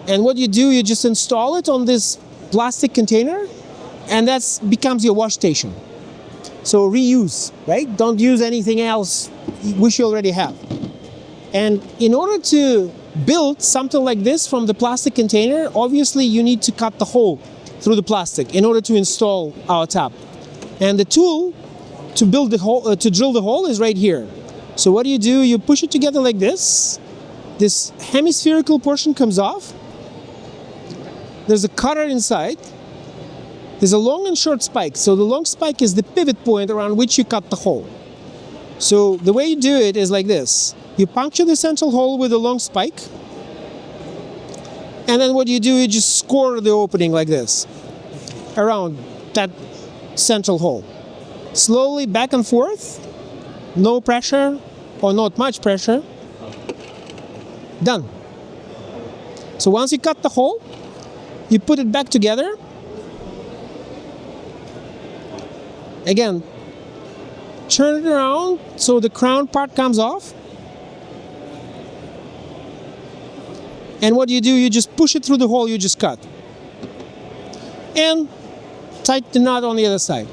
And what you do, you just install it on this plastic container, and that becomes your wash station. So reuse, right? Don't use anything else which you already have. And in order to build something like this from the plastic container, obviously you need to cut the hole through the plastic in order to install our tap. And the tool to build the hole, to drill the hole, is right here. So what do? You push it together like this. This hemispherical portion comes off. There's a cutter inside. There's a long and short spike. So the long spike is the pivot point around which you cut the hole. So the way you do it is like this. You puncture the central hole with a long spike. And then what you do, you just score the opening like this, around that central hole. Slowly back and forth, no pressure or not much pressure. Done. So once you cut the hole, you put it back together. Again, turn it around so the crown part comes off. And what you do, you just push it through the hole you just cut. And tighten the knot on the other side.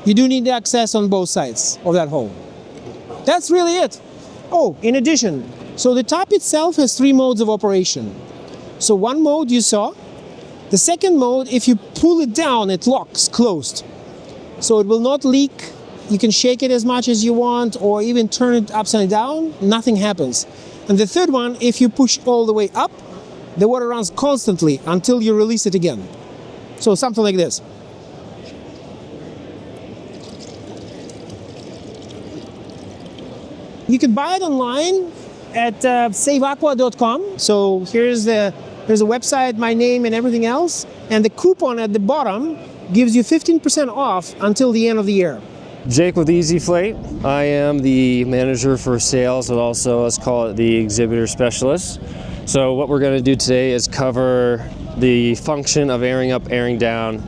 You do need access on both sides of that hole. That's really it. Oh, in addition, so the top itself has 3 modes of operation. So one mode you saw. The second mode, if you pull it down, it locks closed. So it will not leak. You can shake it as much as you want or even turn it upside down, nothing happens. And the third one, if you push all the way up, the water runs constantly until you release it again. So something like this. You can buy it online at saveaqua.com. So there's a website, my name and everything else. And the coupon at the bottom gives you 15% off until the end of the year. Jake with Easy Flate. I am the manager for sales, but also let's call it the exhibitor specialist. So what we're going to do today is cover the function of airing up, airing down,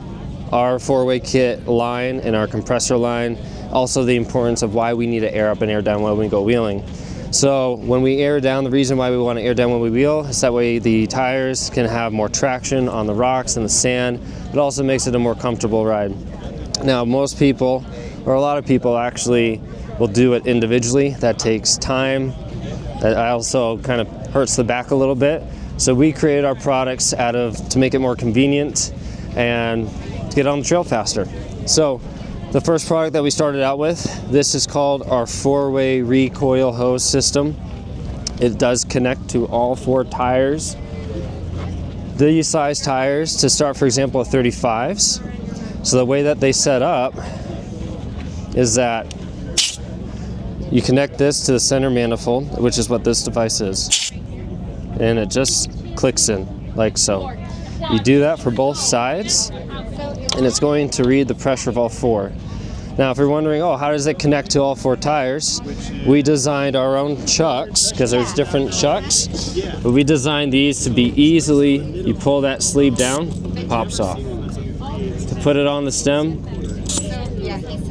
our 4-way kit line and our compressor line. Also the importance of why we need to air up and air down when we go wheeling. So when we air down, the reason why we want to air down when we wheel is that way the tires can have more traction on the rocks and the sand. It also makes it a more comfortable ride. Now most people, or a lot of people actually, will do it individually. That takes time. That also kind of hurts the back a little bit. So we created our products to make it more convenient and to get on the trail faster. So the first product that we started out with, this is called our 4-way recoil hose system. It does connect to all 4 tires. These size tires, to start, for example, 35s. So the way that they set up is that you connect this to the center manifold, which is what this device is. And it just clicks in, like so. You do that for both sides, and it's going to read the pressure of all 4. Now, if you're wondering, oh, how does it connect to all 4 tires? We designed our own chucks, because there's different chucks, but we designed these to be easily, you pull that sleeve down, it pops off. To put it on the stem,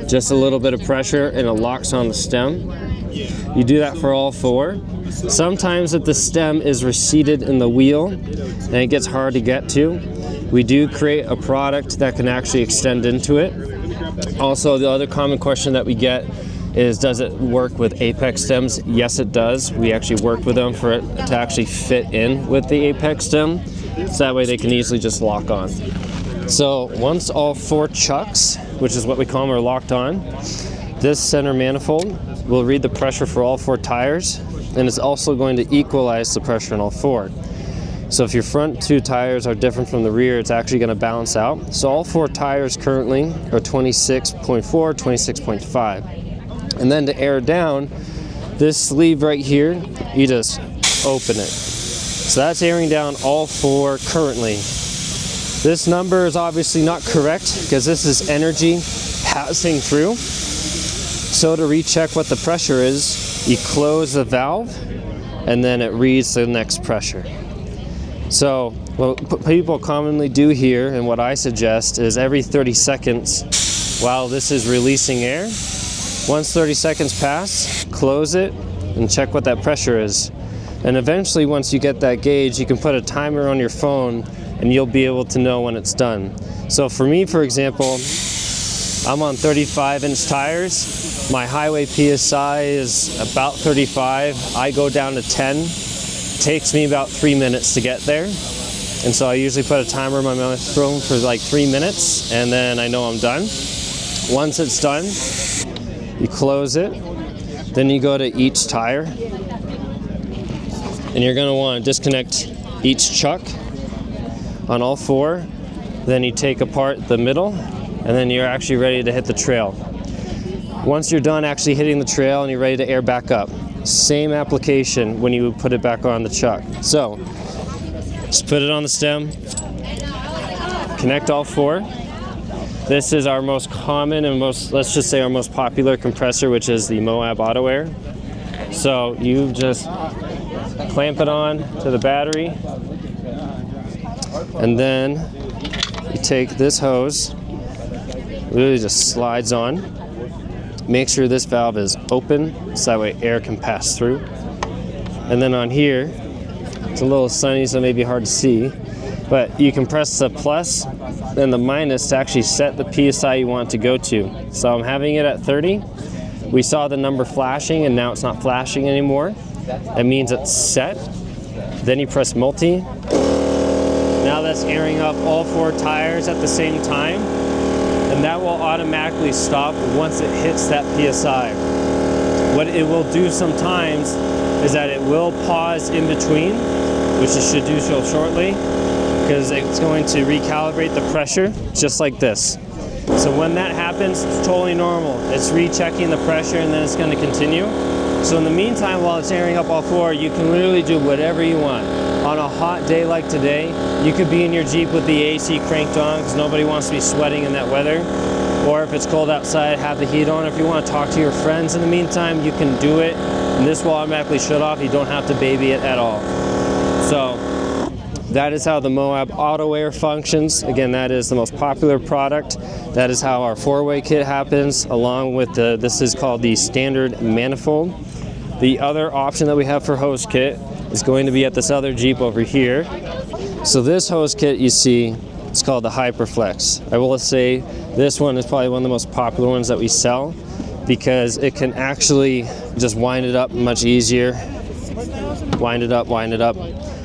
just a little bit of pressure and it locks on the stem. You do that for all 4. Sometimes if the stem is receded in the wheel and it gets hard to get to, we do create a product that can actually extend into it. Also, the other common question that we get is, does it work with apex stems? Yes, it does. We actually worked with them for it to actually fit in with the apex stem, so that way they can easily just lock on. So once all 4 chucks, which is what we call them, are locked on, this center manifold will read the pressure for all 4 tires, and it's also going to equalize the pressure in all 4. So if your front 2 tires are different from the rear, it's actually going to balance out. So all 4 tires currently are 26.4, 26.5. And then to air down, this sleeve right here, you just open it. So that's airing down all 4 currently. This number is obviously not correct because this is energy passing through. So to recheck what the pressure is, you close the valve and then it reads the next pressure. So what people commonly do here, and what I suggest, is every 30 seconds while this is releasing air, once 30 seconds pass, close it and check what that pressure is. And eventually, once you get that gauge, you can put a timer on your phone and you'll be able to know when it's done. So for me, for example, I'm on 35-inch tires. My highway PSI is about 35. I go down to 10. It takes me about 3 minutes to get there. And so I usually put a timer on my phone for like 3 minutes, and then I know I'm done. Once it's done, you close it. Then you go to each tire. And you're gonna wanna disconnect each chuck on all four. Then you take apart the middle, and then you're actually ready to hit the trail. Once you're done actually hitting the trail and you're ready to air back up, same application when you put it back on the chuck. So, just put it on the stem, connect all four. This is our most common and let's just say our most popular compressor, which is the Moab Auto Air. So you just clamp it on to the battery, and then you take this hose, really just slides on. Make sure this valve is open so that way air can pass through. And then on here, it's a little sunny so it may be hard to see, but you can press the plus and the minus to actually set the PSI you want it to go to. So I'm having it at 30. We saw the number flashing and now it's not flashing anymore. That means it's set. Then you press multi. Now that's airing up all four tires at the same time, and that will automatically stop once it hits that PSI. What it will do sometimes is that it will pause in between, which it should do so shortly, because it's going to recalibrate the pressure just like this. So when that happens, it's totally normal. It's rechecking the pressure and then it's going to continue. So in the meantime, while it's airing up all four, you can literally do whatever you want. On a hot day like today, you could be in your Jeep with the AC cranked on because nobody wants to be sweating in that weather. Or if it's cold outside, have the heat on. If you want to talk to your friends in the meantime, you can do it. And this will automatically shut off. You don't have to baby it at all. So that is how the Moab Auto Air functions. Again, that is the most popular product. That is how our four-way kit happens, along with this is called the standard manifold. The other option that we have for hose kit is going to be at this other Jeep over here. So this hose kit you see, it's called the Hyperflex. I will say this one is probably one of the most popular ones that we sell because it can actually just wind it up much easier. Wind it up, wind it up.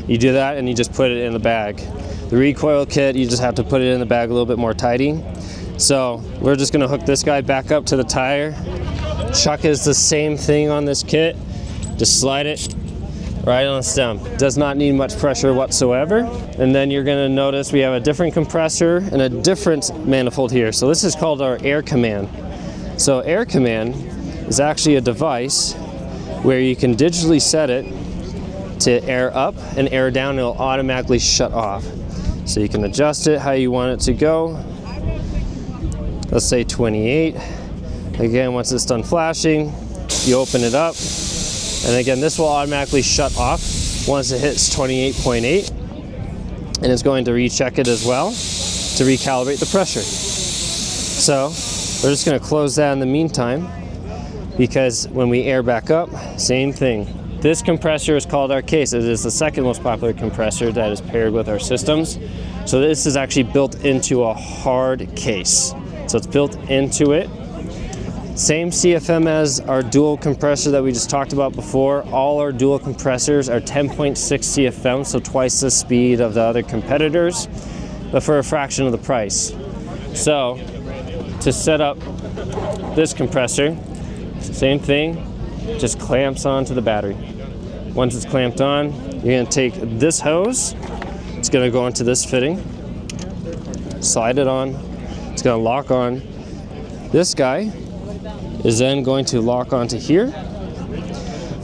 You do that and you just put it in the bag. The recoil kit, you just have to put it in the bag a little bit more tidy. So we're just gonna hook this guy back up to the tire. Chuck is the same thing on this kit. Just slide it right on the stem. Does not need much pressure whatsoever. And then you're gonna notice we have a different compressor and a different manifold here. So this is called our Air Command. So Air Command is actually a device where you can digitally set it to air up and air down, and it'll automatically shut off. So you can adjust it how you want it to go. Let's say 28. Again, once it's done flashing, you open it up. And again, this will automatically shut off once it hits 28.8. And it's going to recheck it as well to recalibrate the pressure. So we're just gonna close that in the meantime, because when we air back up, same thing. This compressor is called our case. It is the second most popular compressor that is paired with our systems. So this is actually built into a hard case. So it's built into it. Same CFM as our dual compressor that we just talked about before. All our dual compressors are 10.6 CFM, so twice the speed of the other competitors, but for a fraction of the price. So to set up this compressor, same thing, just clamps onto the battery. Once it's clamped on, you're gonna take this hose, it's gonna go into this fitting, slide it on, it's gonna lock on. This guy is then going to lock onto here.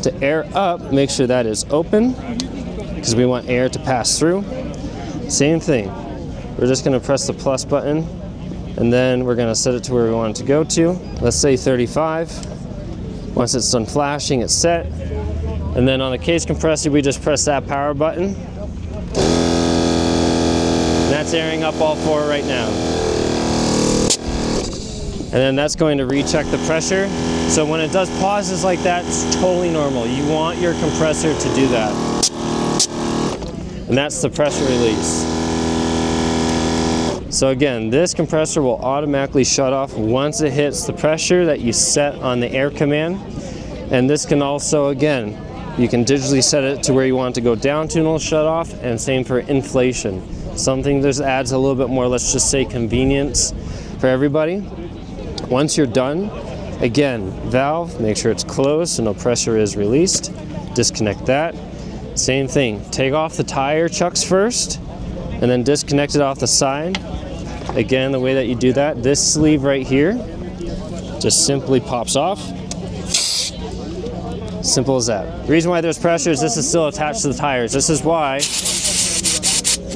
To air up, make sure that is open, because we want air to pass through. Same thing. we're just going to press the plus button, and then we're going to set it to where we want it to go to. Let's say 35. Once it's done flashing, it's set. And then on the case compressor, we just press that power button. And that's airing up all 4 right now. And then that's going to recheck the pressure. So when it does pauses like that, it's totally normal. You want your compressor to do that. And that's the pressure release. So again, this compressor will automatically shut off once it hits the pressure that you set on the air command. And this can also, again, you can digitally set it to where you want it to go down to and it'll shut off, and same for inflation. Something that adds a little bit more, let's just say, convenience for everybody. Once you're done, again, valve, make sure it's closed so no pressure is released. Disconnect that. Same thing, take off the tire chucks first and then disconnect it off the side. Again, the way that you do that, this sleeve right here just simply pops off. Simple as that. The reason why there's pressure is this is still attached to the tires. This is why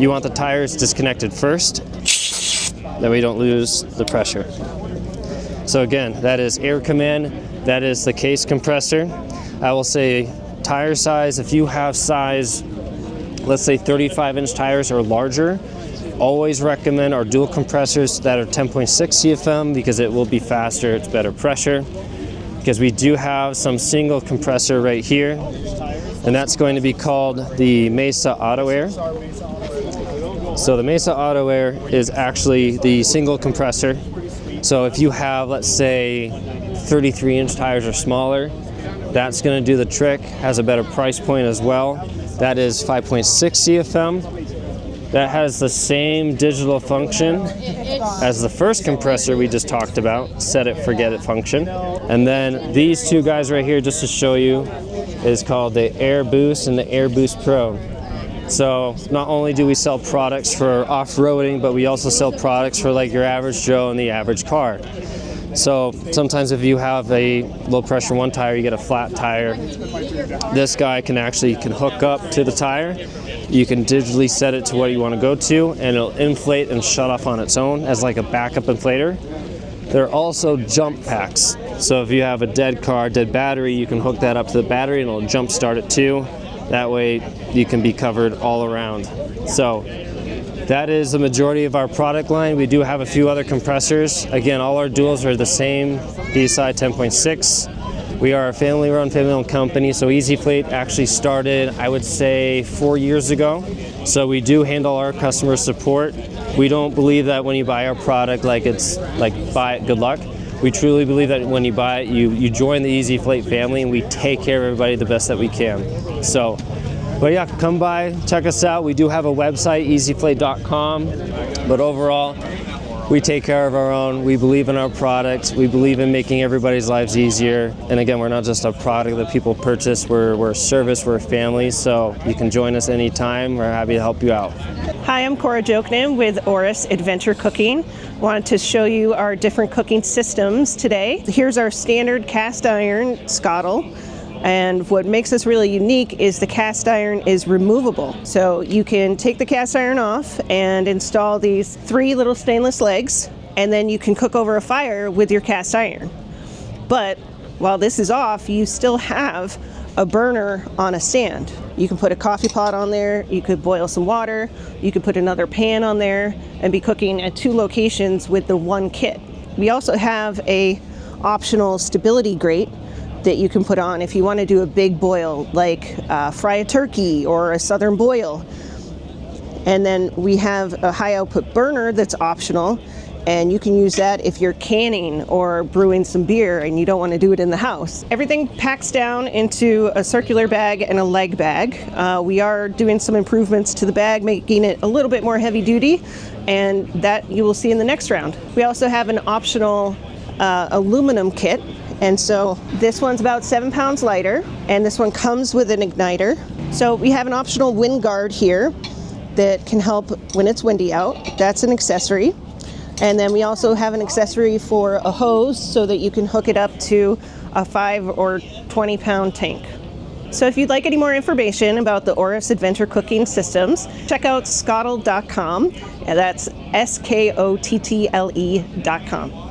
you want the tires disconnected first, that way you don't lose the pressure. So again, that is air command, that is the case compressor. I will say tire size, if you have size, let's say 35-inch tires or larger, always recommend our dual compressors that are 10.6 CFM because it will be faster, it's better pressure. Because we do have some single compressor right here, and that's going to be called the Mesa Auto Air. So the Mesa Auto Air is actually the single compressor. So if you have, let's say, 33-inch tires or smaller, that's going to do the trick, has a better price point as well. That is 5.6 CFM. That has the same digital function as the first compressor we just talked about, set it, forget it function. And then these two guys right here, just to show you, is called the Air Boost and the Air Boost Pro. So not only do we sell products for off-roading, but we also sell products for like your average Joe and the average car. So sometimes if you have a low pressure one tire, you get a flat tire. This guy can hook up to the tire. You can digitally set it to what you want to go to, and it'll inflate and shut off on its own as like a backup inflator. There are also jump packs. So if you have a dead car, dead battery, you can hook that up to the battery and it'll jump start it too. That way you can be covered all around. So that is the majority of our product line. We do have a few other compressors. Again, all our duals are the same, DSI 10.6. We are a family-run, family-owned company, so EasyFlate actually started, I would say, 4 years ago. So we do handle our customer support. We don't believe that when you buy our product, like it's like buy it, good luck. We truly believe that when you buy it, you join the EasyFlate family, and we take care of everybody the best that we can. So, but yeah, come by, check us out. We do have a website, easyflate.com, but overall, we take care of our own. We believe in our product. We believe in making everybody's lives easier. And again, we're not just a product that people purchase. We're a service. We're a family. So you can join us anytime. We're happy to help you out. Hi, I'm Cora Joknen with ORIS Adventure Cooking. Wanted to show you our different cooking systems today. Here's our standard cast iron scuttle. And what makes this really unique is the cast iron is removable. So you can take the cast iron off and install these 3 little stainless legs, and then you can cook over a fire with your cast iron. But while this is off, you still have a burner on a stand. You can put a coffee pot on there, you could boil some water, you could put another pan on there and be cooking at 2 locations with the one kit. We also have a optional stability grate that you can put on if you want to do a big boil, like fry a turkey or a southern boil. And then we have a high output burner that's optional, and you can use that if you're canning or brewing some beer and you don't want to do it in the house. Everything packs down into a circular bag and a leg bag. We are doing some improvements to the bag, making it a little bit more heavy duty, and that you will see in the next round. We also have an optional aluminum kit. And so this one's about 7 pounds lighter, and this one comes with an igniter. So we have an optional wind guard here that can help when it's windy out. That's an accessory. And then we also have an accessory for a hose so that you can hook it up to a 5 or 20 pound tank. So if you'd like any more information about the ORIS Adventure Cooking Systems, check out skottle.com, and that's SKOTTLE.com.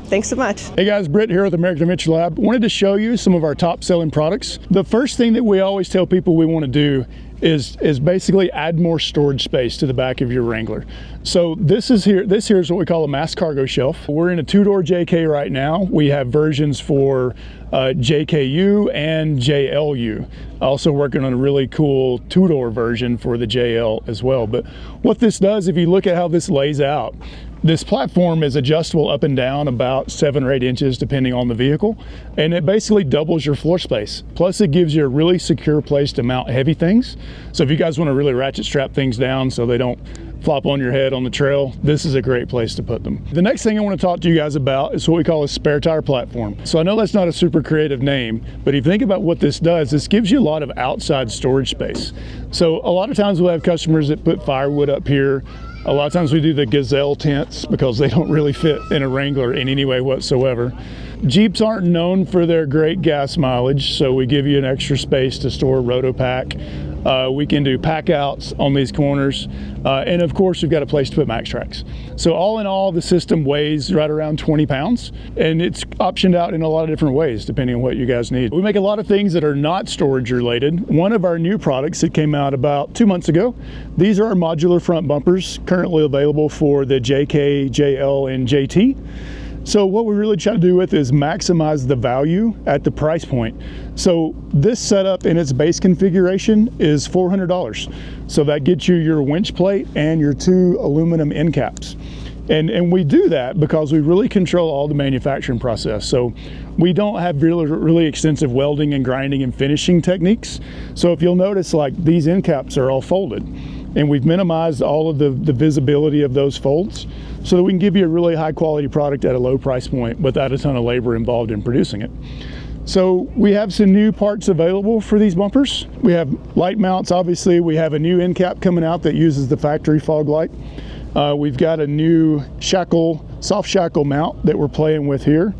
Thanks so much. Hey guys, Britt here with American Adventure Lab. Wanted to show you some of our top selling products. The first thing that we always tell people we want to do is basically add more storage space to the back of your Wrangler. So this here is what we call a mass cargo shelf. We're in a 2-door JK right now. We have versions for JKU and JLU. Also working on a really cool 2-door version for the JL as well. But what this does, if you look at how this lays out, this platform is adjustable up and down about 7 or 8 inches depending on the vehicle, and it basically doubles your floor space. Plus it gives you a really secure place to mount heavy things. So if you guys want to really ratchet strap things down so they don't flop on your head on the trail, this is a great place to put them. The next thing I want to talk to you guys about is what we call a spare tire platform. So I know that's not a super creative name, but if you think about what this does, this gives you a lot of outside storage space. So a lot of times we'll have customers that put firewood up here. A lot of times we do the gazelle tents because they don't really fit in a Wrangler in any way whatsoever. Jeeps aren't known for their great gas mileage, so we give you an extra space to store Rotopack. We can do pack outs on these corners. And of course, we've got a place to put max tracks. So all in all, the system weighs right around 20 pounds and it's optioned out in a lot of different ways depending on what you guys need. We make a lot of things that are not storage related. One of our new products that came out about 2 months ago, these are our modular front bumpers currently available for the JK, JL, and JT. So what we really try to do with is maximize the value at the price point. So this setup in its base configuration is $400. So that gets you your winch plate and your 2 aluminum end caps. And we do that because we really control all the manufacturing process. So we don't have really extensive welding and grinding and finishing techniques. So if you'll notice, like, these end caps are all folded, and we've minimized all of the visibility of those folds so that we can give you a really high quality product at a low price point without a ton of labor involved in producing it. So we have some new parts available for these bumpers. We have light mounts, obviously. We have a new end cap coming out that uses the factory fog light. We've got a new soft shackle mount that we're playing with here,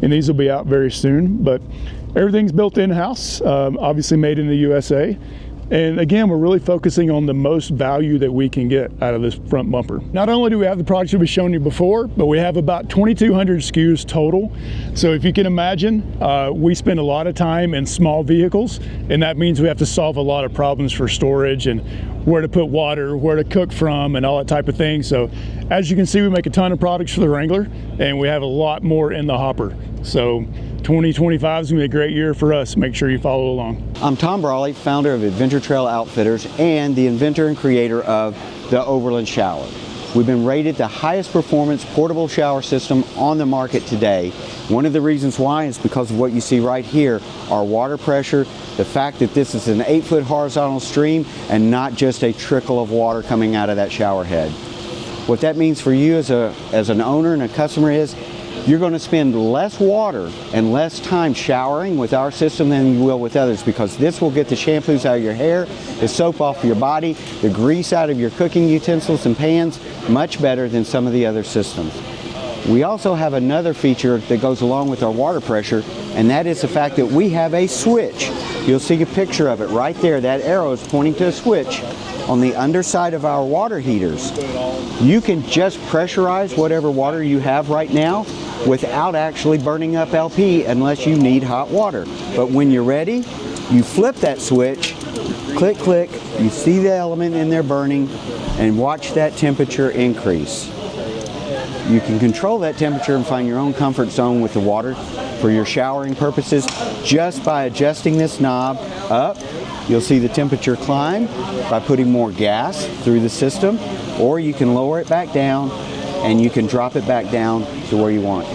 and these will be out very soon. But everything's built in-house, obviously made in the USA. And again, we're really focusing on the most value that we can get out of this front bumper. Not only do we have the products that we've shown you before, but we have about 2,200 SKUs total. So if you can imagine, we spend a lot of time in small vehicles, and that means we have to solve a lot of problems for storage and where to put water, where to cook from, and all that type of thing. So as you can see, we make a ton of products for the Wrangler, and we have a lot more in the hopper. So 2025 is going to be a great year for us. Make sure you follow along. I'm Tom Brawley, founder of Adventure Trail Outfitters and the inventor and creator of the Overland Shower. We've been rated the highest performance portable shower system on the market today. One of the reasons why is because of what you see right here, our water pressure, the fact that this is an 8-foot horizontal stream and not just a trickle of water coming out of that shower head. What that means for you as an owner and a customer is you're going to spend less water and less time showering with our system than you will with others, because this will get the shampoos out of your hair, the soap off your body, the grease out of your cooking utensils and pans much better than some of the other systems. We also have another feature that goes along with our water pressure, and that is the fact that we have a switch. You'll see a picture of it right there. That arrow is pointing to a switch on the underside of our water heaters. You can just pressurize whatever water you have right now without actually burning up LP unless you need hot water. But when you're ready, you flip that switch, click, click, you see the element in there burning, and watch that temperature increase. You can control that temperature and find your own comfort zone with the water for your showering purposes just by adjusting this knob up. You'll see the temperature climb by putting more gas through the system, or you can lower it back down and you can drop it back down to where you want.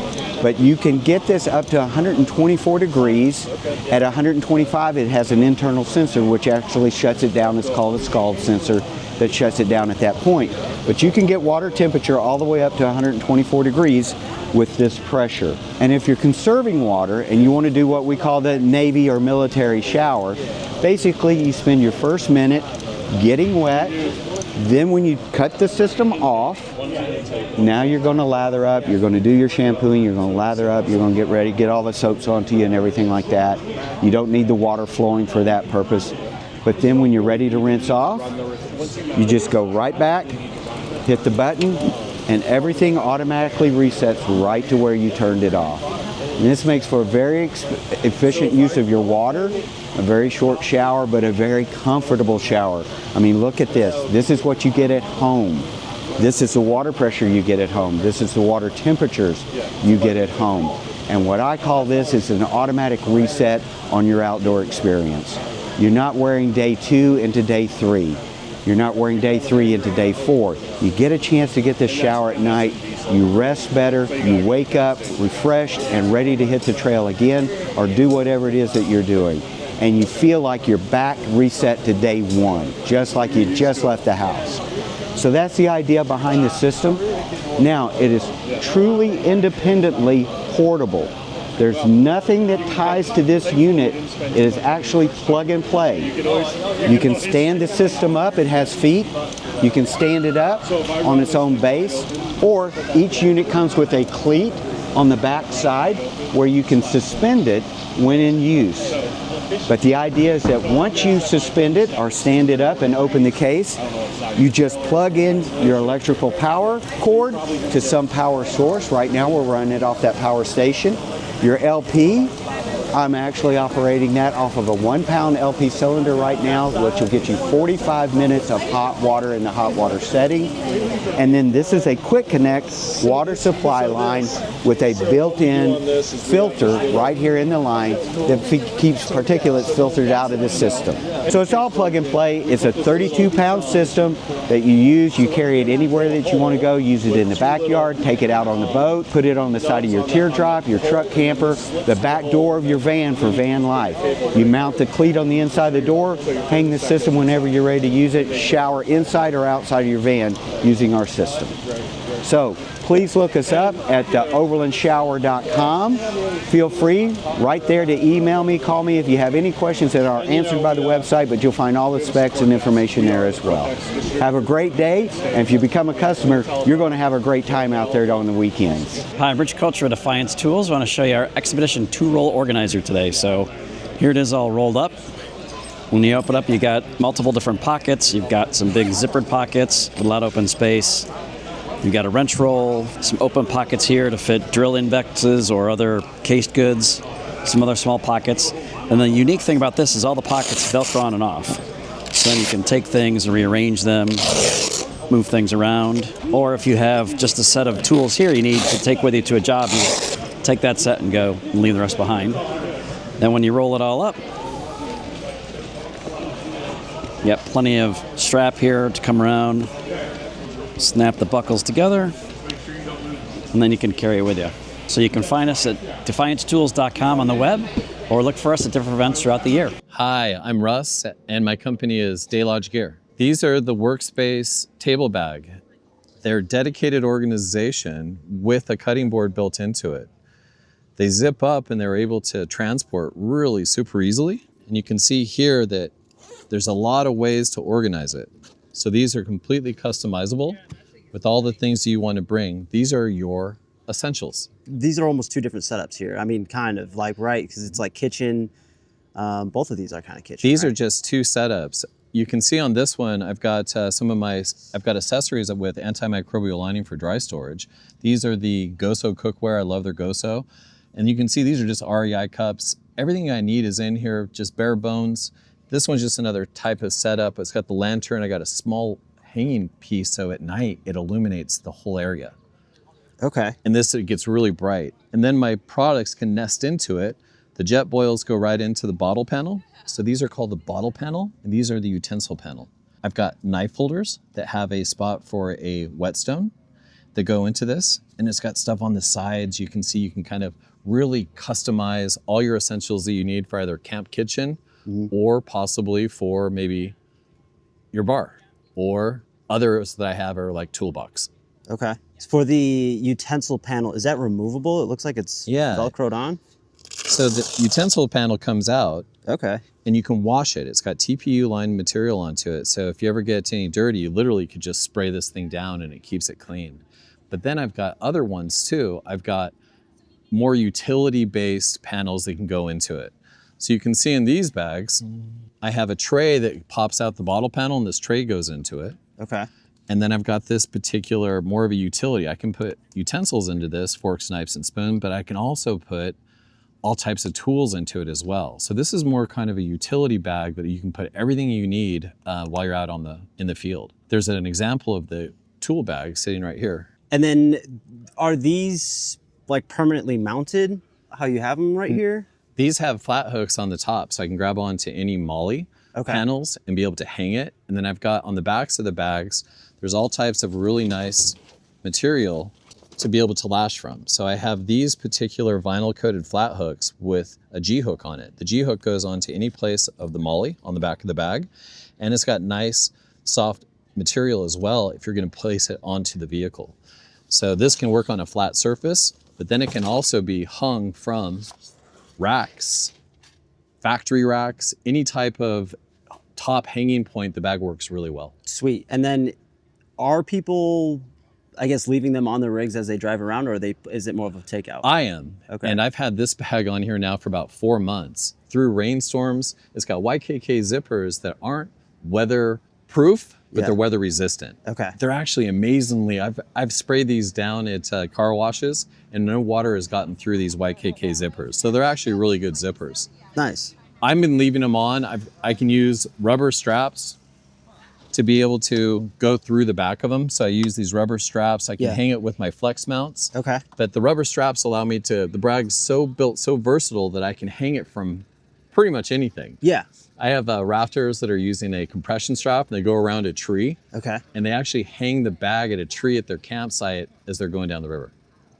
But you can get this up to 124 degrees. At 125, it has an internal sensor which actually shuts it down. It's called a scald sensor that shuts it down at that point. But you can get water temperature all the way up to 124 degrees with this pressure. And if you're conserving water and you want to do what we call the Navy or military shower, basically you spend your first minute getting wet, Then when you cut the system off, now you're going to lather up, you're going to do your shampooing, you're going to lather up, you're going to get ready, get all the soaps onto you and everything like that. You don't need the water flowing for that purpose. But then when you're ready to rinse off, you just go right back, hit the button, and everything automatically resets right to where you turned it off. And this makes for a very efficient use of your water, a very short shower, but a very comfortable shower. I mean, look at this. This is what you get at home. This is the water pressure you get at home. This is the water temperatures you get at home. And what I call this is an automatic reset on your outdoor experience. You're not wearing day 2 into day 3. You're not wearing day 3 into day 4. You get a chance to get this shower at night. You rest better. You wake up refreshed and ready to hit the trail again or do whatever it is that you're doing. And you feel like you're back reset to day 1, just like you just left the house. So that's the idea behind the system. Now, it is truly independently portable. There's nothing that ties to this unit. It is actually plug and play. You can stand the system up, it has feet. You can stand it up on its own base, or each unit comes with a cleat on the back side where you can suspend it when in use. But the idea is that once you suspend it or stand it up and open the case, you just plug in your electrical power cord to some power source. Right now we're running it off that power station. Your LP, I'm actually operating that off of a 1-pound LP cylinder right now, which will get you 45 minutes of hot water in the hot water setting. And then this is a quick connect water supply line with a built-in filter right here in the line that keeps particulates filtered out of the system. So it's all plug and play. It's a 32-pound system that you use. You carry it anywhere that you want to go. Use it in the backyard, take it out on the boat, put it on the side of your teardrop, your truck camper, the back door of your van for van life. You mount the cleat on the inside of the door, hang the system whenever you're ready to use it, shower inside or outside of your van using our system. So please look us up at overlandshower.com. Feel free right there to email me, call me if you have any questions that are answered by the website, but you'll find all the specs and information there as well. Have a great day, and if you become a customer, you're going to have a great time out there on the weekends. Hi, I'm Rich Coach with Defiance Tools. I want to show you our Expedition 2-roll organizer today. So here it is all rolled up. When you open up, you got multiple different pockets. You've got some big zippered pockets with a lot of open space. You've got a wrench roll, some open pockets here to fit drill indexes or other cased goods, some other small pockets. And the unique thing about this is all the pockets Velcro on and off. So then you can take things and rearrange them, move things around. Or if you have just a set of tools here you need to take with you to a job, you take that set and go and leave the rest behind. Then when you roll it all up, you got plenty of strap here to come around. Snap the buckles together, and then you can carry it with you. So you can find us at defiancetools.com on the web, or look for us at different events throughout the year. Hi, I'm Russ, and my company is Daylodge Gear. These are the workspace table bag. They're a dedicated organization with a cutting board built into it. They zip up and they're able to transport really super easily. And you can see here that there's a lot of ways to organize it. So these are completely customizable with all the things you want to bring. These are your essentials. These are almost two different setups here. I mean, kind of like, right, because it's like kitchen. Both of these are kind of kitchen. These are just two setups. You can see on this one, I've got I've got accessories with antimicrobial lining for dry storage. These are the Goso Cookware. I love their Goso. And you can see these are just REI cups. Everything I need is in here, just bare bones. This one's just another type of setup. It's got the lantern. I got a small hanging piece, so at night it illuminates the whole area. Okay. And this, it gets really bright. And then my products can nest into it. The jet boils go right into the bottle panel. So these are called the bottle panel, and these are the utensil panel. I've got knife holders that have a spot for a whetstone that go into this, and it's got stuff on the sides. You can see you can kind of really customize all your essentials that you need for either camp kitchen, or possibly for maybe your bar, or others that I have are like toolbox. Okay. For the utensil panel, is that removable? It looks like it's Velcroed on. So the utensil panel comes out, Okay. And you can wash it. It's got TPU lined material onto it. So if you ever get any dirty, you literally could just spray this thing down and it keeps it clean. But then I've got other ones too. I've got more utility-based panels that can go into it. So you can see in these bags, I have a tray that pops out the bottle panel and this tray goes into it. Okay. And then I've got this particular, more of a utility. I can put utensils into this, forks, knives, and spoon, but I can also put all types of tools into it as well. So this is more kind of a utility bag that you can put everything you need while you're out in the field. There's an example of the tool bag sitting right here. And then are these like permanently mounted, how you have them right here? These have flat hooks on the top, so I can grab onto any molly panels and be able to hang it. And then I've got on the backs of the bags, there's all types of really nice material to be able to lash from. So I have these particular vinyl coated flat hooks with a G hook on it. The G hook goes onto any place of the molly on the back of the bag, and it's got nice soft material as well if you're going to place it onto the vehicle. So this can work on a flat surface, but then it can also be hung from racks, factory racks, any type of top hanging point. The bag works really well. Sweet. And then are people, I guess, leaving them on the rigs as they drive around, or is it more of a takeout? I am. Okay. And I've had this bag on here now for about 4 months. Through rainstorms, it's got YKK zippers that aren't weatherproof, but they're weather resistant. Okay. They're actually amazingly, I've sprayed these down at car washes and no water has gotten through these YKK zippers. So they're actually really good zippers. Nice. I've been leaving them on. I can use rubber straps to be able to go through the back of them. So I use these rubber straps. I can hang it with my flex mounts. Okay. But the rubber straps allow me to, the bag's so built, so versatile that I can hang it from pretty much anything. Yeah. I have rafters that are using a compression strap and they go around a tree. Okay. And they actually hang the bag at a tree at their campsite as they're going down the river.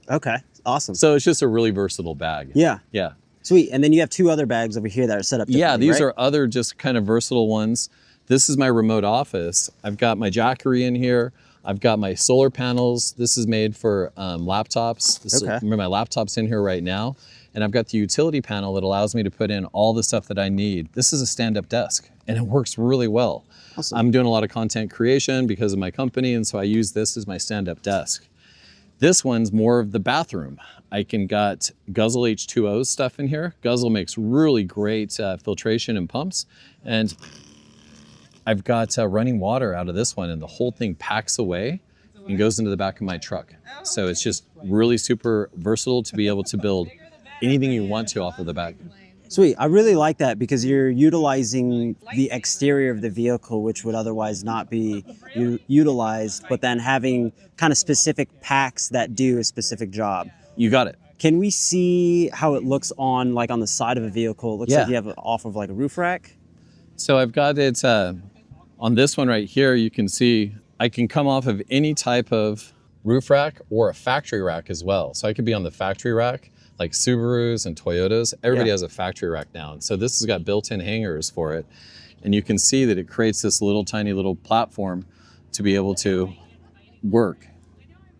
Okay. Awesome. So it's just a really versatile bag. Yeah. Yeah. Sweet. And then you have 2 other bags over here that are set up differently, yeah, these right? are other just kind of versatile ones. This is my remote office. I've got my jackery in here. I've got my solar panels. This is made for laptops. Remember, my laptop's in here right now. And I've got the utility panel that allows me to put in all the stuff that I need. This is a stand-up desk, and it works really well. Awesome. I'm doing a lot of content creation because of my company, and so I use this as my stand-up desk. This one's more of the bathroom. I can got Guzzle H2O stuff in here. Guzzle makes really great filtration and pumps. And I've got running water out of this one, and the whole thing packs away and goes into the back of my truck. So it's just really super versatile to be able to build anything you want to off of the bag. Sweet. I really like that because you're utilizing the exterior of the vehicle, which would otherwise not be utilized, but then having kind of specific packs that do a specific job. You got it. Can we see how it looks on the side of a vehicle? It looks like you have it off of like a roof rack. So I've got it on this one right here. You can see I can come off of any type of roof rack or a factory rack as well. So I could be on the factory rack, like Subarus and Toyotas. Everybody has a factory rack now. And so this has got built-in hangers for it. And you can see that it creates this little tiny little platform to be able to work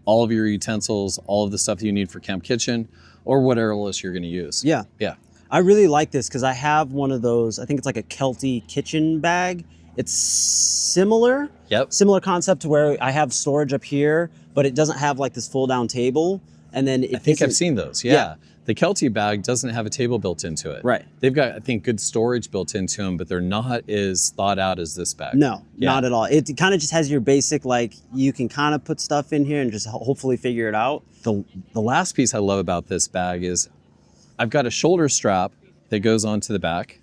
all of your utensils, all of the stuff that you need for camp kitchen or whatever else you're going to use. Yeah. Yeah. I really like this because I have one of those, I think it's like a Kelty kitchen bag. It's similar. Yep. Similar concept to where I have storage up here, but it doesn't have like this fold down table. And then I think I've seen those. Yeah. The Kelty bag doesn't have a table built into it. Right. They've got, I think, good storage built into them, but they're not as thought out as this bag. No, not at all. It kind of just has your basic, like, you can kind of put stuff in here and just hopefully figure it out. The last piece I love about this bag is I've got a shoulder strap that goes onto the back,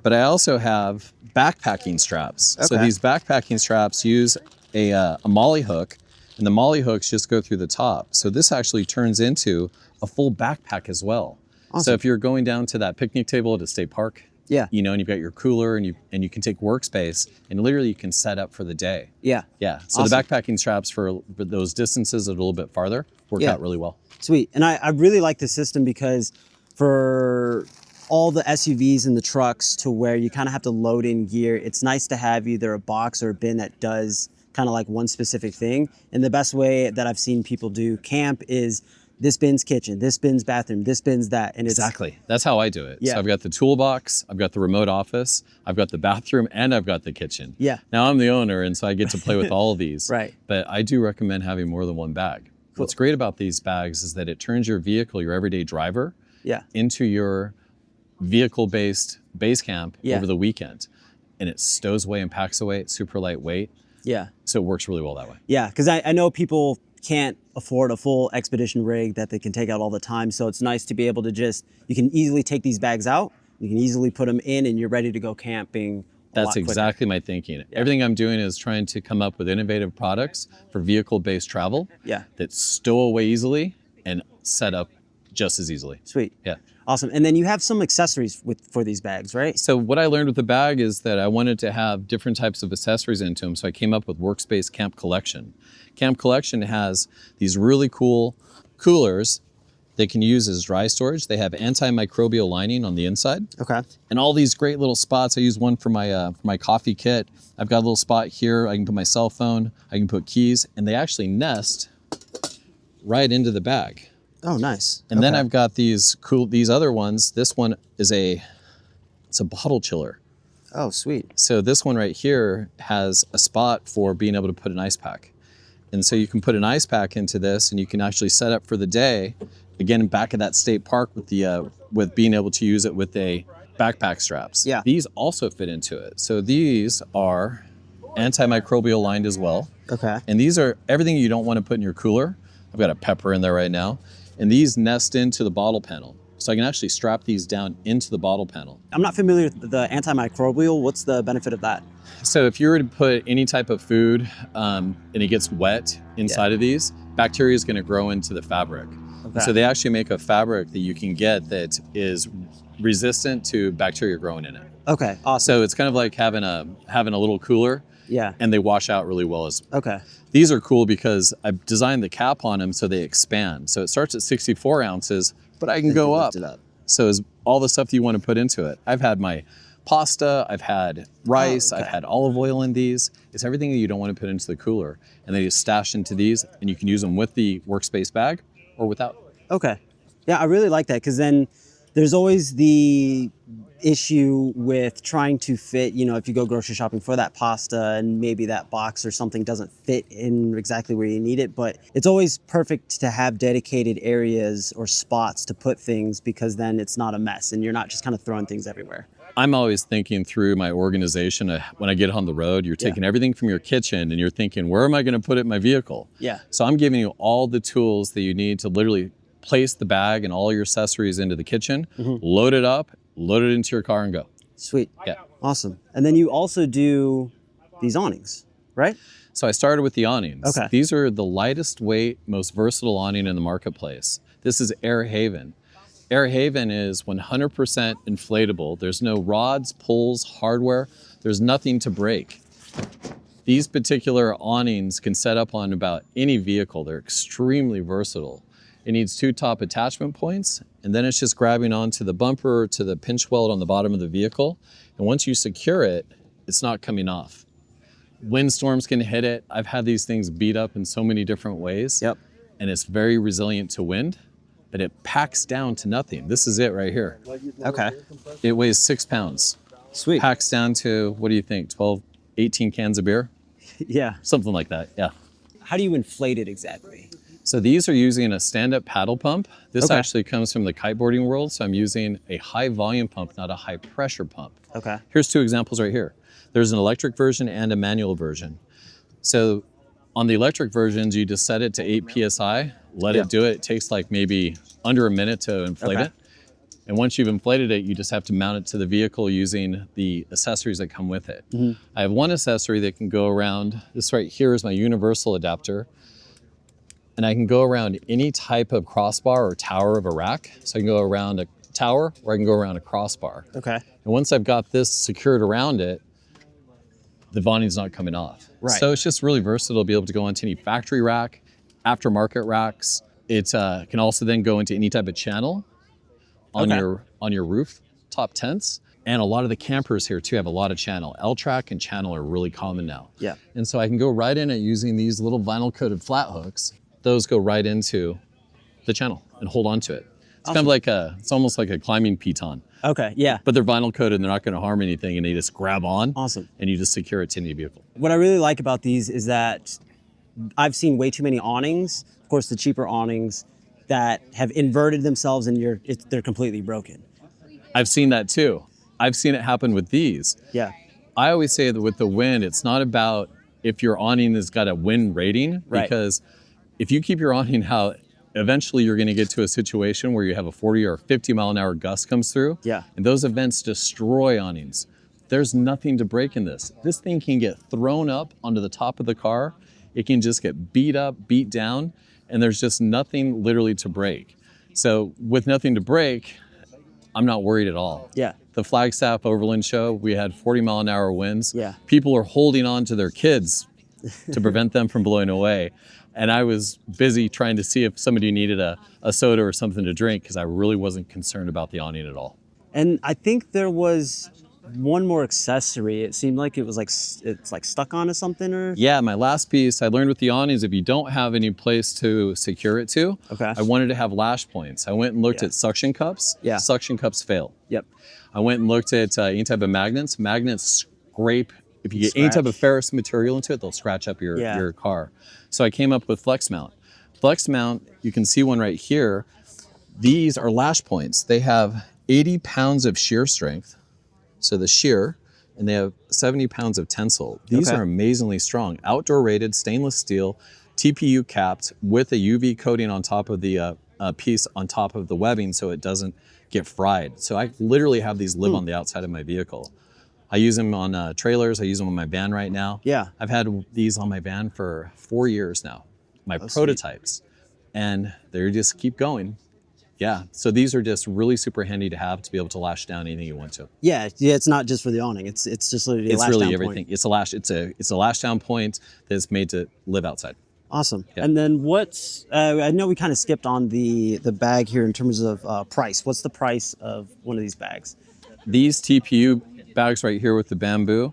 but I also have backpacking straps. So these backpacking straps use a molly hook, and the molly hooks just go through the top. So this actually turns into a full backpack as well. Awesome. So if you're going down to that picnic table at a state park, and you've got your cooler and you can take workspace and literally you can set up for the day. Yeah. Yeah. So the backpacking straps for those distances that are a little bit farther work out really well. Sweet. And I really like the system because for all the SUVs and the trucks to where you kind of have to load in gear, it's nice to have either a box or a bin that does kind of like one specific thing. And the best way that I've seen people do camp is this bin's kitchen, this bin's bathroom, this bin's that. And it's exactly. That's how I do it. Yeah. So I've got the toolbox, I've got the remote office, I've got the bathroom, and I've got the kitchen. Yeah. Now I'm the owner, and so I get to play with all of these. Right. But I do recommend having more than one bag. What's great about these bags is that it turns your vehicle, your everyday driver, into your vehicle-based base camp over the weekend. And it stows away and packs away. It's super lightweight. Yeah. So it works really well that way. Yeah, because I know people can't afford a full expedition rig that they can take out all the time. So it's nice to be able to you can easily take these bags out, you can easily put them in, and you're ready to go camping. That's exactly my thinking. Everything I'm doing is trying to come up with innovative products for vehicle-based travel that stow away easily and set up just as easily. Sweet. Yeah. Awesome. And then you have some accessories for these bags, right? So what I learned with the bag is that I wanted to have different types of accessories into them. So I came up with Workspace Camp Collection. Camp Collection has these really cool coolers they can use as dry storage. They have antimicrobial lining on the inside. Okay. And all these great little spots. I use one for my coffee kit. I've got a little spot here. I can put my cell phone. I can put keys, and they actually nest right into the bag. Oh, nice. And then I've got these other ones. This one is it's a bottle chiller. Oh, sweet. So this one right here has a spot for being able to put an ice pack. And so you can put an ice pack into this, and you can actually set up for the day. Again, back at that state park with being able to use it with a backpack straps. Yeah. These also fit into it. So these are antimicrobial lined as well. Okay. And these are everything you don't want to put in your cooler. I've got a pepper in there right now. And these nest into the bottle panel. So I can actually strap these down into the bottle panel. I'm not familiar with the antimicrobial. What's the benefit of that? So if you were to put any type of food and it gets wet inside of these, bacteria is going to grow into the fabric. Okay. So they actually make a fabric that you can get that is resistant to bacteria growing in it. Okay, awesome. So it's kind of like having a little cooler. Yeah. And they wash out really well. Okay. These are cool because I've designed the cap on them so they expand. So it starts at 64 ounces, but I can go up. So is all the stuff you want to put into it. I've had my pasta, I've had rice, I've had olive oil in these. It's everything that you don't want to put into the cooler. And they just stash into these, and you can use them with the Workspace bag or without. Okay. Yeah, I really like that, because then there's always the issue with trying to fit, if you go grocery shopping for that pasta and maybe that box or something doesn't fit in exactly where you need it, but it's always perfect to have dedicated areas or spots to put things, because then it's not a mess and you're not just kind of throwing things everywhere. I'm always thinking through my organization. When I get on the road, you're taking everything from your kitchen and you're thinking, where am I going to put it in my vehicle? Yeah. So I'm giving you all the tools that you need to literally place the bag and all your accessories into the kitchen, load it up, load it into your car, and go. Sweet. Yeah. Awesome. And then you also do these awnings, right? So I started with the awnings. Okay. These are the lightest weight, most versatile awning in the marketplace. This is Air Haven. Air Haven is 100% inflatable. There's no rods, pulls, hardware. There's nothing to break. These particular awnings can set up on about any vehicle. They're extremely versatile. It needs 2 top attachment points, and then it's just grabbing onto the bumper or to the pinch weld on the bottom of the vehicle. And once you secure it, it's not coming off. Windstorms can hit it. I've had these things beat up in so many different ways. Yep. And it's very resilient to wind, but it packs down to nothing. This is it right here. Okay. It weighs 6 pounds. Sweet. Packs down to, what do you think, 12, 18 cans of beer? Yeah. Something like that, yeah. How do you inflate it exactly? So these are using a stand-up paddle pump. This actually comes from the kiteboarding world, so I'm using a high volume pump, not a high pressure pump. Okay. Here's 2 examples right here. There's an electric version and a manual version. So on the electric versions, you just set it to 8 PSI, let it do it. It takes like maybe under a minute to inflate it. And once you've inflated it, you just have to mount it to the vehicle using the accessories that come with it. I have one accessory that can go around. This right here is my universal adapter. And I can go around any type of crossbar or tower of a rack. So I can go around a tower or I can go around a crossbar. Okay. And once I've got this secured around it, the awning's not coming off. Right. So it's just really versatile to be able to go onto any factory rack, aftermarket racks. It can also then go into any type of channel on your roof, top tents. And a lot of the campers here too have a lot of channel. L-track and channel are really common now. Yeah. And so I can go right in it using these little vinyl coated flat hooks. Those go right into the channel and hold on to it. It's kind of like it's almost like a climbing piton. Okay, yeah. But they're vinyl coated and they're not going to harm anything, and they just grab on. Awesome. And you just secure it to your vehicle. What I really like about these is that I've seen way too many awnings, of course the cheaper awnings, that have inverted themselves and they're completely broken. I've seen that too. I've seen it happen with these. Yeah. I always say that with the wind, it's not about if your awning has got a wind rating, because if you keep your awning out, eventually you're going to get to a situation where you have a 40 or 50 mile an hour gust comes through. Yeah. And those events destroy awnings. There's nothing to break in this. This thing can get thrown up onto the top of the car. It can just get beat up, beat down, and there's just nothing literally to break. So with nothing to break, I'm not worried at all. Yeah. The Flagstaff Overland Show, we had 40 mile an hour winds. Yeah. People are holding on to their kids to prevent them from blowing away. And I was busy trying to see if somebody needed a soda or something to drink, because I really wasn't concerned about the awning at all. And I think there was one more accessory. It seemed like it was like, it's like stuck onto something or? Yeah, my last piece, I learned with the awnings, if you don't have any place to secure it to, I wanted to have lash points. I went and looked at suction cups. Yeah. Suction cups fail. Yep. I went and looked at any type of magnets. Magnets scrape. If you get any type of ferrous material into it, they'll scratch up your car. So I came up with flex mount. Flex mount, you can see one right here. These are lash points. They have 80 pounds of shear strength, so the shear, and they have 70 pounds of tensile. These are amazingly strong. Outdoor rated, stainless steel, TPU capped with a UV coating on top of the piece on top of the webbing so it doesn't get fried. So I literally have these live on the outside of my vehicle. I use them on trailers. I use them on my van right now. Yeah. I've had these on my van for 4 years now, my prototypes, and they just keep going. Yeah, so these are just really super handy to have to be able to lash down anything you want to. Yeah, it's not just for the awning. It's just literally a lash down everything. point. It's a lash down point that's made to live outside. Awesome. Yeah. And then what's, I know we kind of skipped on the bag here in terms of price. What's the price of one of these bags? These TPU bags right here with the bamboo,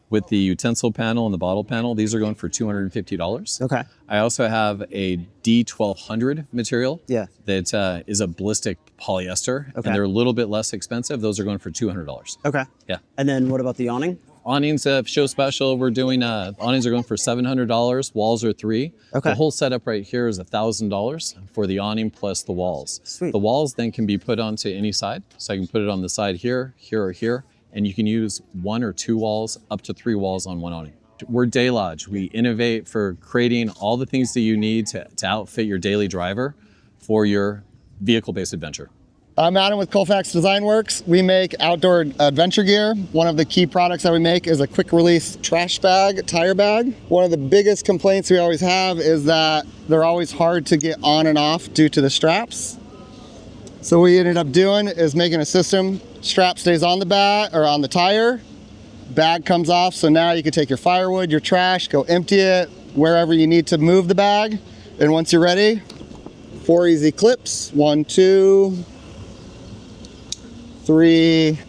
with the utensil panel and the bottle panel, these are going for $250. Okay. I also have a D1200 material. Yeah. That is a ballistic polyester, Okay. and they're a little bit less expensive. Those are going for $200. Okay. Yeah. And then what about the awning? Awnings, show special, we're doing, awnings are going for $700, walls are $300. Okay. The whole setup right here is $1,000 for the awning plus the walls. Sweet. The walls then can be put onto any side. So I can put it on the side here, here, or here, and you can use 1 or 2 walls, up to 3 walls on one awning. We're Daylodge. We innovate for creating all the things that you need to outfit your daily driver for your vehicle-based adventure. I'm Adam with Colfax Design Works. We make outdoor adventure gear. One of the key products that we make is a quick release trash bag, tire bag. One of the biggest complaints we always have is that they're always hard to get on and off due to the straps. So what we ended up doing is making a system. Strap stays on the bag or on the tire, bag comes off, so now you can take your firewood, your trash, go empty it wherever you need to move the bag. And once you're ready, 4 easy clips, 1, 2, 3,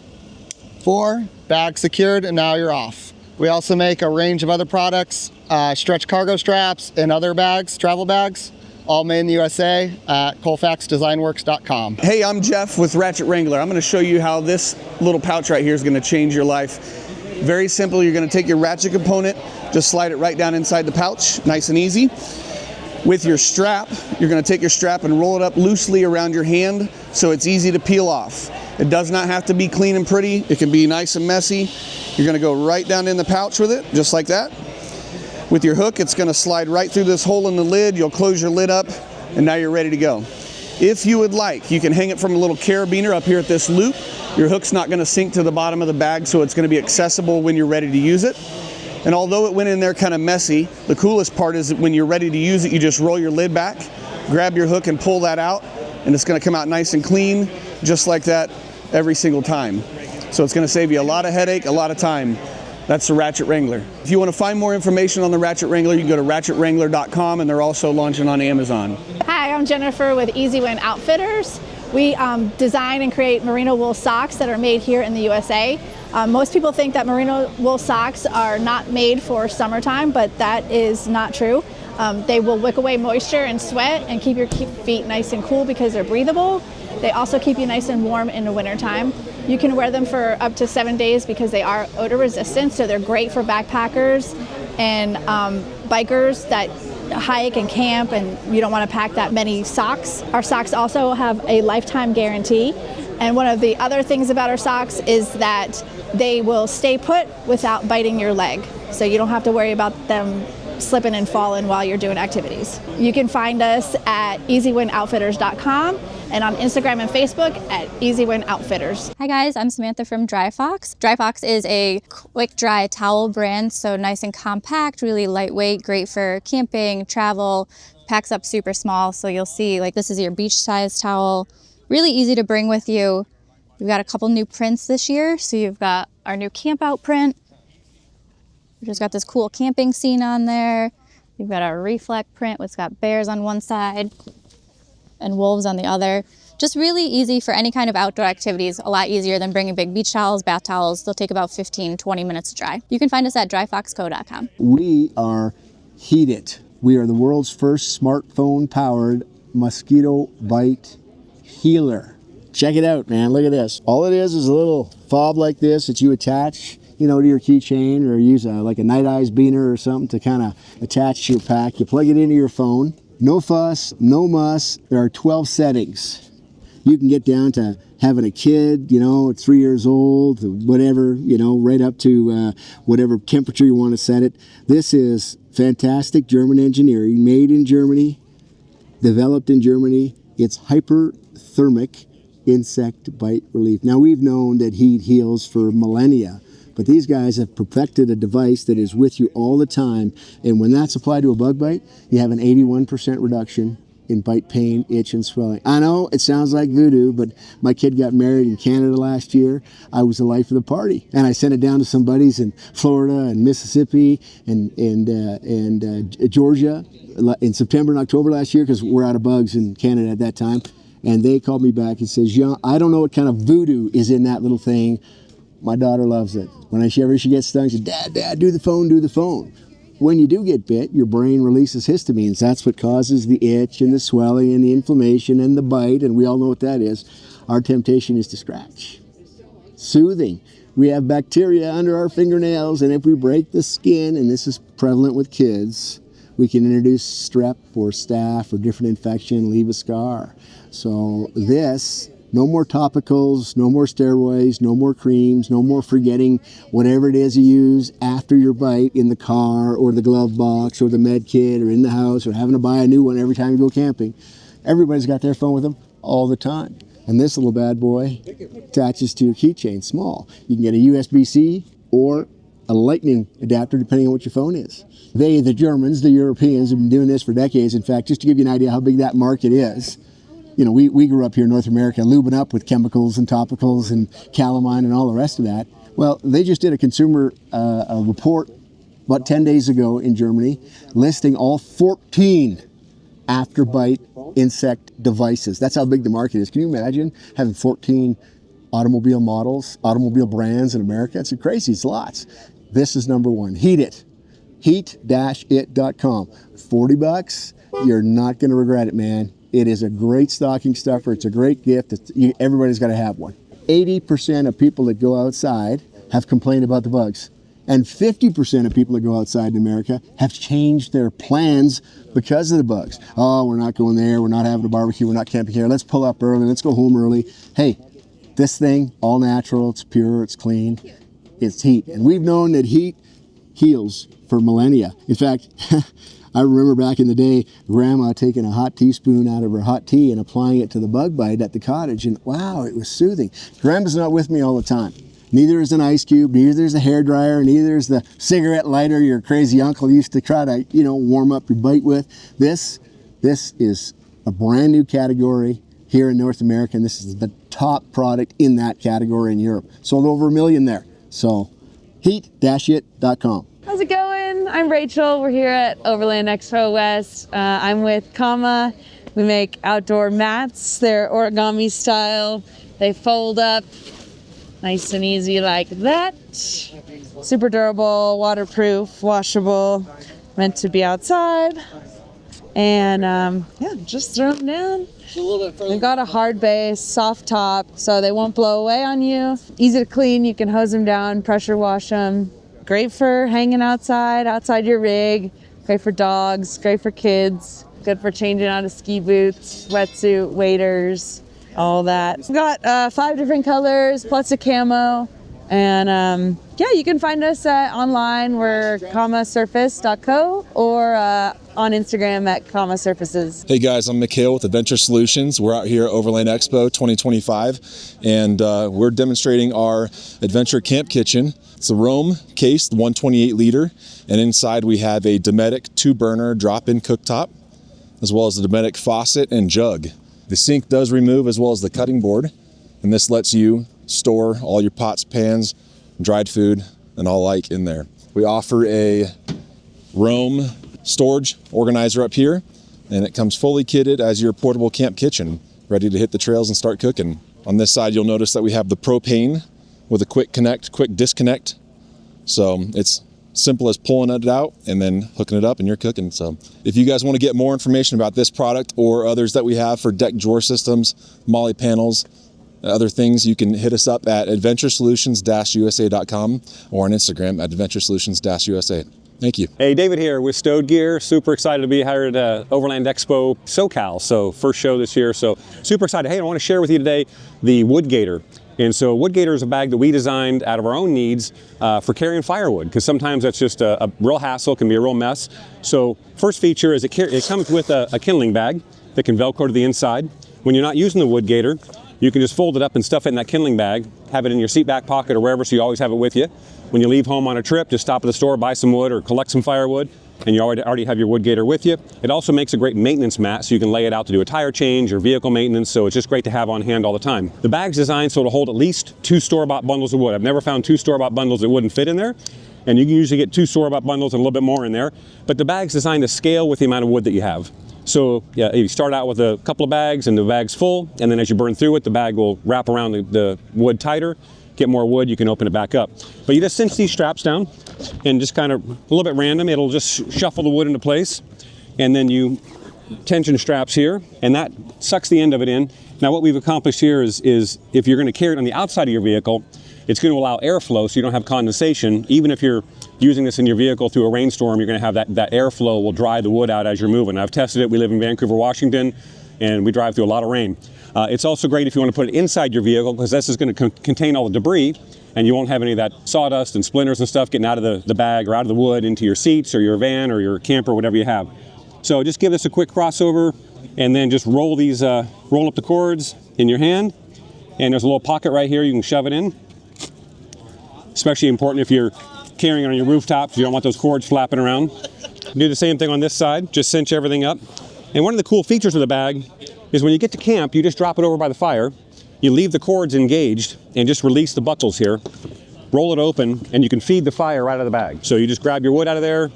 4, bag secured, and now you're off. We also make a range of other products, stretch cargo straps and other bags, travel bags, all made in the USA at colfaxdesignworks.com. Hey, I'm Jeff with Ratchet Rangler. I'm going to show you how this little pouch right here is going to change your life. Very simple. You're going to take your ratchet component, just slide it right down inside the pouch, nice and easy. With your strap, you're going to take your strap and roll it up loosely around your hand so it's easy to peel off. It does not have to be clean and pretty. It can be nice and messy. You're going to go right down in the pouch with it, just like that. With your hook, it's going to slide right through this hole in the lid. You'll close your lid up, and now you're ready to go. If you would like, you can hang it from a little carabiner up here at this loop. Your hook's not going to sink to the bottom of the bag, so it's going to be accessible when you're ready to use it. And although it went in there kind of messy, the coolest part is that when you're ready to use it, you just roll your lid back, grab your hook and pull that out, and it's going to come out nice and clean, just like that every single time. So it's going to save you a lot of headache, a lot of time. That's the Ratchet Wrangler. If you want to find more information on the Ratchet Wrangler, you can go to ratchetwrangler.com, and they're also launching on Amazon. Hi, I'm Jennifer with Easy Win Outfitters. We design and create merino wool socks that are made here in the USA. Most people think that merino wool socks are not made for summertime, but that is not true. They will wick away moisture and sweat and keep your feet nice and cool because they're breathable. They also keep you nice and warm in the wintertime. You can wear them for up to 7 days because they are odor resistant, so they're great for backpackers and bikers that hike and camp and you don't want to pack that many socks. Our socks also have a lifetime guarantee. And one of the other things about our socks is that they will stay put without biting your leg. So you don't have to worry about them slipping and falling while you're doing activities. You can find us at easywinoutfitters.com and on Instagram and Facebook at easywinoutfitters. Hi guys, I'm Samantha from Dry Fox. Dry Fox is a quick dry towel brand, so nice and compact, really lightweight, great for camping, travel, packs up super small. So you'll see like this is your beach size towel, really easy to bring with you. We've got a couple new prints this year. So you've got our new camp out print. We've just got this cool camping scene on there. You've got our reflect print, which got bears on one side and wolves on the other. Just really easy for any kind of outdoor activities, a lot easier than bringing big beach towels, bath towels. They'll take about 15-20 minutes to dry. You can find us at dryfoxco.com. We are Heat It. We are the world's first smartphone-powered mosquito bite healer. Check it out, man. Look at this. All it is a little fob like this that you attach, you know, to your keychain, or use like a night eyes beaner or something to kind of attach to your pack. You plug it into your phone. No fuss, no muss. There are 12 settings. You can get down to having a kid, you know, at 3 years old, whatever, you know, right up to whatever temperature you want to set it. This is fantastic German engineering, made in Germany, developed in Germany. It's hyperthermic insect bite relief. Now, we've known that heat heals for millennia, but these guys have perfected a device that is with you all the time. And when that's applied to a bug bite, you have an 81% reduction in bite pain, itch, and swelling. I know it sounds like voodoo, but my kid got married in Canada last year. I was the life of the party. And I sent it down to some buddies in Florida and Mississippi and Georgia in September and October last year, because we're out of bugs in Canada at that time. And they called me back and says, "Jean, I don't know what kind of voodoo is in that little thing. My daughter loves it. Whenever she gets stung, she says, Dad, do the phone, do the phone." When you do get bit, your brain releases histamines. That's what causes the itch and the swelling and the inflammation and the bite, and we all know what that is. Our temptation is to scratch. Soothing. We have bacteria under our fingernails, and if we break the skin, and this is prevalent with kids, we can introduce strep or staph or different infection, leave a scar. So this, no more topicals, no more steroids, no more creams, no more forgetting whatever it is you use after your bite in the car or the glove box or the med kit or in the house, or having to buy a new one every time you go camping. Everybody's got their phone with them all the time. And this little bad boy attaches to your keychain, small. You can get a USB-C or a lightning adapter depending on what your phone is. They, the Germans, the Europeans, have been doing this for decades. In fact, just to give you an idea how big that market is, you know, we grew up here in North America lubing up with chemicals and topicals and calamine and all the rest of that. Well, they just did a consumer report about 10 days ago in Germany listing all 14 after-bite insect devices. That's how big the market is. Can you imagine having 14 automobile models, automobile brands in America? It's crazy, it's lots. This is number one. Heat It. Heat-it.com. $40. You're not going to regret it, man. It is a great stocking stuffer. It's a great gift. Everybody's got to have one. 80% of people that go outside have complained about the bugs. And 50% of people that go outside in America have changed their plans because of the bugs. Oh, we're not going there. We're not having a barbecue. We're not camping here. Let's pull up early. Let's go home early. Hey, this thing, all natural. It's pure. It's clean. It's heat. And we've known that heat heals for millennia. In fact, I remember back in the day, Grandma taking a hot teaspoon out of her hot tea and applying it to the bug bite at the cottage, and wow, it was soothing. Grandma's not with me all the time. Neither is an ice cube, neither is a hairdryer, neither is the cigarette lighter your crazy uncle used to try to, you know, warm up your bite with. This is a brand new category here in North America, and this is the top product in that category in Europe. Sold over 1 million there. So, heat-it.com. How's it going? I'm Rachel. We're here at Overland Expo West. I'm with Kama. We make outdoor mats. They're origami style. They fold up nice and easy like that. Super durable, waterproof, washable. meant to be outside. And yeah, just throw them down. They've got a hard base, soft top, so they won't blow away on you. Easy to clean, you can hose them down, pressure wash them. Great for hanging outside your rig. Great for dogs, great for kids. Good for changing out of ski boots, wetsuit, waders, all that. We've got 5 different colors, plus a camo. And yeah, you can find us online. We're commasurface.co or on Instagram at commasurfaces. Hey guys, I'm Mikhail with Adventure Solutions. We're out here at Overland Expo 2025, and we're demonstrating our Adventure Camp Kitchen. It's a Rome case, 128 liter, and inside we have a Dometic 2-burner drop-in cooktop, as well as a Dometic faucet and jug. The sink does remove, as well as the cutting board, and this lets you store all your pots, pans, dried food, and all like in there. We offer a Rome storage organizer up here, and it comes fully kitted as your portable camp kitchen, ready to hit the trails and start cooking. On this side, you'll notice that we have the propane with a quick connect, quick disconnect. So it's simple as pulling it out and then hooking it up and you're cooking. So if you guys want to get more information about this product or others that we have for deck drawer systems, molly panels, other things, you can hit us up at adventuresolutions-usa.com or on Instagram at adventuresolutions-usa. Thank you. Hey, David here with Stowed Gear. Super excited to be here at Overland Expo SoCal. So first show this year. So super excited. Hey, I want to share with you today the Wood Gator. And so Wood Gator is a bag that we designed out of our own needs for carrying firewood, because sometimes that's just a real hassle, can be a real mess. So first feature is it comes with a kindling bag that can Velcro to the inside. When you're not using the Wood Gator, you can just fold it up and stuff it in that kindling bag, have it in your seat back pocket or wherever, so you always have it with you. When you leave home on a trip, just stop at the store, buy some wood or collect some firewood, and you already have your Wood Gator with you. It also makes a great maintenance mat, so you can lay it out to do a tire change or vehicle maintenance, so it's just great to have on hand all the time. The bag's designed so it'll hold at least 2 store-bought bundles of wood. I've never found 2 store-bought bundles that wouldn't fit in there, and you can usually get 2 store-bought bundles and a little bit more in there, but the bag's designed to scale with the amount of wood that you have. So yeah, you start out with a couple of bags and the bag's full, and then as you burn through it, the bag will wrap around the wood tighter. Get more wood, you can open it back up. But you just cinch these straps down and just kind of a little bit random, it'll just shuffle the wood into place. And then you tension straps here, and that sucks the end of it in. Now what we've accomplished here is if you're going to carry it on the outside of your vehicle, it's going to allow airflow so you don't have condensation. Even if you're using this in your vehicle through a rainstorm, you're going to have that airflow will dry the wood out as you're moving. I've tested it. We live in Vancouver, Washington, and we drive through a lot of rain. It's also great if you want to put it inside your vehicle, because this is going to contain all the debris, and you won't have any of that sawdust and splinters and stuff getting out of the bag or out of the wood into your seats or your van or your camper, whatever you have. So just give this a quick crossover, and then just roll up the cords in your hand, and there's a little pocket right here you can shove it in. Especially important if you're carrying it on your rooftops, you don't want those cords flapping around. Do the same thing on this side, just cinch everything up. And one of the cool features of the bag is when you get to camp, you just drop it over by the fire, you leave the cords engaged and just release the buckles here, roll it open, and you can feed the fire right out of the bag. So you just grab your wood out of there,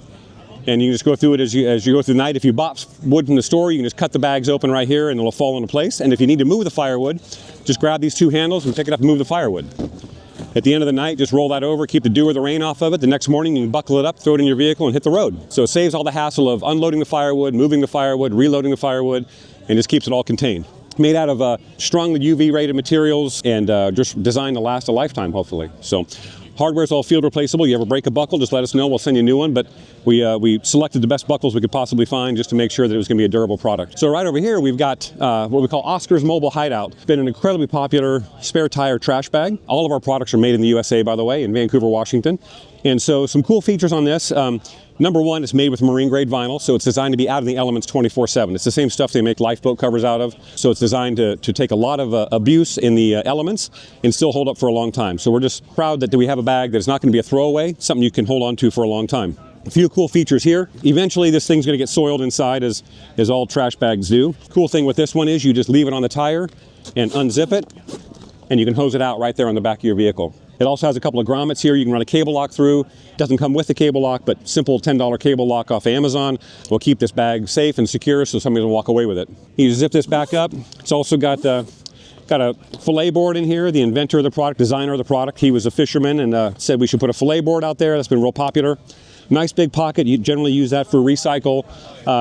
and you can just go through it as you go through the night. If you bought wood from the store, you can just cut the bags open right here and it'll fall into place. And if you need to move the firewood, just grab these 2 handles and pick it up and move the firewood. At the end of the night, just roll that over, keep the dew or the rain off of it. The next morning, you can buckle it up, throw it in your vehicle, and hit the road. So it saves all the hassle of unloading the firewood, moving the firewood, reloading the firewood, and just keeps it all contained. Made out of strongly UV-rated materials and just designed to last a lifetime, hopefully. So hardware's all field replaceable. You ever break a buckle, just let us know. We'll send you a new one. But we selected the best buckles we could possibly find just to make sure that it was going to be a durable product. So right over here, we've got what we call Oscar's Mobile Hideout. It's been an incredibly popular spare tire trash bag. All of our products are made in the USA, by the way, in Vancouver, Washington. And so some cool features on this. Number one, it's made with marine grade vinyl, so it's designed to be out in the elements 24/7. It's the same stuff they make lifeboat covers out of, so it's designed to take a lot of abuse in the elements and still hold up for a long time. So we're just proud that we have a bag that's not going to be a throwaway, something you can hold on to for a long time. A few cool features here. Eventually this thing's going to get soiled inside, as all trash bags do. Cool thing with this one is you just leave it on the tire and unzip it, and you can hose it out right there on the back of your vehicle. It also has a couple of grommets here you can run a cable lock through. It doesn't come with the cable lock, but simple $10 cable lock off Amazon will keep this bag safe and secure so somebody doesn't walk away with it. You zip this back up. It's also got a fillet board in here. The inventor of the product, designer of the product, he was a fisherman and said we should put a fillet board out there. That's been real popular. Nice big pocket. You generally use that for recycle.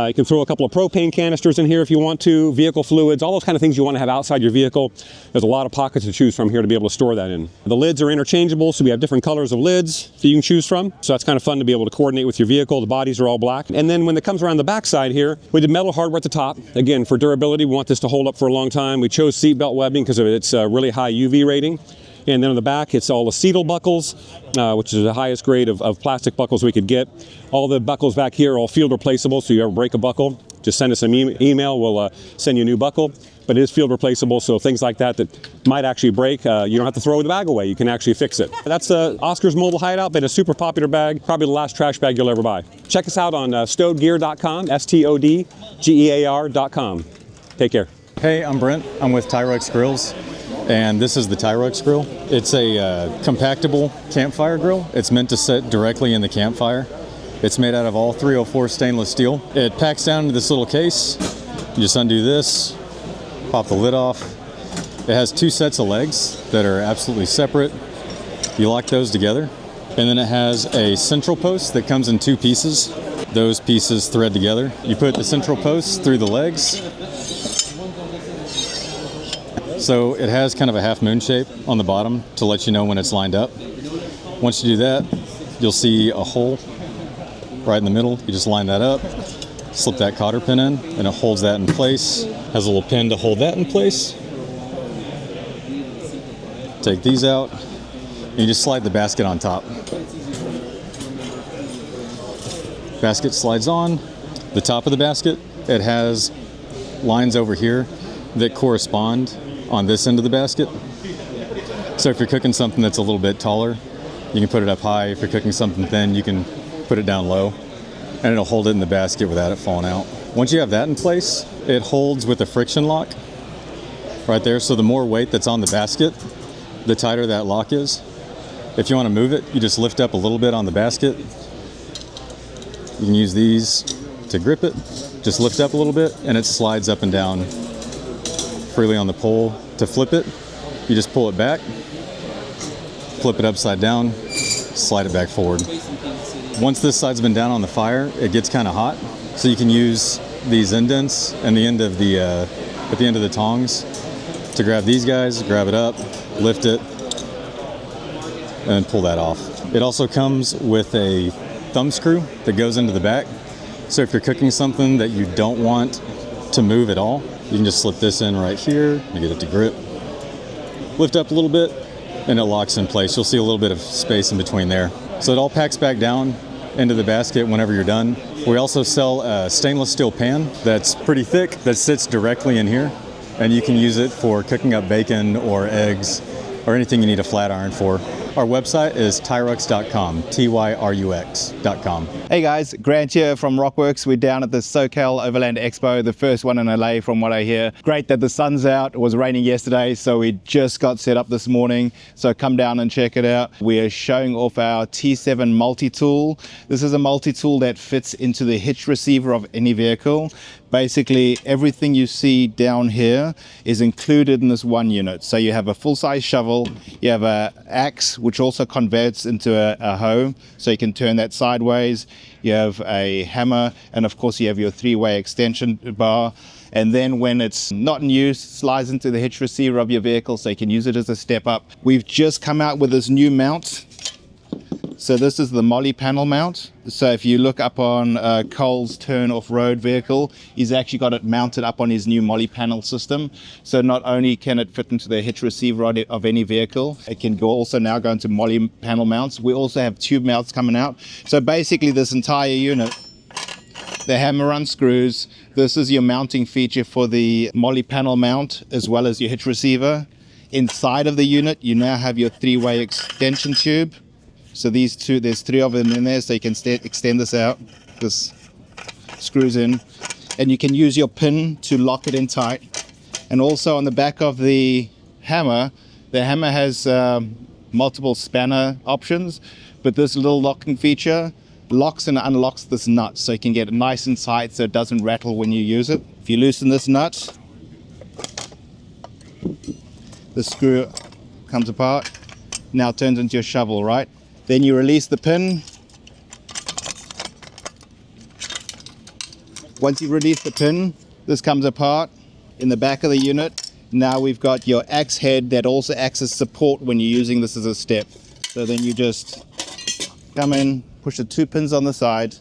You can throw a couple of propane canisters in here if you want to, vehicle fluids, all those kind of things you want to have outside your vehicle. There's a lot of pockets to choose from here to be able to store that in. The lids are interchangeable, so we have different colors of lids that you can choose from. So that's kind of fun to be able to coordinate with your vehicle. The bodies are all black. And then when it comes around the back side here, we did metal hardware at the top. Again, for durability, we want this to hold up for a long time. We chose seatbelt webbing because of its really high UV rating. And then on the back, it's all acetal buckles, which is the highest grade of plastic buckles we could get. All the buckles back here are all field replaceable, so you ever break a buckle, just send us an email, we'll send you a new buckle. But it is field replaceable, so things like that might actually break, you don't have to throw the bag away, you can actually fix it. That's Oscar's Mobile Hideout, been a super popular bag, probably the last trash bag you'll ever buy. Check us out on stowedgear.com, STODGEAR.com. Take care. Hey, I'm Brent, I'm with Trailrax Grills. And this is the Trailrax grill. It's a compactable campfire grill. It's meant to sit directly in the campfire. It's made out of all 304 stainless steel. It packs down into this little case. You just undo this, pop the lid off. It has 2 sets of legs that are absolutely separate. You lock those together. And then it has a central post that comes in 2 pieces. Those pieces thread together. You put the central post through the legs. So it has kind of a half moon shape on the bottom to let you know when it's lined up. Once you do that, you'll see a hole right in the middle. You just line that up, slip that cotter pin in, and it holds that in place. Has a little pin to hold that in place. Take these out, and you just slide the basket on top. Basket slides on. The top of the basket, it has lines over here that correspond on this end of the basket. So if you're cooking something that's a little bit taller, you can put it up high. If you're cooking something thin, you can put it down low, and it'll hold it in the basket without it falling out. Once you have that in place, it holds with a friction lock right there. So the more weight that's on the basket, the tighter that lock is. If you want to move it, you just lift up a little bit on the basket. You can use these to grip it. Just lift up a little bit, and it slides up and down freely on the pole. To flip it, you just pull it back, flip it upside down, slide it back forward. Once this side's been down on the fire, it gets kind of hot, so you can use these indents and the end of the at the end of the tongs to grab these guys, grab it up, lift it, and then pull that off. It also comes with a thumb screw that goes into the back, so if you're cooking something that you don't want to move at all, you can just slip this in right here and get it to grip. Lift up a little bit and it locks in place. You'll see a little bit of space in between there. So it all packs back down into the basket whenever you're done. We also sell a stainless steel pan that's pretty thick that sits directly in here, and you can use it for cooking up bacon or eggs or anything you need a flat iron for. Our website is Tyruxx.com, Tyrux.com. Hey guys, Grant here from Rockworks. We're down at the SoCal Overland Expo, the first one in LA from what I hear. Great that the sun's out. It was raining yesterday, so we just got set up this morning. So come down and check it out. We are showing off our T7 multi-tool. This is a multi-tool that fits into the hitch receiver of any vehicle. Basically, everything you see down here is included in this one unit. So you have a full-size shovel, you have an axe, which also converts into a hoe, so you can turn that sideways. You have a hammer, and of course you have your 3-way extension bar. And then when it's not in use, slides into the hitch receiver of your vehicle, so you can use it as a step up. We've just come out with this new mount. So this is the Molly panel mount. So if you look up on Cole's turn off-road vehicle, he's actually got it mounted up on his new Molly panel system. So not only can it fit into the hitch receiver of any vehicle, it can also now go into Molly panel mounts. We also have tube mounts coming out. So basically this entire unit, the hammer unscrews. This is your mounting feature for the Molly panel mount as well as your hitch receiver. Inside of the unit, you now have your 3-way extension tube. So these two, there's 3 of them in there, so you can extend this out. This screws in, and you can use your pin to lock it in tight. And also on the back of the hammer has multiple spanner options, but this little locking feature locks and unlocks this nut, so you can get it nice and tight so it doesn't rattle when you use it. If you loosen this nut, the screw comes apart, now turns into your shovel, right? Then you release the pin, Once you release the pin, this comes apart in the back of the unit. Now we've got your axe head that also acts as support when you're using this as a step. So then you just come in, push the 2 pins on the side.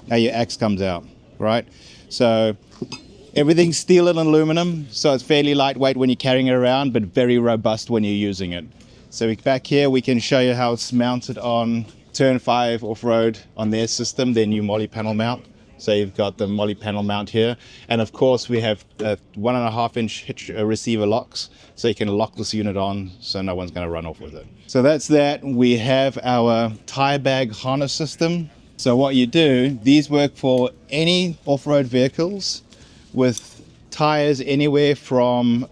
Now your axe comes out, right? So everything's steel and aluminum, so it's fairly lightweight when you're carrying it around, but very robust when you're using it. So back here we can show you how it's mounted on Turn 5 off-road on their system, their new molly panel mount. So you've got the molly panel mount here, and of course we have 1.5 inch hitch receiver locks, so you can lock this unit on so no one's going to run off with it. So that's that. We have our tire bag harness system. So what you do, these work for any off-road vehicles with tires anywhere from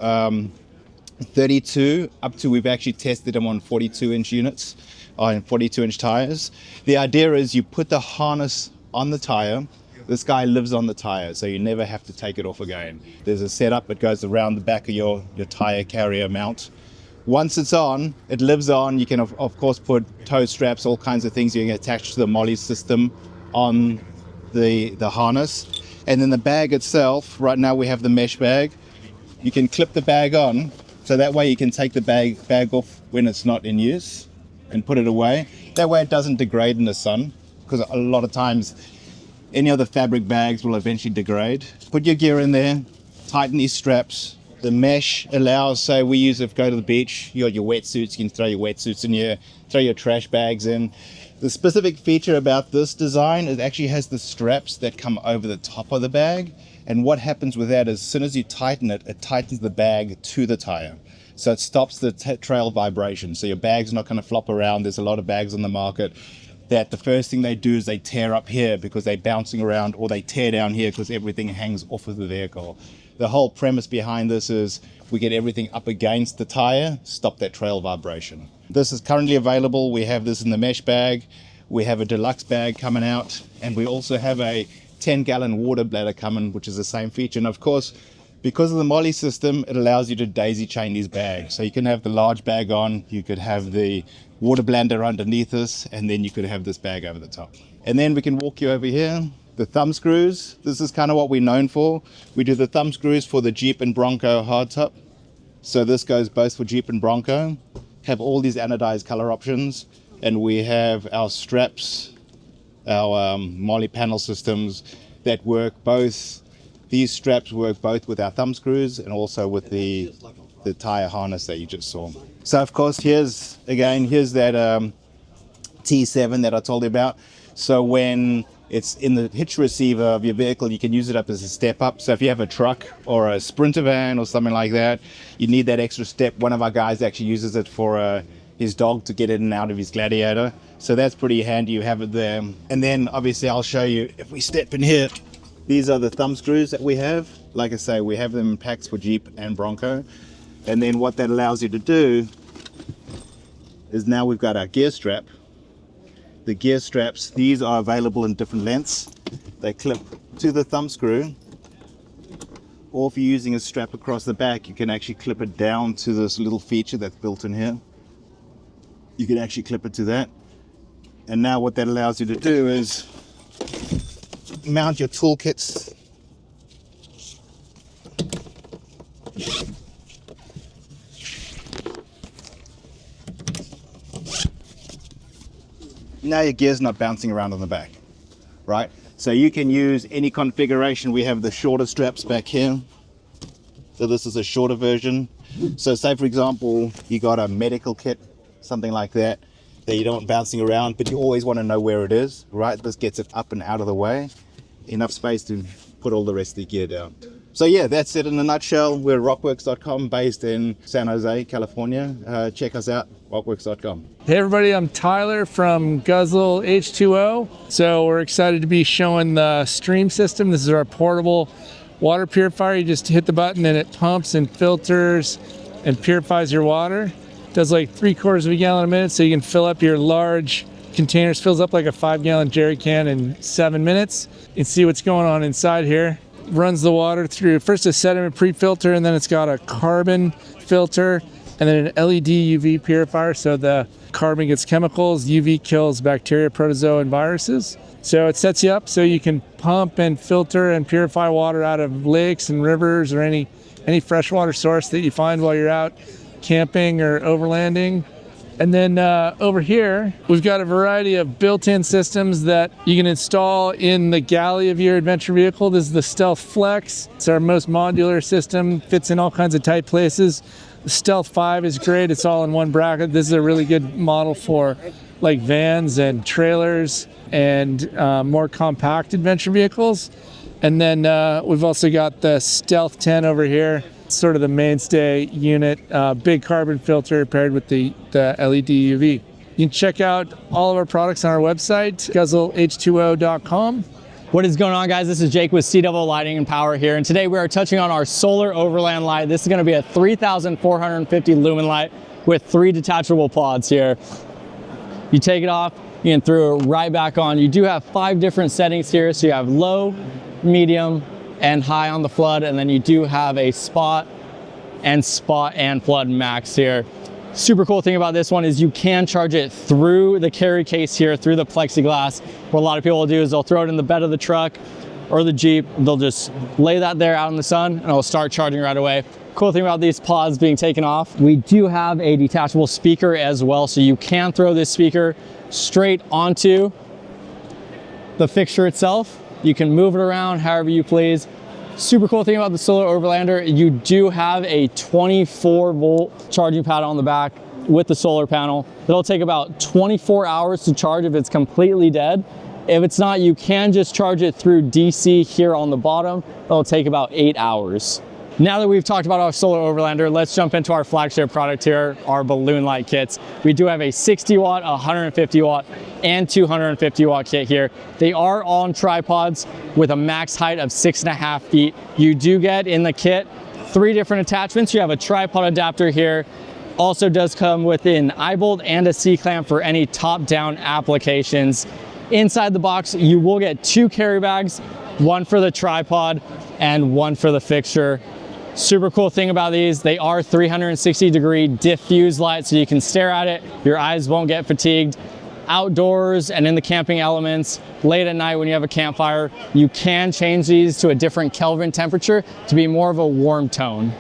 32 up to, we've actually tested them on 42-inch units, on 42-inch tires. The idea is you put the harness on the tire. This guy lives on the tire, so you never have to take it off again. There's a setup that goes around the back of your tire carrier mount. Once it's on, it lives on. You can of course put toe straps, all kinds of things you can attach to the molly system on the harness. And then the bag itself, right now we have the mesh bag. You can clip the bag on, so that way you can take the bag off when it's not in use and put it away. That way it doesn't degrade in the sun, because a lot of times any other fabric bags will eventually degrade. Put your gear in there, tighten these straps. The mesh allows, say we use it, go to the beach, you got your wetsuits, you can throw your wetsuits in here, throw your trash bags in. The specific feature about this design is it actually has the straps that come over the top of the bag. And what happens with that is as soon as you tighten it, it tightens the bag to the tire. So it stops the trail vibration. So your bag's not going to flop around. There's a lot of bags on the market that the first thing they do is they tear up here because they're bouncing around, or they tear down here because everything hangs off of the vehicle. The whole premise behind this is we get everything up against the tire, stop that trail vibration. This is currently available. We have this in the mesh bag. We have a deluxe bag coming out, and we also have a 10-gallon water bladder coming, which is the same feature. And of course, because of the molly system, it allows you to daisy chain these bags. So you can have the large bag on, you could have the water blender underneath this, and then you could have this bag over the top. And then we can walk you over here. The thumb screws, this is kind of what we're known for. We do the thumb screws for the Jeep and Bronco hardtop. So this goes both for Jeep and Bronco. Have all these anodized color options. And we have our straps, our molly panel systems that work both. These straps work both with our thumb screws and also with the tire harness that you just saw. So of course, here's that T7 that I told you about. So when it's in the hitch receiver of your vehicle, you can use it up as a step up. So if you have a truck or a Sprinter van or something like that, you need that extra step. One of our guys actually uses it for his dog to get in and out of his Gladiator. So that's pretty handy, you have it there. And then obviously I'll show you, if we step in here, these are the thumb screws that we have. Like I say, we have them in packs for Jeep and Bronco. And then what that allows you to do is now we've got our gear strap. The gear straps, these are available in different lengths. They clip to the thumb screw, or if you're using a strap across the back, you can actually clip it down to this little feature that's built in here. You can actually clip it to that. And now what that allows you to do is mount your toolkits. Now your gear's not bouncing around on the back, right? So you can use any configuration. We have the shorter straps back here. So this is a shorter version. So say for example, you got a medical kit, something like that you don't want bouncing around, but you always want to know where it is, right? This gets it up and out of the way. Enough space to put all the rest of the gear down. So yeah, that's it in a nutshell. We're rockworks.com, based in San Jose, California. Check us out, rockworks.com. Hey everybody, I'm Tyler from Guzzle H2O. So we're excited to be showing the Stream system. This is our portable water purifier. You just hit the button and it pumps and filters and purifies your water. It does like 3/4 of a gallon a minute, so you can fill up your large containers. Fills up like a 5-gallon jerry can in 7 minutes. You can see what's going on inside here. Runs the water through first a sediment pre-filter, and then it's got a carbon filter. and then an LED UV purifier, so the carbon gets chemicals, UV kills bacteria, protozoa, and viruses. So it sets you up so you can pump and filter and purify water out of lakes and rivers or any freshwater source that you find while you're out camping or overlanding. And then over here, we've got a variety of built-in systems that you can install in the galley of your adventure vehicle. This is the Stealth Flex. It's our most modular system, fits in all kinds of tight places. The Stealth 5 is great, it's all in one bracket. This is a really good model for like vans and trailers and more compact adventure vehicles. And then we've also got the Stealth 10 over here, sort of the mainstay unit, big carbon filter paired with the LED UV. You can check out all of our products on our website, guzzleh2o.com. What is going on, guys? This is Jake with C-Double Lighting and Power here, and today we are touching on our solar overland light. This is going to be a 3,450 lumen light with 3 detachable pods here. You take it off, you can throw it right back on. You do have 5 different settings here, so you have low, medium, and high on the flood, and then you do have a spot and flood max here. Super cool thing about this one is you can charge it through the carry case here, through the plexiglass. What a lot of people will do is they'll throw it in the bed of the truck or the Jeep. They'll just lay that there out in the sun and it'll start charging right away. Cool thing about these pods being taken off, we do have a detachable speaker as well, so you can throw this speaker straight onto the fixture itself. You can move it around however you please. Super cool thing about the Solar Overlander, you do have a 24-volt charging pad on the back with the solar panel. It'll take about 24 hours to charge if it's completely dead. If it's not, you can just charge it through DC here on the bottom. It'll take about 8 hours. Now that we've talked about our Solar Overlander, let's jump into our flagship product here, our balloon light kits. We do have a 60 watt, 150 watt, and 250 watt kit here. They are all on tripods with a max height of 6.5 feet. You do get in the kit 3 different attachments. You have a tripod adapter here. Also does come with an eye bolt and a C-clamp for any top-down applications. Inside the box, you will get 2 carry bags, 1 for the tripod and 1 for the fixture. Super cool thing about these, they are 360-degree diffuse lights, so you can stare at it, your eyes won't get fatigued. Outdoors and in the camping elements, late at night when you have a campfire, you can change these to a different Kelvin temperature to be more of a warm tone.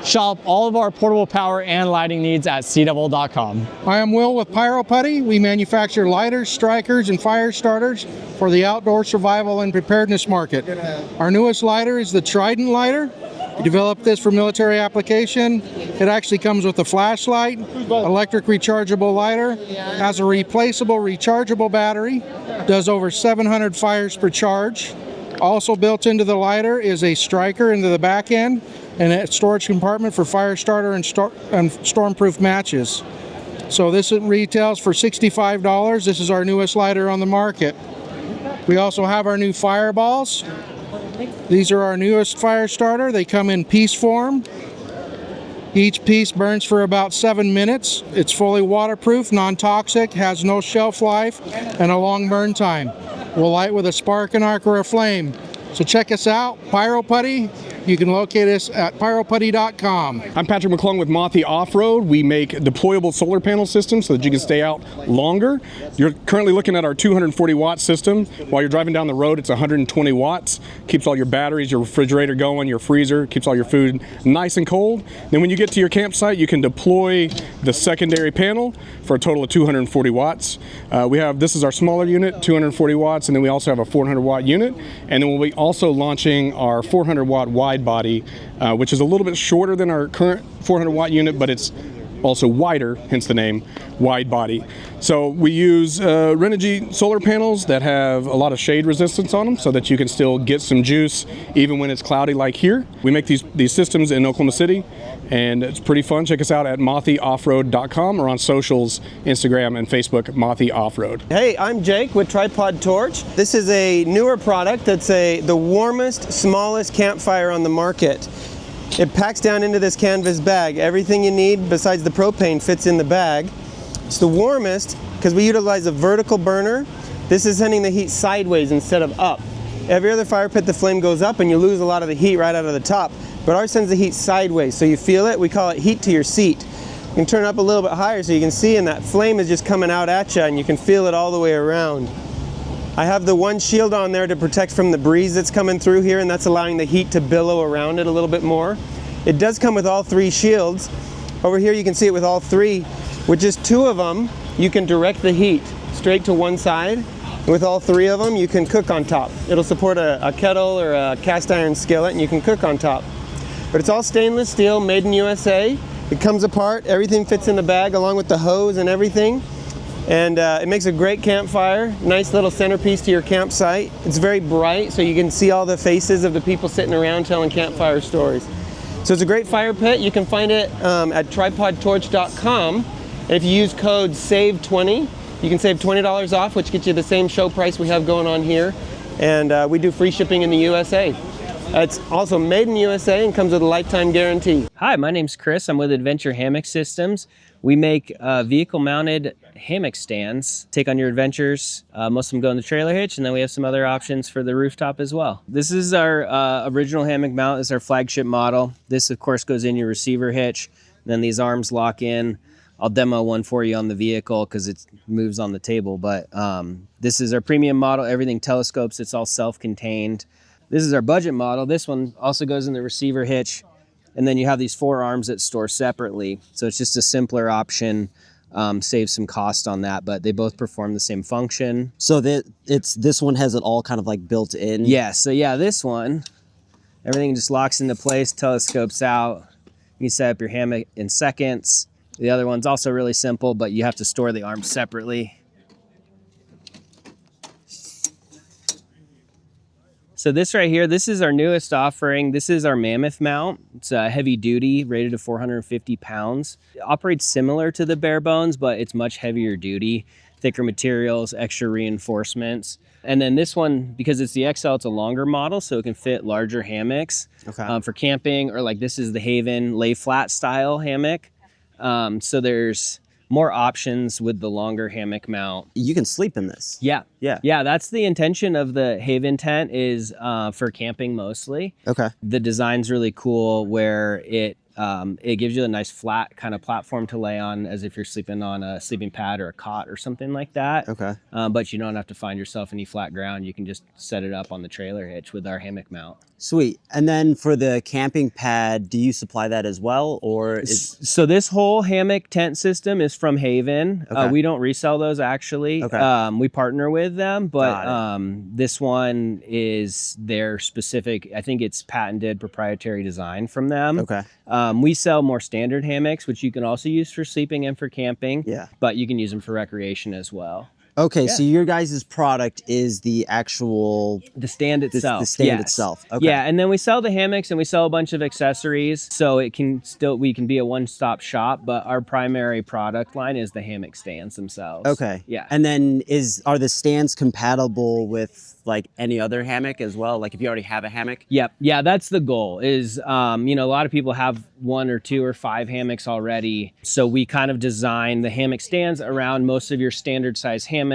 Shop all of our portable power and lighting needs at cdouble.com. I am Will with Pyro Putty. We manufacture lighters, strikers, and fire starters for the outdoor survival and preparedness market. Our newest lighter is the Trident lighter. We developed this for military application. It actually comes with a flashlight, electric rechargeable lighter, has a replaceable rechargeable battery, does over 700 fires per charge. Also built into the lighter is a striker into the back end and a storage compartment for fire starter and stormproof matches. So this retails for $65. This is our newest lighter on the market. We also have our new fireballs. These are our newest fire starter. They come in piece form. Each piece burns for about 7 minutes. It's fully waterproof, non-toxic, has no shelf life, and a long burn time. Will light with a spark, an arc, or a flame. So check us out, Pyro Putty. You can locate us at pyroputty.com. I'm Patrick McClung with Mothy Offroad. We make deployable solar panel systems so that you can stay out longer. You're currently looking at our 240 watt system. While you're driving down the road, it's 120 watts. Keeps all your batteries, your refrigerator going, your freezer, keeps all your food nice and cold. Then when you get to your campsite, you can deploy the secondary panel for a total of 240 watts. This is our smaller unit, 240 watts, and then we also have a 400 watt unit. And then we'll be also launching our 400 watt wide body, which is a little bit shorter than our current 400 watt unit, but it's also wider, hence the name wide body. So we use Renogy solar panels that have a lot of shade resistance on them so that you can still get some juice even when it's cloudy like here. We make these systems in Oklahoma City and it's pretty fun. Check us out at mothyoffroad.com or on socials, Instagram and Facebook, Mothy Offroad. Hey, I'm Jake with Tripod Torch. This is a newer product that's the warmest, smallest campfire on the market. It packs down into this canvas bag. Everything you need besides the propane fits in the bag. It's the warmest because we utilize a vertical burner. This is sending the heat sideways instead of up. Every other fire pit, the flame goes up and you lose a lot of the heat right out of the top. But ours sends the heat sideways, so you feel it. We call it heat to your seat. can turn it up a little bit higher so you can see, and that flame is just coming out at you, and you can feel it all the way around. I have the one shield on there to protect from the breeze that's coming through here, and that's allowing the heat to billow around it a little bit more. It does come with all 3 shields. Over here you can see it with all 3. With just 2 of them, you can direct the heat straight to one side. With all 3 of them, you can cook on top. It'll support a kettle or a cast iron skillet, and you can cook on top. But it's all stainless steel, made in USA. It comes apart, everything fits in the bag along with the hose and everything. And it makes a great campfire, nice little centerpiece to your campsite. It's very bright, so you can see all the faces of the people sitting around telling campfire stories. So it's a great fire pit. You can find it at tripodtorch.com. And if you use code SAVE20, you can save $20 off, which gets you the same show price we have going on here. And we do free shipping in the USA. It's also made in the USA and comes with a lifetime guarantee. Hi, my name's Chris. I'm with Adventure Hammock Systems. We make vehicle-mounted hammock stands. Take on your adventures. Most of them go in the trailer hitch, and then we have some other options for the rooftop as well. This is our original hammock mount. This is our flagship model. This, of course, goes in your receiver hitch. And then these arms lock in. I'll demo one for you on the vehicle because it moves on the table. But this is our premium model. Everything telescopes. It's all self-contained. This is our budget model. This one also goes in the receiver hitch. And then you have these 4 arms that store separately. So it's just a simpler option, saves some cost on that, but they both perform the same function. So this one has it all kind of like built in? Yeah, so yeah, this one, everything just locks into place, telescopes out. You can set up your hammock in seconds. The other one's also really simple, but you have to store the arms separately. So this right here, this is our newest offering. This is our Mammoth mount. It's heavy duty, rated to 450 pounds. It operates similar to the bare bones, but it's much heavier duty, thicker materials, extra reinforcements. And then this one, because it's the XL, it's a longer model, so it can fit larger hammocks for camping, or like this is the Haven lay flat style hammock. So there's more options with the longer hammock mount. You can sleep in this. Yeah. That's the intention of the Haven tent, is for camping mostly. Okay. The design's really cool where it gives you a nice flat kind of platform to lay on, as if you're sleeping on a sleeping pad or a cot or something like that. Okay. But you don't have to find yourself any flat ground. You can just set it up on the trailer hitch with our hammock mount. Sweet. And then for the camping pad, do you supply that as well, or So this whole hammock tent system is from Haven. Okay. We don't resell those actually. Okay. We partner with them, but this one is their specific, I think it's patented proprietary design from them. Okay. We sell more standard hammocks, which you can also use for sleeping and for camping. Yeah. But you can use them for recreation as well. Okay, so your guys' product is the actual... The stand itself. The stand itself. Okay. Yeah, and then we sell the hammocks and we sell a bunch of accessories, so it can we can be a one-stop shop, but our primary product line is the hammock stands themselves. Okay. Yeah. And then are the stands compatible with like any other hammock as well? Like if you already have a hammock? Yep. Yeah, that's the goal is, a lot of people have 1 or 2 or 5 hammocks already. So we kind of design the hammock stands around most of your standard size hammocks.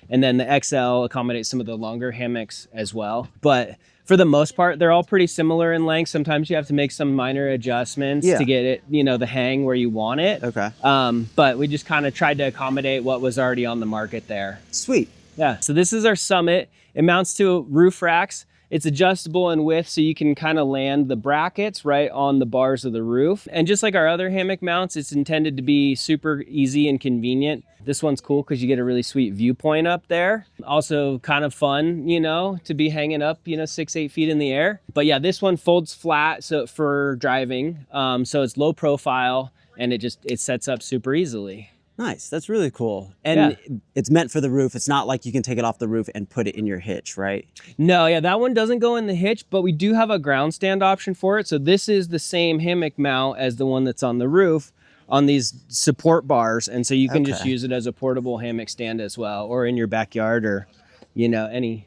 And then the XL accommodates some of the longer hammocks as well. But for the most part, they're all pretty similar in length. Sometimes you have to make some minor adjustments to get it, the hang where you want it. Okay. But we just kind of tried to accommodate what was already on the market there. Sweet. Yeah. So this is our Summit. It mounts to roof racks. It's adjustable in width, so you can kind of land the brackets right on the bars of the roof. And just like our other hammock mounts, it's intended to be super easy and convenient. This one's cool because you get a really sweet viewpoint up there. Also kind of fun, to be hanging up, 6-8 feet in the air. But yeah, this one folds flat so for driving. So it's low profile and it sets up super easily. Nice, that's really cool. And it's meant for the roof. It's not like you can take it off the roof and put it in your hitch, right? No, yeah, that one doesn't go in the hitch, but we do have a ground stand option for it. So this is the same hammock mount as the one that's on the roof on these support bars. And so you can just use it as a portable hammock stand as well, or in your backyard or, any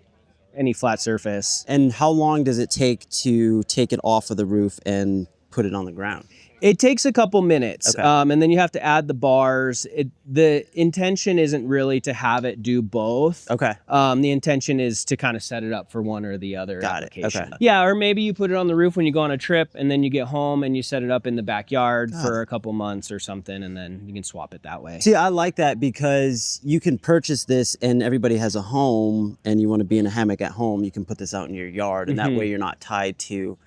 flat surface. And how long does it take to take it off of the roof and put it on the ground? It takes a couple minutes, Okay. and then you have to add the bars. The intention isn't really to have it do both. Okay. The intention is to kind of set it up for one or the other application. Okay. Yeah, or maybe you put it on the roof when you go on a trip, and then you get home and you set it up in the backyard for a couple months or something, and then you can swap it that way. See, I like that because you can purchase this and everybody has a home and you want to be in a hammock at home, you can put this out in your yard and that way you're not tied to,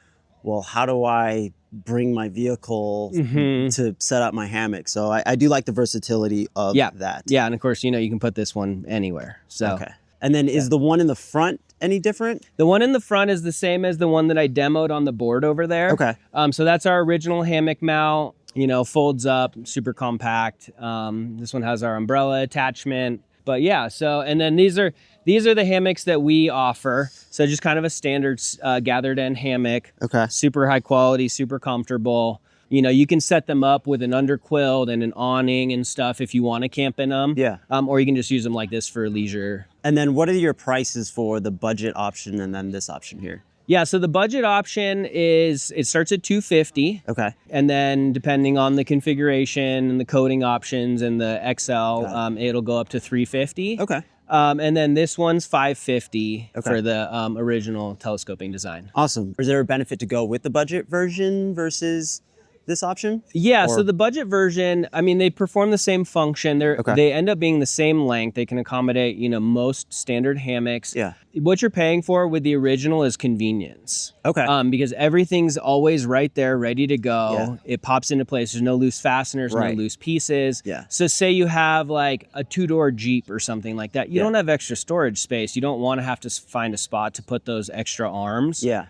well, how do I bring my vehicle to set up my hammock? So I do like the versatility of that. Yeah, and of course, you know, you can put this one anywhere. So. Okay. And then is the one in the front any different? The one in the front is the same as the one that I demoed on the board over there. Okay. So that's our original hammock mount, you know, folds up, super compact. This one has our umbrella attachment. But yeah, so, and then these are the hammocks that we offer. So just kind of a standard gathered end hammock. Okay. Super high quality, super comfortable. You know, you can set them up with an underquilt and an awning and stuff if you want to camp in them. Yeah. Or you can just use them like this for leisure. And then what are your prices for the budget option and then this option here? Yeah, so the budget option is, it starts at $250. Okay. And then depending on the configuration and the coating options and the XL, it'll go up to $350. Okay. And then this one's $550 for the original telescoping design. Awesome. Is there a benefit to go with the budget version versus this option? Yeah, so the budget version, I mean, they perform the same function. They end up being the same length. They can accommodate, you know, most standard hammocks. Yeah. What you're paying for with the original is convenience. Okay. Because everything's always right there, ready to go. Yeah. It pops into place. There's no loose fasteners, no loose pieces. Yeah. So say you have like a two-door Jeep or something like that. You don't have extra storage space. You don't want to have to find a spot to put those extra arms. Yeah.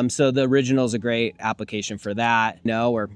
So the original is a great application for that. Or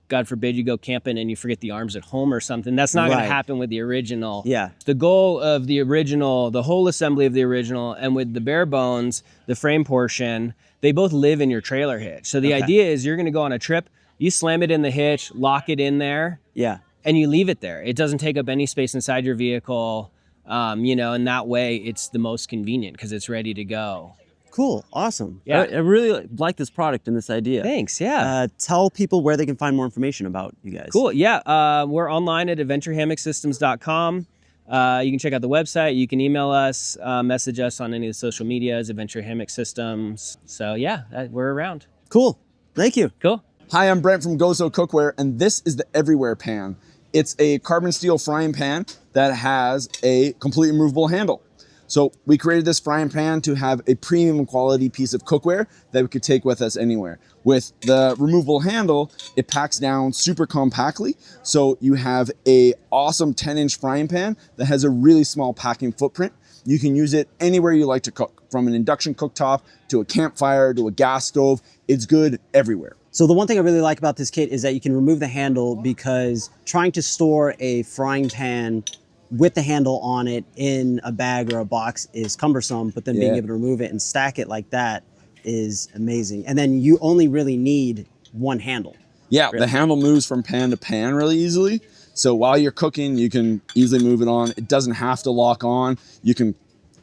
God forbid you go camping and you forget the arms at home or something. That's not going to happen with the original. Yeah. The goal of the original, the whole assembly of the original, and with the bare bones, the frame portion, they both live in your trailer hitch. So the idea is you're going to go on a trip, you slam it in the hitch, lock it in there. Yeah. And you leave it there. It doesn't take up any space inside your vehicle. You know, and that way it's the most convenient because it's ready to go. Cool. Awesome. Yeah. I really like this product and this idea. Thanks. Yeah. Tell people where they can find more information about you guys. Cool. Yeah. We're online at adventurehammocksystems.com. You can check out the website. You can email us, message us on any of the social medias, Adventure Hammock Systems. So yeah, we're around. Cool. Thank you. Cool. Hi, I'm Brent from Goso Cookware, and this is the Everywhere Pan. It's a carbon steel frying pan that has a completely removable handle. So we created this frying pan to have a premium quality piece of cookware that we could take with us anywhere. With the removable handle, it packs down super compactly. So you have a awesome 10-inch frying pan that has a really small packing footprint. You can use it anywhere you like to cook, from an induction cooktop to a campfire to a gas stove. It's good everywhere. So the one thing I really like about this kit is that you can remove the handle, because trying to store a frying pan with the handle on it in a bag or a box is cumbersome, but then being able to remove it and stack it like that is amazing. And then you only really need one handle. Yeah, the handle moves from pan to pan really easily. So while you're cooking, you can easily move it on. It doesn't have to lock on. You can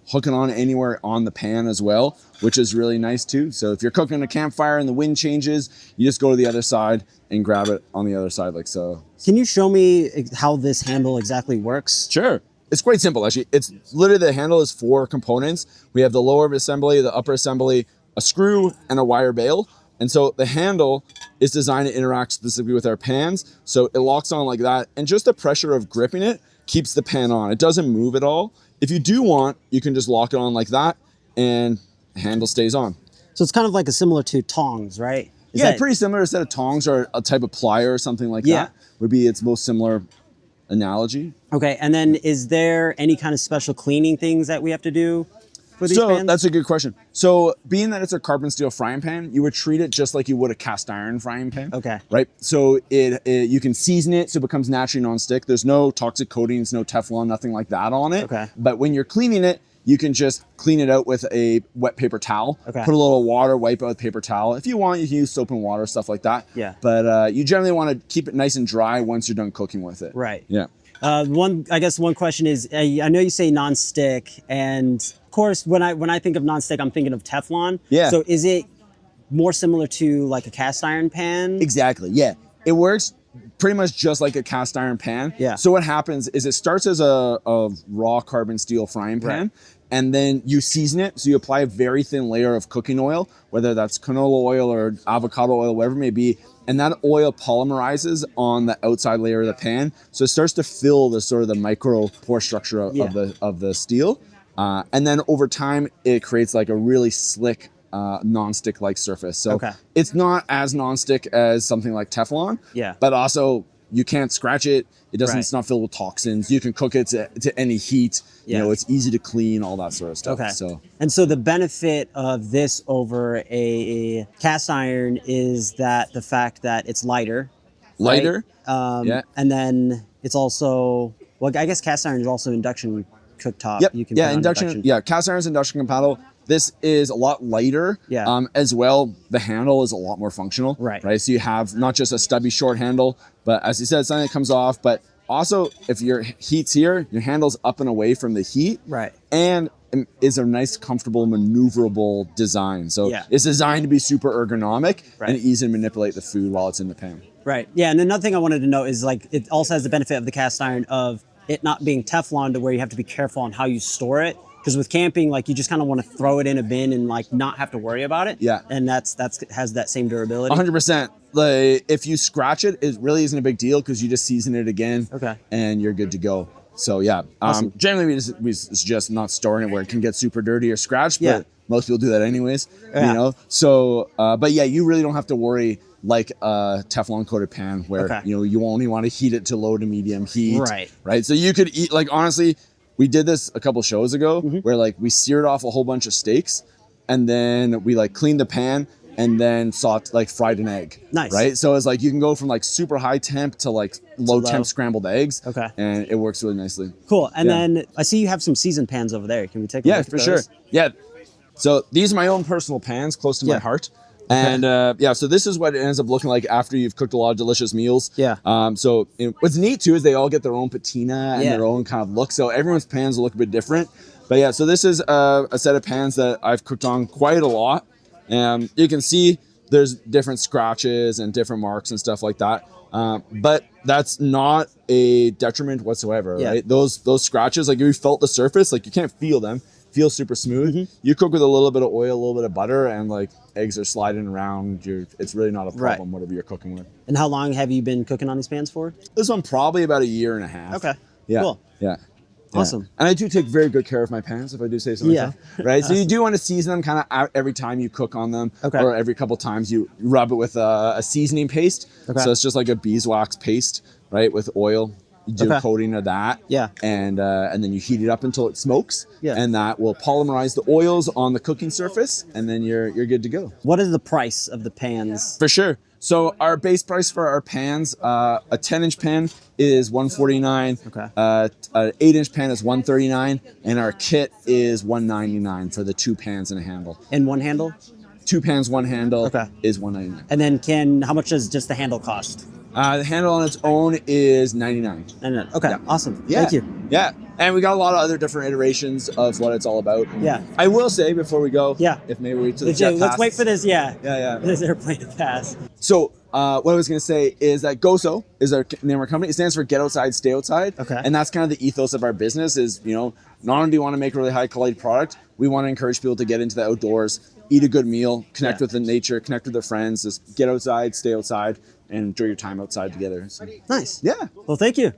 hook it on anywhere on the pan as well, which is really nice too. So if you're cooking a campfire and the wind changes, you just go to the other side and grab it on the other side like so. Can you show me how this handle exactly works? Sure. It's quite simple actually. It's literally, the handle is 4 components. We have the lower assembly, the upper assembly, a screw, and a wire bail. And so the handle is designed to interact specifically with our pans. So it locks on like that. And just the pressure of gripping it keeps the pan on. It doesn't move at all. If you do want, you can just lock it on like that and the handle stays on. So it's kind of like similar to tongs, right? Pretty similar. Instead of tongs or a type of plier or something like that would be its most similar analogy. Okay, and then is there any kind of special cleaning things that we have to do for these pans? That's a good question. So being that it's a carbon steel frying pan, you would treat it just like you would a cast iron frying pan. Okay. Right? So you can season it so it becomes naturally non-stick. There's no toxic coatings, no Teflon, nothing like that on it. Okay. But when you're cleaning it, you can just clean it out with a wet paper towel. Okay. Put a little water, wipe out with paper towel. If you want, you can use soap and water, stuff like that. Yeah. But you generally want to keep it nice and dry once you're done cooking with it. Right. Yeah. One question is, I know you say non-stick, and of course, when I think of non-stick, I'm thinking of Teflon. Yeah. So is it more similar to like a cast iron pan? Exactly, yeah. It works pretty much just like a cast iron pan. Yeah. So what happens is it starts as a raw carbon steel frying pan, and then you season it. So you apply a very thin layer of cooking oil, whether that's canola oil or avocado oil, whatever it may be, and that oil polymerizes on the outside layer of the pan. So it starts to fill the sort of the micro pore structure of the steel. And then over time, it creates like a really slick non-stick like surface. So it's not as non-stick as something like Teflon, but also you can't scratch it. It doesn't, it's not filled with toxins. You can cook it to any heat. You know, it's easy to clean, all that sort of stuff. And so the benefit of this over a cast iron is that the fact that it's lighter. Lighter. Right? And then it's also, well, I guess cast iron is also induction cooktop. Yep. You can induction. Yeah, cast iron is induction compatible. This is a lot lighter. As well, the handle is a lot more functional. Right. So you have not just a stubby short handle, but as you said, something that comes off, but also if your heat's here, your handle's up and away from the heat. And is a nice, comfortable, maneuverable design. So it's designed to be super ergonomic and easy to manipulate the food while it's in the pan. Yeah, and another thing I wanted to note is like it also has the benefit of the cast iron of it not being Teflon to where you have to be careful on how you store it. Because with camping, like you just kind of want to throw it in a bin and like not have to worry about it. And that's has that same durability. 100%. Like if you scratch it, it really isn't a big deal because you just season it again. And you're good to go. So yeah, generally we suggest not storing it where it can get super dirty or scratched, but most people do that anyways, you know? So, but yeah, you really don't have to worry like a Teflon coated pan where, you know, you only want to heat it to low to medium heat. Right. So you could eat, like honestly, we did this a couple shows ago where like we seared off a whole bunch of steaks and then we like cleaned the pan and then fried an egg. Right. So it's like you can go from like super high temp to like low temp scrambled eggs. And it works really nicely. Cool. And then I see you have some seasoned pans over there. Can we take a look at those? Sure. Yeah. So these are my own personal pans close to my heart. And so this is what it ends up looking like after you've cooked a lot of delicious meals. So what's neat too is they all get their own patina and their own kind of look. So everyone's pans will look a bit different. But yeah, so this is a set of pans that I've cooked on quite a lot. And you can see there's different scratches and different marks and stuff like that. But that's not a detriment whatsoever, right? Those scratches, like if you felt the surface, like you can't feel them. Feels super smooth. You cook with a little bit of oil, a little bit of butter, and like eggs are sliding around. It's really not a problem, whatever you're cooking with. And how long have you been cooking on these pans for? This one probably about 1.5 years. Yeah. Cool. Yeah. Awesome. And I do take very good care of my pans, if I do say so myself. Right. So you do want to season them kind of every time you cook on them, or every couple times you rub it with a seasoning paste. So it's just like a beeswax paste, right, with oil. You do a coating of that, and then you heat it up until it smokes, and that will polymerize the oils on the cooking surface, and then you're good to go. What is the price of the pans? For sure. So our base price for our pans, a 10-inch pan is $149. An 8-inch pan is $139, and our kit is $199 for the 2 pans and a handle. And one handle? 2 pans, 1 handle is $199. And then how much does just the handle cost? The handle on its own is $99. Okay, awesome. Thank you. Yeah, and we got a lot of other different iterations of what it's all about. I will say before we go, if maybe we to the jet let's wait for this. Yeah. This airplane to pass. So what I was going to say is that Goso is our name of our company. It stands for Get Outside, Stay Outside. And that's kind of the ethos of our business is, you know, not only do we want to make a really high quality product, we want to encourage people to get into the outdoors, eat a good meal, connect with the nature, connect with their friends, just get outside, stay outside, and enjoy your time outside together. So. Nice. Yeah. Well, thank you.